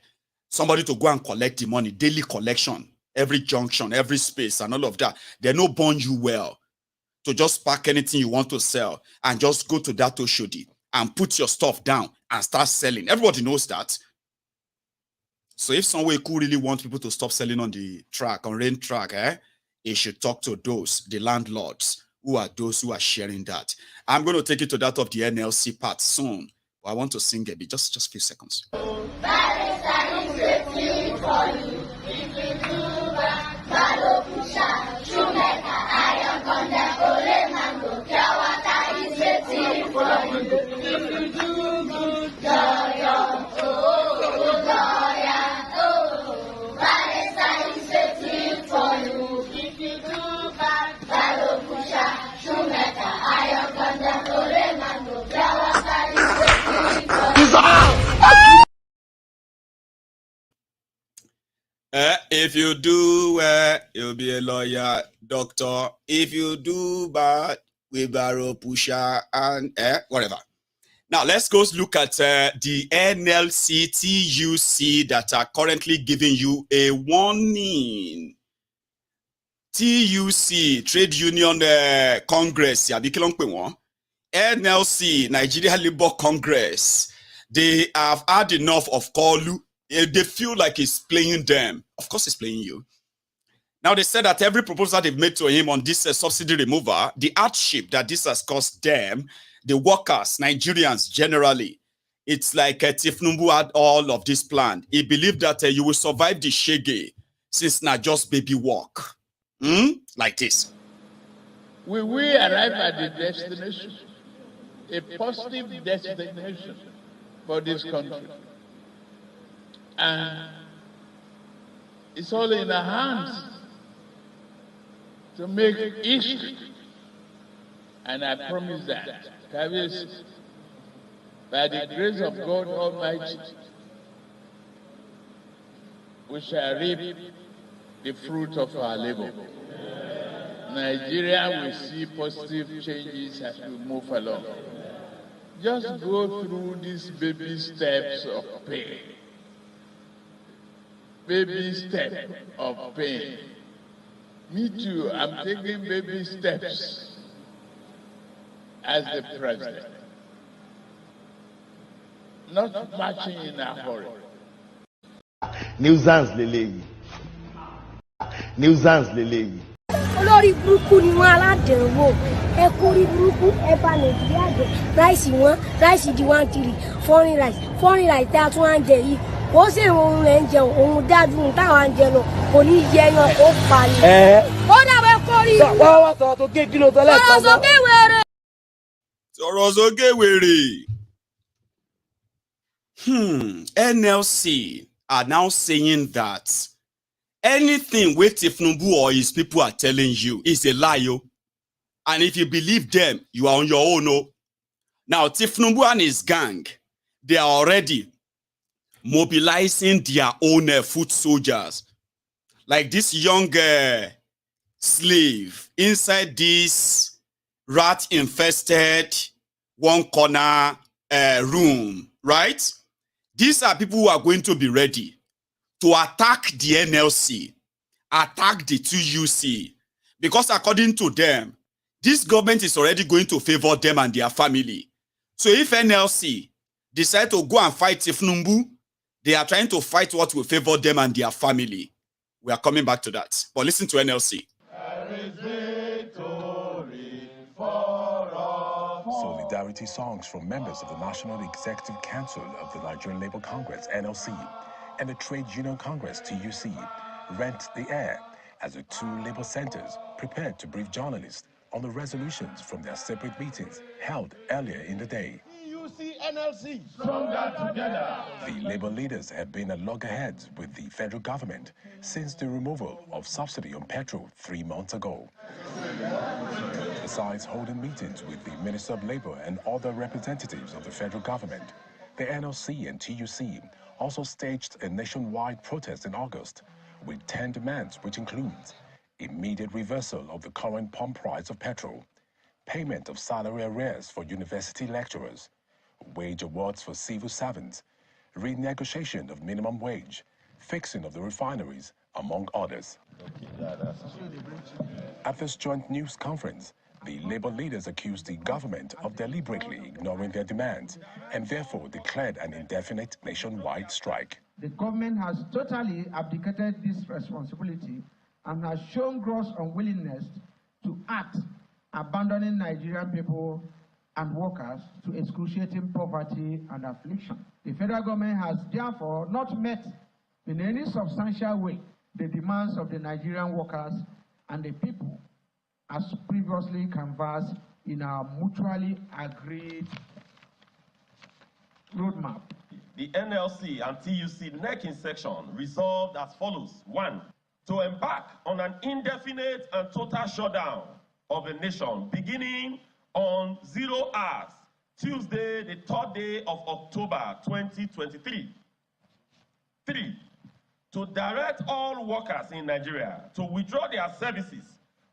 somebody to go and collect the money, daily collection, every junction, every space and all of that. They no bond you well to just pack anything you want to sell and just go to that Oshodi and put your stuff down and start selling. Everybody knows that. So if Sanwo-Iku really wants people to stop selling on the track, on rain track, he should talk to the landlords, who are those who are sharing that. I'm going to take you to that of the NLC part soon. But I want to sing a bit, just a few seconds. If you do well, you'll be a lawyer, doctor. If you do bad, we barrel pusher and whatever. Now let's go look at the NLC, TUC that are currently giving you a warning. TUC, Trade Union Congress, NLC, Nigeria Labour Congress, they have had enough of Koolu. They feel like he's playing them. Of course he's playing you. Now they said that every proposal they've made to him on this subsidy removal, the hardship that this has caused them, the workers, Nigerians generally, it's like thiefnubu had all of this planned. He believed that you will survive the shege since not just baby walk. Like this. We arrive at the destination, a positive destination for this country. And it's all in our hands to make history. And I promise that, by the grace of God Almighty, we shall reap the fruit of our labor. Nigeria will see positive changes as we move along. Just go through these baby steps of pain. Baby step of pain. Me too, I'm taking baby steps as the president. Not marching in a hurry. Nuisance lele. Nuisance lele. Olórí burúkú ni wọ́n aládẹ̀wò ẹ kórí burúkú ẹ bá Nàìjíríà jẹ ráìsì wọn ráìsì di 1-3 foreign rice tá a tún à ń jẹ yìí ó sì òun rẹ̀ ń jẹun òun dájú táwọn à ń jẹ lọ kò ní yẹ yan ó pa ni. Ó dàbẹ̀ kórí. wọ́n sọ̀rọ̀ tó gé kí ló tọ́lẹ̀ kan. Sọ̀rọ̀ sókè wèrè. Sọ̀rọ̀ sókè wèrè. NLC are now saying that anything where thiefnubu or his people are telling you is a lie. And if you believe them, you are on your own. Now, thiefnubu and his gang, they are already mobilizing their own foot soldiers. Like this young slave inside this rat-infested one corner room, right? These are people who are going to be ready to attack the NLC, attack the TUC, because according to them, this government is already going to favor them and their family. So if NLC decide to go and fight thiefnubu, they are trying to fight what will favor them and their family. We are coming back to that. But listen to NLC. Solidarity songs from members of the National Executive Council of the Nigerian Labour Congress, NLC, and the Trade Union Congress, TUC, rent the air as the two labour centres prepared to brief journalists on the resolutions from their separate meetings held earlier in the day. TUC NLC, stronger together. The labour leaders have been at loggerheads with the federal government since the removal of subsidy on petrol 3 months ago. Besides holding meetings with the Minister of Labour and other representatives of the federal government, the NLC and TUC also staged a nationwide protest in August with 10 demands, which includes immediate reversal of the current pump price of petrol, payment of salary arrears for university lecturers, wage awards for civil servants, renegotiation of minimum wage, fixing of the refineries, among others. At this joint news conference, the labour leaders accused the government of deliberately ignoring their demands and therefore declared an indefinite nationwide strike. The government has totally abdicated this responsibility and has shown gross unwillingness to act, abandoning Nigerian people and workers to excruciating poverty and affliction. The federal government has therefore not met in any substantial way the demands of the Nigerian workers and the people as previously canvassed in our mutually agreed roadmap. The NLC and TUC necking section resolved as follows. 1. To embark on an indefinite and total shutdown of the nation beginning on 0 hours, Tuesday, the 3rd day of October 2023. 3. To direct all workers in Nigeria to withdraw their services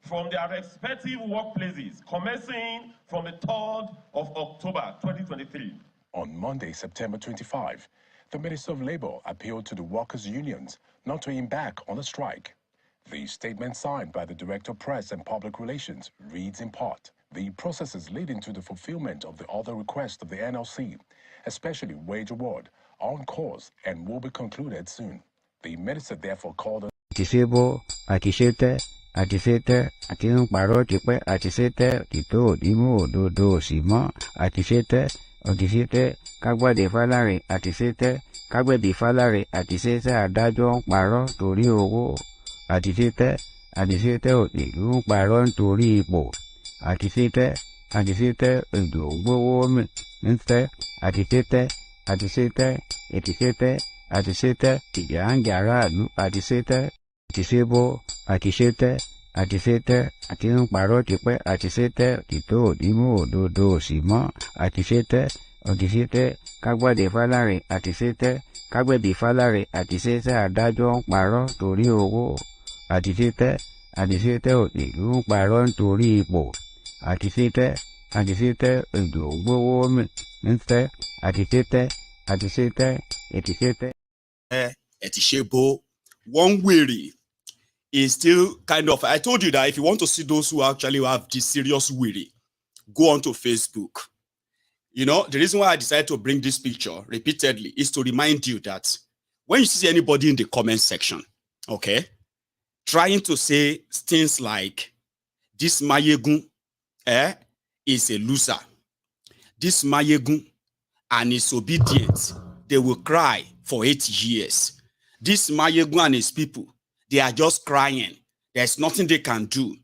from their respective workplaces commencing from the 3rd of October 2023. On Monday, September 25, the Minister of Labour appealed to the workers' unions not to embark on a strike. The statement signed by the Director of Press and Public Relations reads in part, the processes leading to the fulfillment of the other requests of the NLC, especially wage award, are on course and will be concluded soon. The Minister therefore called on àtisẹ́tẹ́ àti ń parọ́ tipẹ́ àtisẹ́tẹ́ tìtó òdìmú òdodo òsìmọ́ àtisẹ́tẹ́ kágbádé fáláre àtisẹ́tẹ́ kágbẹ̀bí fáláre àtisẹ́tẹ́ adájọ́ ń parọ́ torí owó àtisẹ́tẹ́ òdìlú ń parọ́ nítorí ipò àtisẹ́tẹ́ èdò gbówó mi ń tẹ́ àtisẹ́tẹ́ ìjà ń jà aráàlú àtisẹ́tẹ́ àtisẹ́tẹ́ àti ń parọ́ tipẹ́ àtisẹ́tẹ́ tìtó òdìmú òdodo òsìmọ́ àtisẹ́tẹ́ kágbádé fáláre àtisẹ́tẹ́ kágbẹ̀bí fáláre àtisẹ́tẹ́ adájọ́ ń parọ́ torí owó àtisẹ́tẹ́ òdìlú ń parọ́ nítorí ipò àtisẹ́tẹ́ èdò gbówó mi ń tẹ́ àtisẹ́tẹ́. One weary is still kind of, I told you that if you want to see those who actually have this serious weary, go onto Facebook. You know, the reason why I decided to bring this picture repeatedly is to remind you that when you see anybody in the comment section, okay, trying to say things like, this Mayegun is a loser, this Mayegun and is obedient, they will cry for 80 years. This Mayegun and his people, they are just crying. There's nothing they can do.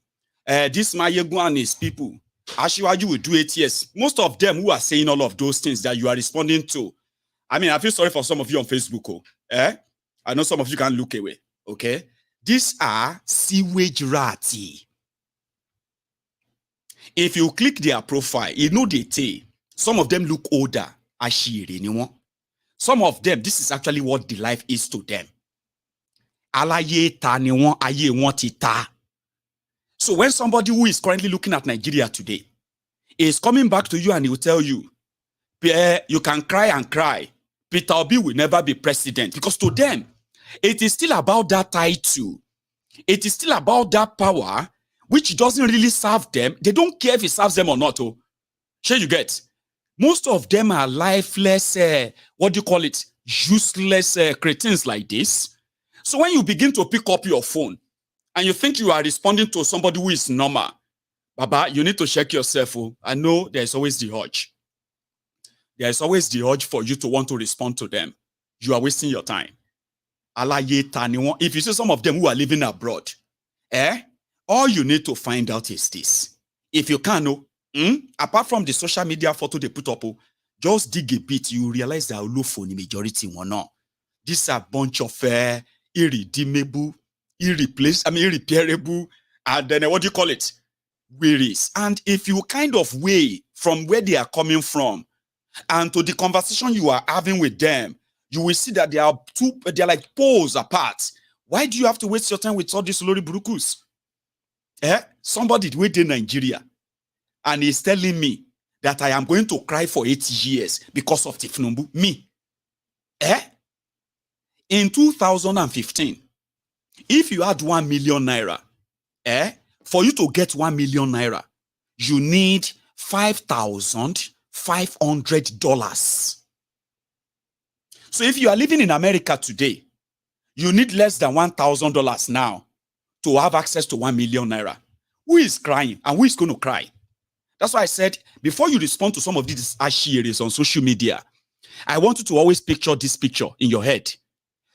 This Mayegun and his people, Ashiwaju will do 8 years. Most of them who are saying all of those things that you are responding to, I mean, I feel sorry for some of you on Facebook. I know some of you can look away. Okay? These are sewage ratty. If you click their profile, you know they say, some of them look older. Some of them, this is actually what the life is to them. So when somebody who is currently looking at Nigeria today is coming back to you and he will tell you, you can cry and cry, Peter Obi will never be president, because to them, it is still about that title. It is still about that power which doesn't really serve them. They don't care if it serves them or not. Oh, sure you get. Most of them are lifeless, useless cretins like this. So when you begin to pick up your phone and you think you are responding to somebody who is normal, Baba, you need to check yourself. Oh. I know there's always the urge. There's always the urge for you to want to respond to them. You are wasting your time. If you see some of them who are living abroad, all you need to find out is this. If you can, apart from the social media photo they put up, just dig a bit, you realize that the majority one not. These are a bunch of irredeemable, irreparable, and then what do you call it? Wearies. And if you kind of weigh from where they are coming from and to the conversation you are having with them, you will see that they're like poles apart. Why do you have to waste your time with all these lori burukus? Somebody within Nigeria and he's telling me that I am going to cry for 8 years because of thiefnubu. Me. In 2015, if you had 1 million naira, for you to get 1 million naira, you need $5,500. So if you are living in America today, you need less than $1,000 now to have access to 1 million naira. Who is crying and who is going to cry? That's why I said, before you respond to some of these asheries on social media, I want you to always picture this picture in your head.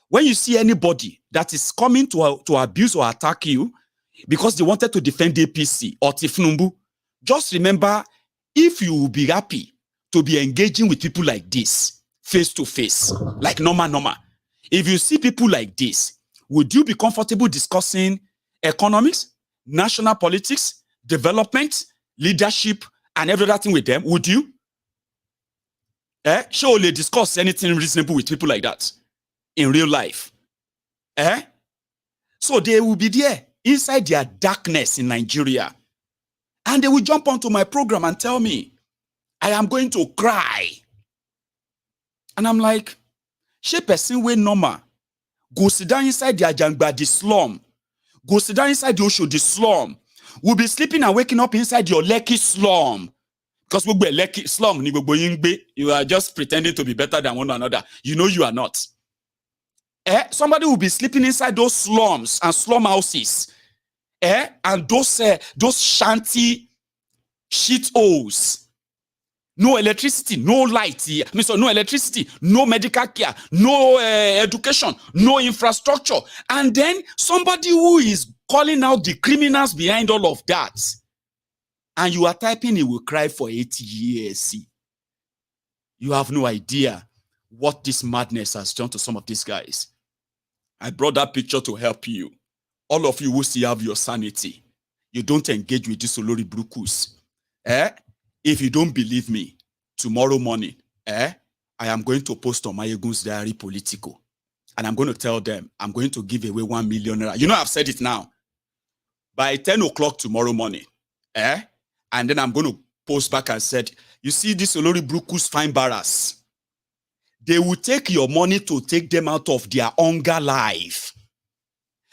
When you see anybody that is coming to abuse or attack you because they wanted to defend APC or thiefnubu, just remember, if you will be happy to be engaging with people like this, face to face, like normal. If you see people like this, would you be comfortable discussing economics, national politics, development, leadership, and every other thing with them? Would you? Surely discuss anything reasonable with people like that in real life. So they will be there inside their darkness in Nigeria. And they will jump onto my program and tell me, I am going to cry. And I'm like, she person way normal. Go sit down inside the Ajangba, the slum. Go sit down inside the Osho, the slum. We'll be sleeping and waking up inside your Lekki slum. Because we'll be Lekki slum. You are just pretending to be better than one another. You know you are not. Somebody will be sleeping inside those slums and slum houses. And those shanty shit holes. No electricity, no light, no electricity, no medical care, no education, no infrastructure. And then somebody who is calling out the criminals behind all of that. And you are typing, he will cry for 8 years. You have no idea what this madness has done to some of these guys. I brought that picture to help you. All of you who still have your sanity. You don't engage with these Olori Brukus. If you don't believe me, tomorrow morning, I am going to post on Mayegun's Diary Politico. And I'm going to tell them, I'm going to give away 1 million naira. You know, I've said it now. By 10 o'clock tomorrow morning, and then I'm going to post back and said, you see this Olori Brukus fine barras. They will take your money to take them out of their hunger life.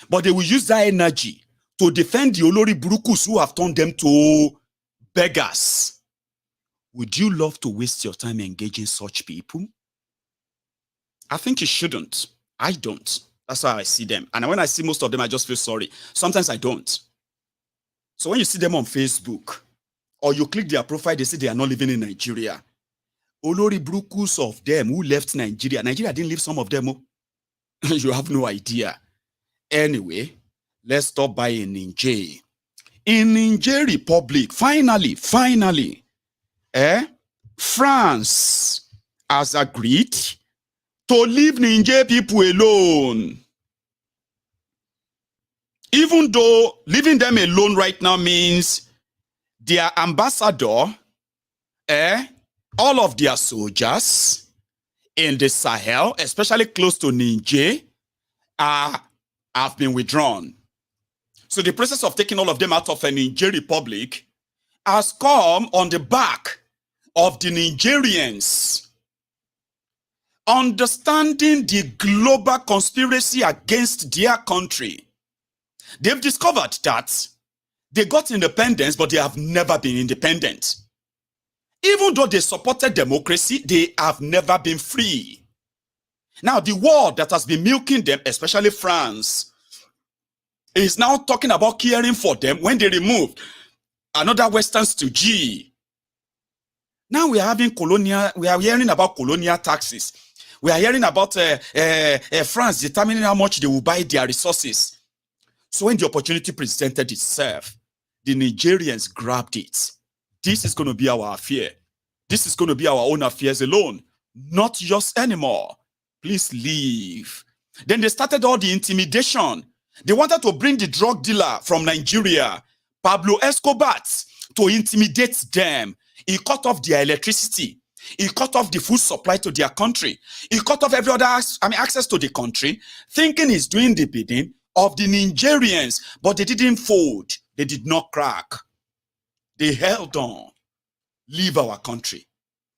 But they will use that energy to defend the Olori Brukus who have turned them to beggars. Would you love to waste your time engaging such people? I think you shouldn't. I don't. That's how I see them. And when I see most of them, I just feel sorry. Sometimes I don't. So when you see them on Facebook, or you click their profile, they say they are not living in Nigeria. Olori Brukus of them who left Nigeria. Nigeria didn't leave some of them. You have no idea. Anyway, let's stop by in Niger. In Niger Republic, finally, France has agreed to leave Niger people alone. Even though leaving them alone right now means their ambassador, all of their soldiers in the Sahel, especially close to Niger, have been withdrawn. So the process of taking all of them out of a Niger Republic has come on the back of the Nigerians understanding the global conspiracy against their country. They've discovered that They got independence, but they have never been independent. Even though they supported democracy, they have never been free. Now, the world that has been milking them, especially France, is now talking about caring for them when they removed another Western stooge. Now we are having we are hearing about colonial taxes. We are hearing about France determining how much they will buy their resources. So when the opportunity presented itself, the Nigerians grabbed it. This is going to be our affair. This is going to be our own affairs alone, not yours anymore. Please leave. Then they started all the intimidation. They wanted to bring the drug dealer from Nigeria, Pablo Escobar, to intimidate them. He cut off their electricity. He cut off the food supply to their country. He cut off every other access to the country, thinking he's doing the bidding of the Nigerians, but they didn't fold. They did not crack. They held on. Leave our country.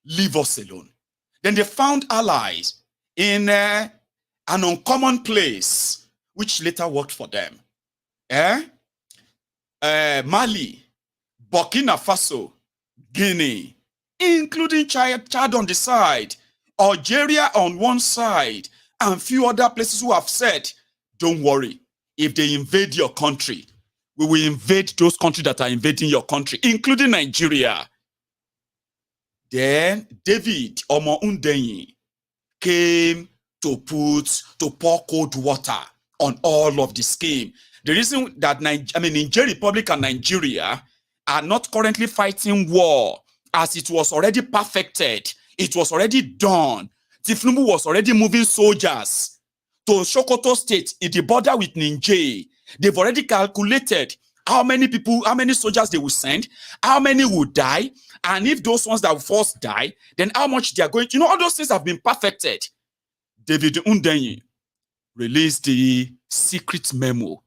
Leave us alone. Then they found allies in an uncommon place, which later worked for them. Mali, Burkina Faso, Guinea, including Chad on the side, Algeria on one side, and few other places who have said, don't worry, if they invade your country, we will invade those countries that are invading your country, including Nigeria. Then David Omo Undenyi came to pour cold water on all of the scheme. The reason that Niger Republic and Nigeria are not currently fighting war, as it was already perfected, it was already done. Thiefnubu was already moving soldiers to Sokoto State in the border with Niger. They've already calculated how many people, how many soldiers they will send, how many will die, and if those ones that will first die, then how much they are going to, all those things have been perfected. David Undenyi released the secret memo,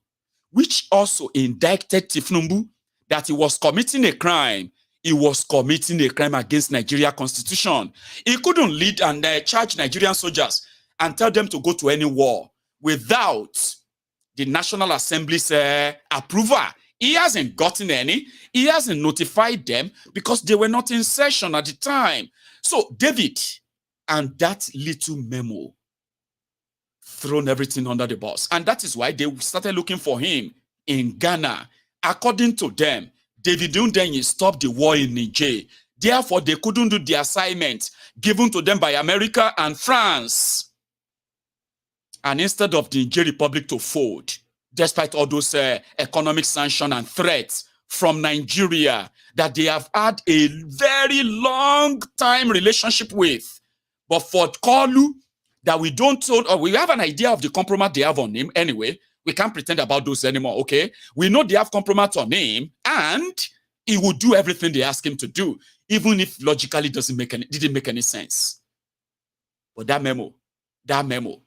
which also indicted Thiefnubu that he was committing a crime. He was committing a crime against Nigeria Constitution. He couldn't lead and charge Nigerian soldiers and tell them to go to any war without the National Assembly's approval. He hasn't gotten any. He hasn't notified them because they were not in session at the time. So David and that little memo thrown everything under the bus. And that is why they started looking for him in Ghana. According to them, David Undenyi stopped the war in Niger. Therefore, they couldn't do the assignment given to them by America and France. And instead of the Niger Republic to fold, despite all those economic sanctions and threats from Nigeria that they have had a very long time relationship with, but for Koolu, that we don't know, or we have an idea of the compromise they have on him anyway. We can't pretend about those anymore, okay? We know they have compromise on him, and he will do everything they ask him to do, even if logically didn't make any sense. But that memo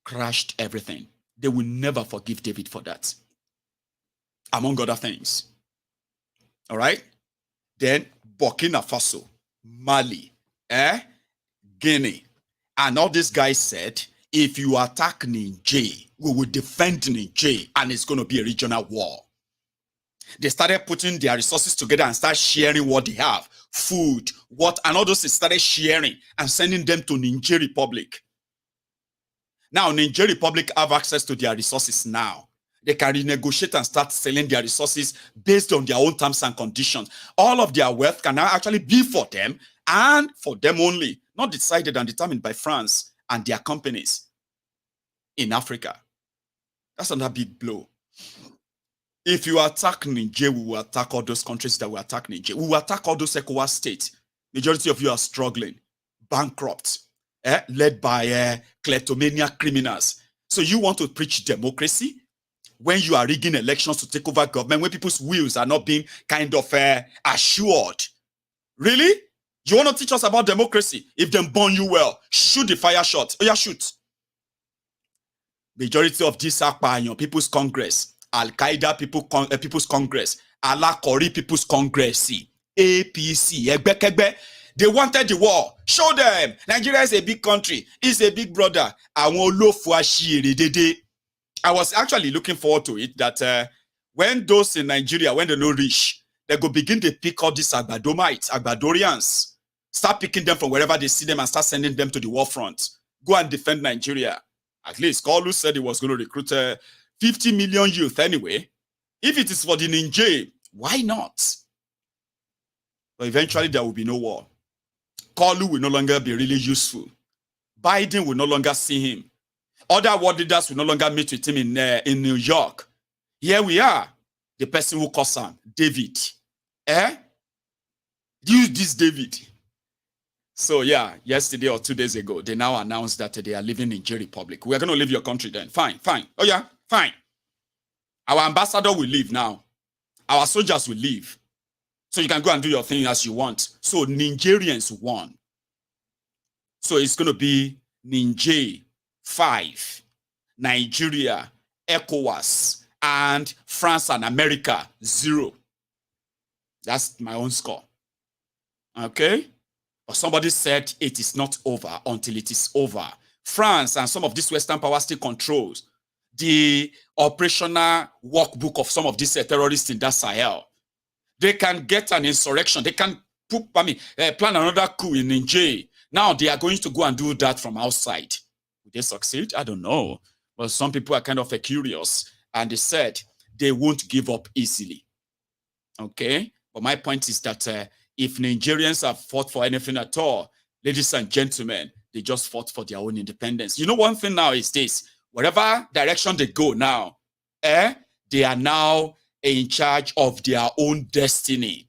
crashed everything. They will never forgive David for that, among other things. All right? Then Burkina Faso, Mali, Guinea, and all these guys said, if you attack Niger, we will defend Niger, and it's going to be a regional war. They started putting their resources together and start sharing what they have, food, and all those they started sharing and sending them to Niger Republic. Now, Niger Republic have access to their resources now. They can renegotiate and start selling their resources based on their own terms and conditions. All of their wealth can now actually be for them and for them only, not decided and determined by France and their companies in Africa. That's another big blow. If you attack Niger, we will attack all those countries that will attack Niger. We will attack all those ECOWAS states. Majority of you are struggling, bankrupt, led by kleptomania criminals. So you want to preach democracy when you are rigging elections to take over government, when people's wills are not being kind of assured. Really? You want to teach us about democracy? If them burn you well, shoot the fire shot. Oh yeah, shoot. Majority of this are People's Congress, Al-Qaeda People's Congress, Alakori People's Congress, APC, Egbekegbe. They wanted the war. Show them. Nigeria is a big country. It's a big brother. I was actually looking forward to it, that when those in Nigeria, when they no reach, they go begin to pick all these Agbadomites, Agbadorians, start picking them from wherever they see them and start sending them to the war front. Go and defend Nigeria. At least Koolu said he was going to recruit 50 million youth anyway. If it is for the Niger, why not? But eventually there will be no war. Koolu will no longer be really useful. Biden will no longer see him. Other world leaders will no longer meet with him in New York. Here we are. The person who calls him David. Use this David. So yeah, yesterday or 2 days ago, they now announced that they are leaving Niger Republic. We are going to leave your country then. Fine. Oh yeah, fine. Our ambassador will leave now. Our soldiers will leave. So you can go and do your thing as you want. So Nigerians won. So it's going to be Niger 5, Nigeria, ECOWAS, and France and America 0. That's my own score. Okay? But somebody said it is not over until it is over. France and some of these Western powers still controls the operational workbook of some of these terrorists in that Sahel. They can get an insurrection. They can plan another coup in Niger. Now they are going to go and do that from outside. Will they succeed? I don't know. But some people are kind of curious. And they said they won't give up easily. Okay? But my point is that if Nigerians have fought for anything at all, ladies and gentlemen, they just fought for their own independence. You know, one thing now is this. Whatever direction they go now, they are now in charge of their own destiny.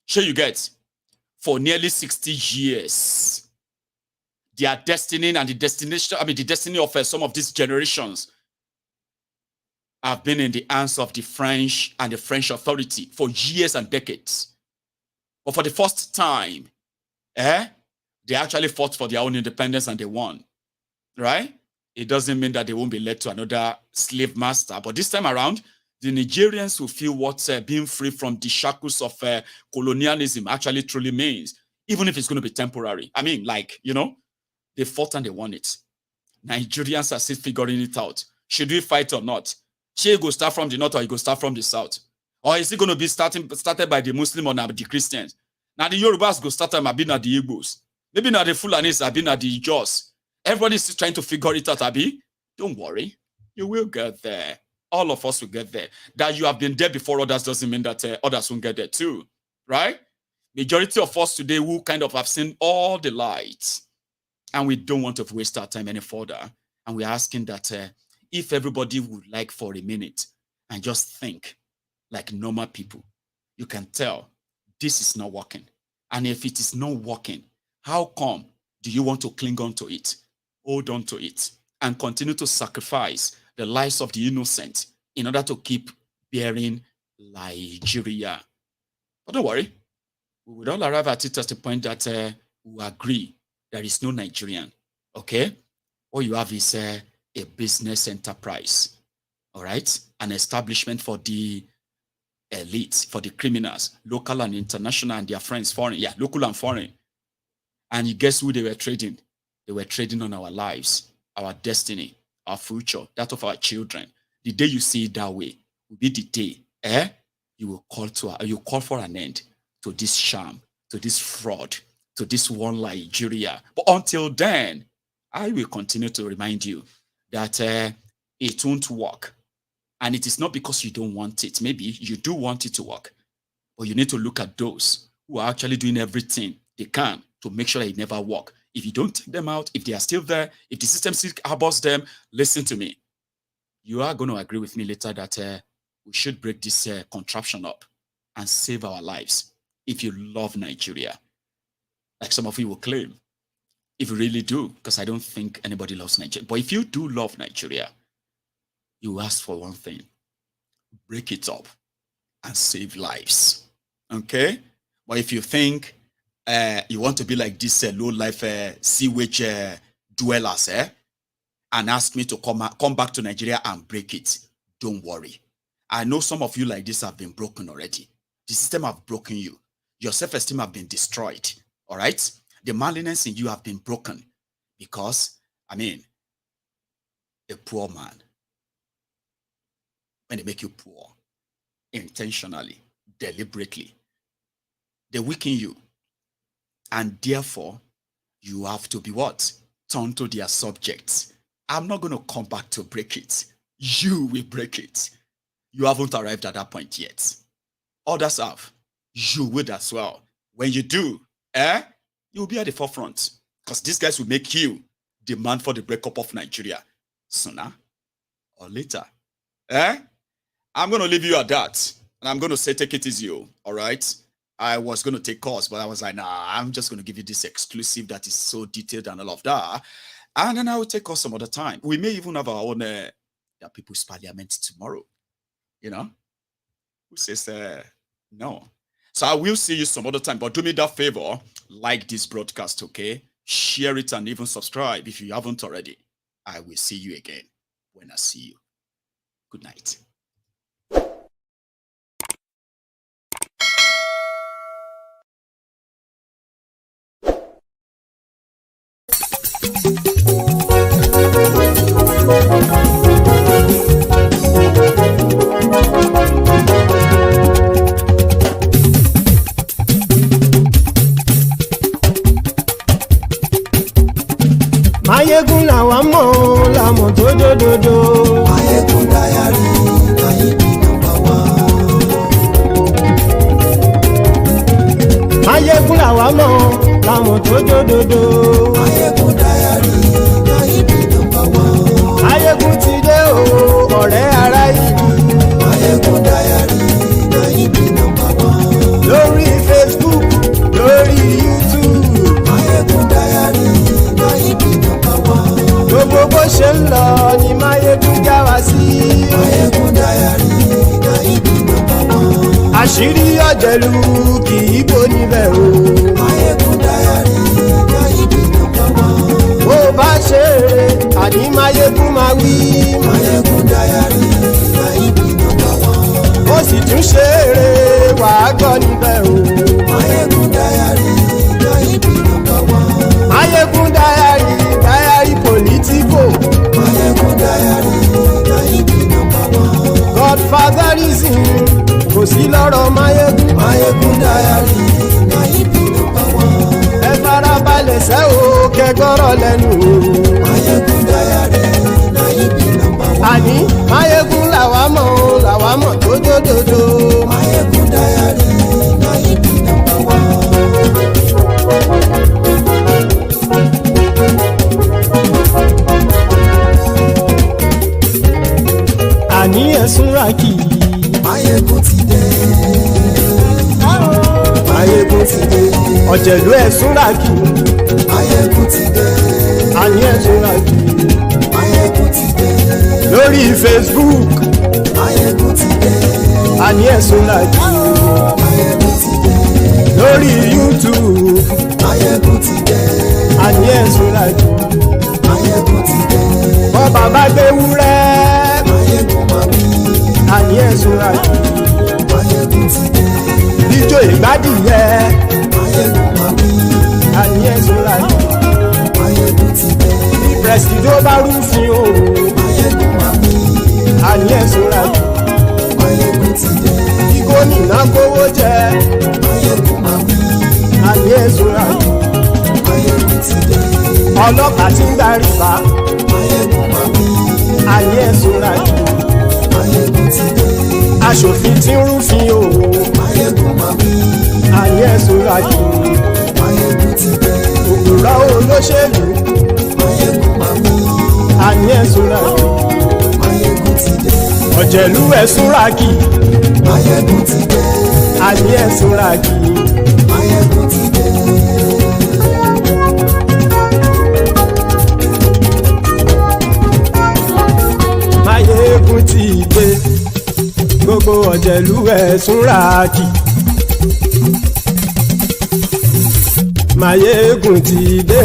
Sure you get? For nearly 60 years, their destiny and the destination, the destiny of some of these generations have been in the hands of the French and the French authority for years and decades. But for the first time, they actually fought for their own independence and they won. Right? It doesn't mean that they won't be led to another slave master. But this time around, the Nigerians will feel what being free from the shackles of colonialism actually truly means, even if it's going to be temporary. I mean, like, you know, they fought and they won it. Nigerians are still figuring it out. Should we fight or not? Should it go start from the north or it go start from the south? Or is it going to be started by the Muslim or the Christians? Now the Yorubas go start and be not the Igbos. Maybe not the Fulanis have been at the Jaws. Everybody's still trying to figure it out, Abi. Don't worry. You will get there. All of us will get there. That you have been there before others doesn't mean that others won't get there too. Right? Majority of us today who kind of have seen all the lights. And we don't want to waste our time any further. And we're asking that if everybody would like for a minute and just think like normal people, you can tell this is not working. And if it is not working, how come do you want to cling on to it? Hold on to it and continue to sacrifice the lives of the innocent in order to keep bearing Nigeria. But don't worry, we will all arrive at it at the point that we agree there is no Nigerian. Okay? All you have is a business enterprise. All right? An establishment for the elite, for the criminals, local and international, and their friends, foreign. Yeah, local and foreign. And you guess who they were trading? They were trading on our lives, our destiny, our future, that of our children. The day you see it that way will be the day you will call for an end to this sham, to this fraud, to this one Nigeria. But until then, I will continue to remind you that it won't work. And it is not because you don't want it. Maybe you do want it to work. But you need to look at those who are actually doing everything they can to make sure that it never work. If you don't take them out, if they are still there, if the system still harbors them, listen to me. You are going to agree with me later that we should break this contraption up and save our lives if you love Nigeria. Like some of you will claim. If you really do, because I don't think anybody loves Nigeria. But if you do love Nigeria, you ask for one thing. Break it up and save lives. Okay? But if you think you want to be like this low-life sewage dwellers, and ask me to come back to Nigeria and break it, don't worry. I know some of you like this have been broken already. The system have broken you. Your self-esteem have been destroyed. All right? The manliness in you have been broken because, I mean, a poor man, when they make you poor, intentionally, deliberately. They weaken you. And therefore, you have to be what? Turn to their subjects. I'm not going to come back to break it. You will break it. You haven't arrived at that point yet. Others have. You will as well. When you do, you'll be at the forefront. Because these guys will make you demand for the breakup of Nigeria sooner or later. I'm going to leave you at that. And I'm going to say, take it easy, all right? I was going to take calls, but I was like, nah, I'm just going to give you this exclusive that is so detailed and all of that. And then I will take calls some other time. We may even have our own People's Parliament tomorrow. You know? Who says no? So I will see you some other time. But do me that favor, like this broadcast, okay? Share it and even subscribe if you haven't already. I will see you again when I see you. Good night. Mayegun làwa mọ̀ làmọ̀ tó dòdòdò. Mayegun dayari Nayibi number 1. Mayegun làwa mọ̀ làmọ̀ tó dòdòdò. Mayegun dayari Nayibi number 1. Mayegun ti dé o ọ̀rẹ́ ara ìlú. Mayegun dayari Nayibi number 1. Lórí Facebook lórí YouTube. Mayegun dayari Nayibi number 1. Gbogbo bó ṣe ń lọ ni Mayegun já wa sí. Mayegun dayari Nayibi number 1. Àṣírí ọ̀jẹ̀lú kì í bò níbẹ̀ o. Mayegun dayari Nayibi number 1. Bó bá ṣe eré àní Mayegun máa wí. Mayegun dayari Nayibi number 1. Ó sì tún ṣe eré wàá gbọ́ níbẹ̀ o. Mayegun dayari Nayibi number 1. Mayegun dayari politico. Mayegun dayari Nayibi number 1. Godfatherism kò sí lọ́rọ̀ Mayegun. Mayegun dayari Nayibi number 1. Ẹ farabalẹ̀ sẹ́ o kẹgọ́rọ̀ lẹ́nu o. Mayegun dayari Nayibi number 1. Àní Mayegun làwa mọ̀ tó dòdòdò. Mayegun dayari Nayibi number 1. Àní ẹ̀sùn rákì. Mayegun ti dé. Mayegun ti dé. Ọ̀jẹ̀lú ẹ̀sùn rákì. Mayegun ti dé. Àní ẹ̀sùn rákì. Mayegun ti dé. Lórí Facebook. Mayegun ti dé. Àní ẹ̀sùn rákì. Mayegun ti dé. Lórí YouTube. Mayegun ti dé. Àní ẹ̀sùn rákì. Mayegun ti dé. Bọ́ bàbá gbé wúrẹ́. Mayegun máa wí. Àní ẹ̀sùn rákì. Mayegun ti dé. Ijó ìgbádìyẹ. Mayegun máa wí. Àní ẹ̀sùn rákì. Mayegun ti dé. Bí pẹ̀sìdó bá rúfin o. Mayegun máa wí. Àní ẹ̀sùn rákì. Mayegun ti dé. Bí gómìnà kówó jẹ. Mayegun máa wí. Àní ẹ̀sùn rákì. Mayegun ti dé. Ọlọ́pàá ti ń gba rìbá. Mayegun máa wí. Àní ẹ̀sùn rákì. Mayegun ti dé. Aṣòfin tí ń rúfin o. Mayegun máa wí. Àní ẹ̀sùn rákì. Mayegun ti dé. Òpùrọ́ olóṣèlú. Mayegun máa wí. Àní ẹ̀sùn rákì. Mayegun ti dé. Ọ̀jẹ̀lú ẹ̀sùn rákì. Mayegun ti dé. Àní ẹ̀sùn rákì. Mayegun ti dé. Mayegun ti dé. Gbogbo ọ̀jẹ̀lú ẹ̀sùn rákì. Mayegun ti dé.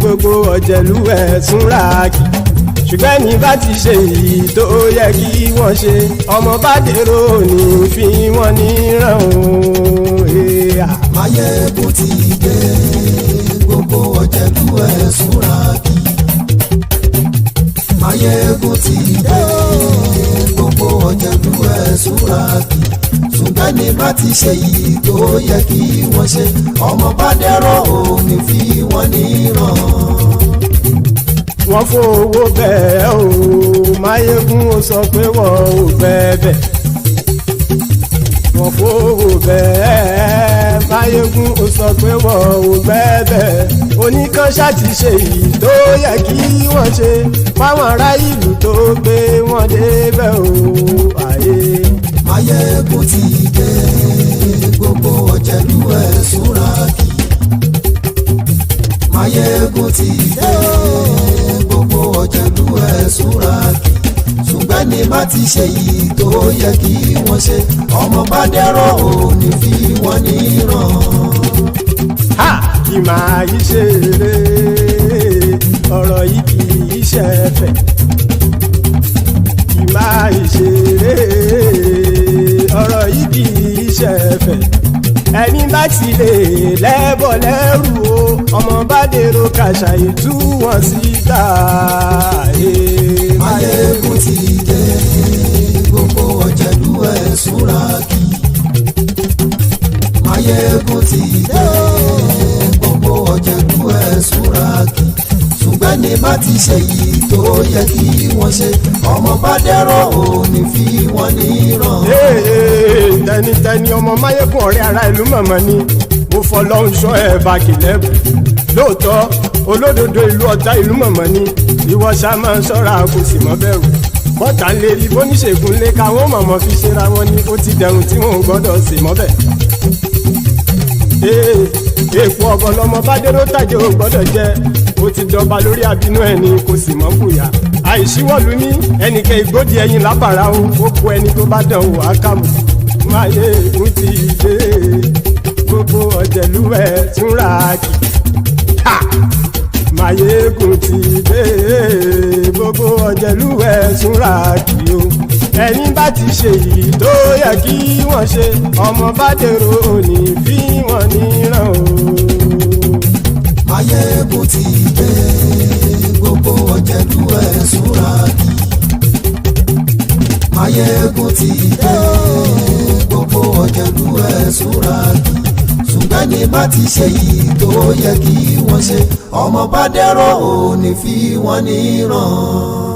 Gbogbo ọ̀jẹ̀lú ẹ̀sùn rákì. Ṣùgbọ́n ní bá ti ṣe èyí tó yẹ kí wọ́n ṣe, ọmọ bá dèrò ní fi wọ́n níran o. Mayegun ti dé. Gbogbo ọ̀jẹ̀lú ẹ̀sùn rákì. Máyégún ti dé gbogbo ọ̀jẹ̀lú ẹ̀ súra kì ṣùgbọ́n ní bá ti ṣe yìí tó yẹ kí wọ́n ṣe ọmọ bá dẹ́rọ̀ òní fi wọ́n níran. Wọ́n fowó bẹ́ẹ̀ o Máyégún ó sọ pé wọ́n ò bẹ́ẹ̀ wọ́n fowó bẹ́ẹ̀ Máyégún ó sọ pé wọ́n ò bẹ́ẹ̀ oníkanṣá ti ṣe yìí tó yẹ kí wọ́n ṣe fáwọn ará ìlú tó gbé wọn débẹ̀ o ayé. Máyégún ti dé gbogbo ọ̀jẹ̀lú ẹ̀ súra kì Máyégún ti dé gbogbo ọ̀jẹ̀lú ẹ̀ súra kì ṣùgbọ́n ní bá ti ṣe yìí tó yẹ kí wọ́n ṣe ọmọ bá dẹ́rọ̀ òní fi wọ́n níran. Kì máa yí ṣeré ọ̀rọ̀ yìí kì í ṣẹ̀fẹ̀ kì máa yí ṣeré ọ̀rọ̀ yìí kì í ṣẹ̀fẹ̀ ẹni bá ti lè lẹ́bọ̀ lẹ́rù o ọmọ bá dèrò kàṣàyè tú wọn síta. Máyégún ti dé gbogbo ọ̀jẹ̀lú ẹ̀ súra kì Máyégún ti dé gbogbo ọ̀jẹ̀lú ẹ̀ súra kì ṣùgbọ́n ní bá ti ṣe yìí tó yẹ kí wọ́n ṣe ọmọ bá dẹ́rọ̀ òní fi wọ́n níran. Tẹnitẹni ọmọ Máyégún ọ̀rẹ́ ara ìlú mọ̀mọ́ ni mo fọlọ́hún sọ ẹ̀ bá kìlẹ́bù lóòótọ́ olódodo ìlú ọ̀tá ìlú mọ̀mọ́ ni ìwọ ṣá máa ń ṣọ́ra kò sì mọ́ bẹ̀rù bọ́tà ń lè rí bóníṣègùn lé káwọn mọ̀mọ́ fi ṣera wọn ni ó ti dẹrùn tí wọn ò gbọ́dọ̀ sì mọ́ bẹ̀. Èèpo ọ̀bọ lọmọ bá dérò tàjẹ́ ò gbọ́dọ̀ jẹ́ ó ti dọba lórí àbínú ẹni kò sì mọ́ bùyà àìsíwọ́lú ní ẹnìkẹ́ ìgbódì ẹyin lábàrá o ó kó ẹni tó bá dán o àkàmù. Máyégún ti dé gbogbo ọ̀jẹ̀lú ẹ̀ túnra kì Máyégún ti dé gbogbo ọ̀jẹ̀lú ẹ̀ túnra kì o ẹni bá ti ṣe yìí tó yẹ kí wọ́n ṣe ọmọ bá dèrò òní fi wọ́n níran o. Máyégún ti dé gbogbo ọ̀jẹ̀lú ẹ̀ súra kì Máyégún ti dé gbogbo ọ̀jẹ̀lú ẹ̀ súra kì ṣùgbọ́n ní bá ti ṣe yìí tó yẹ kí wọ́n ṣe ọmọ bá dẹ́rọ̀ òní fi wọ́n níran.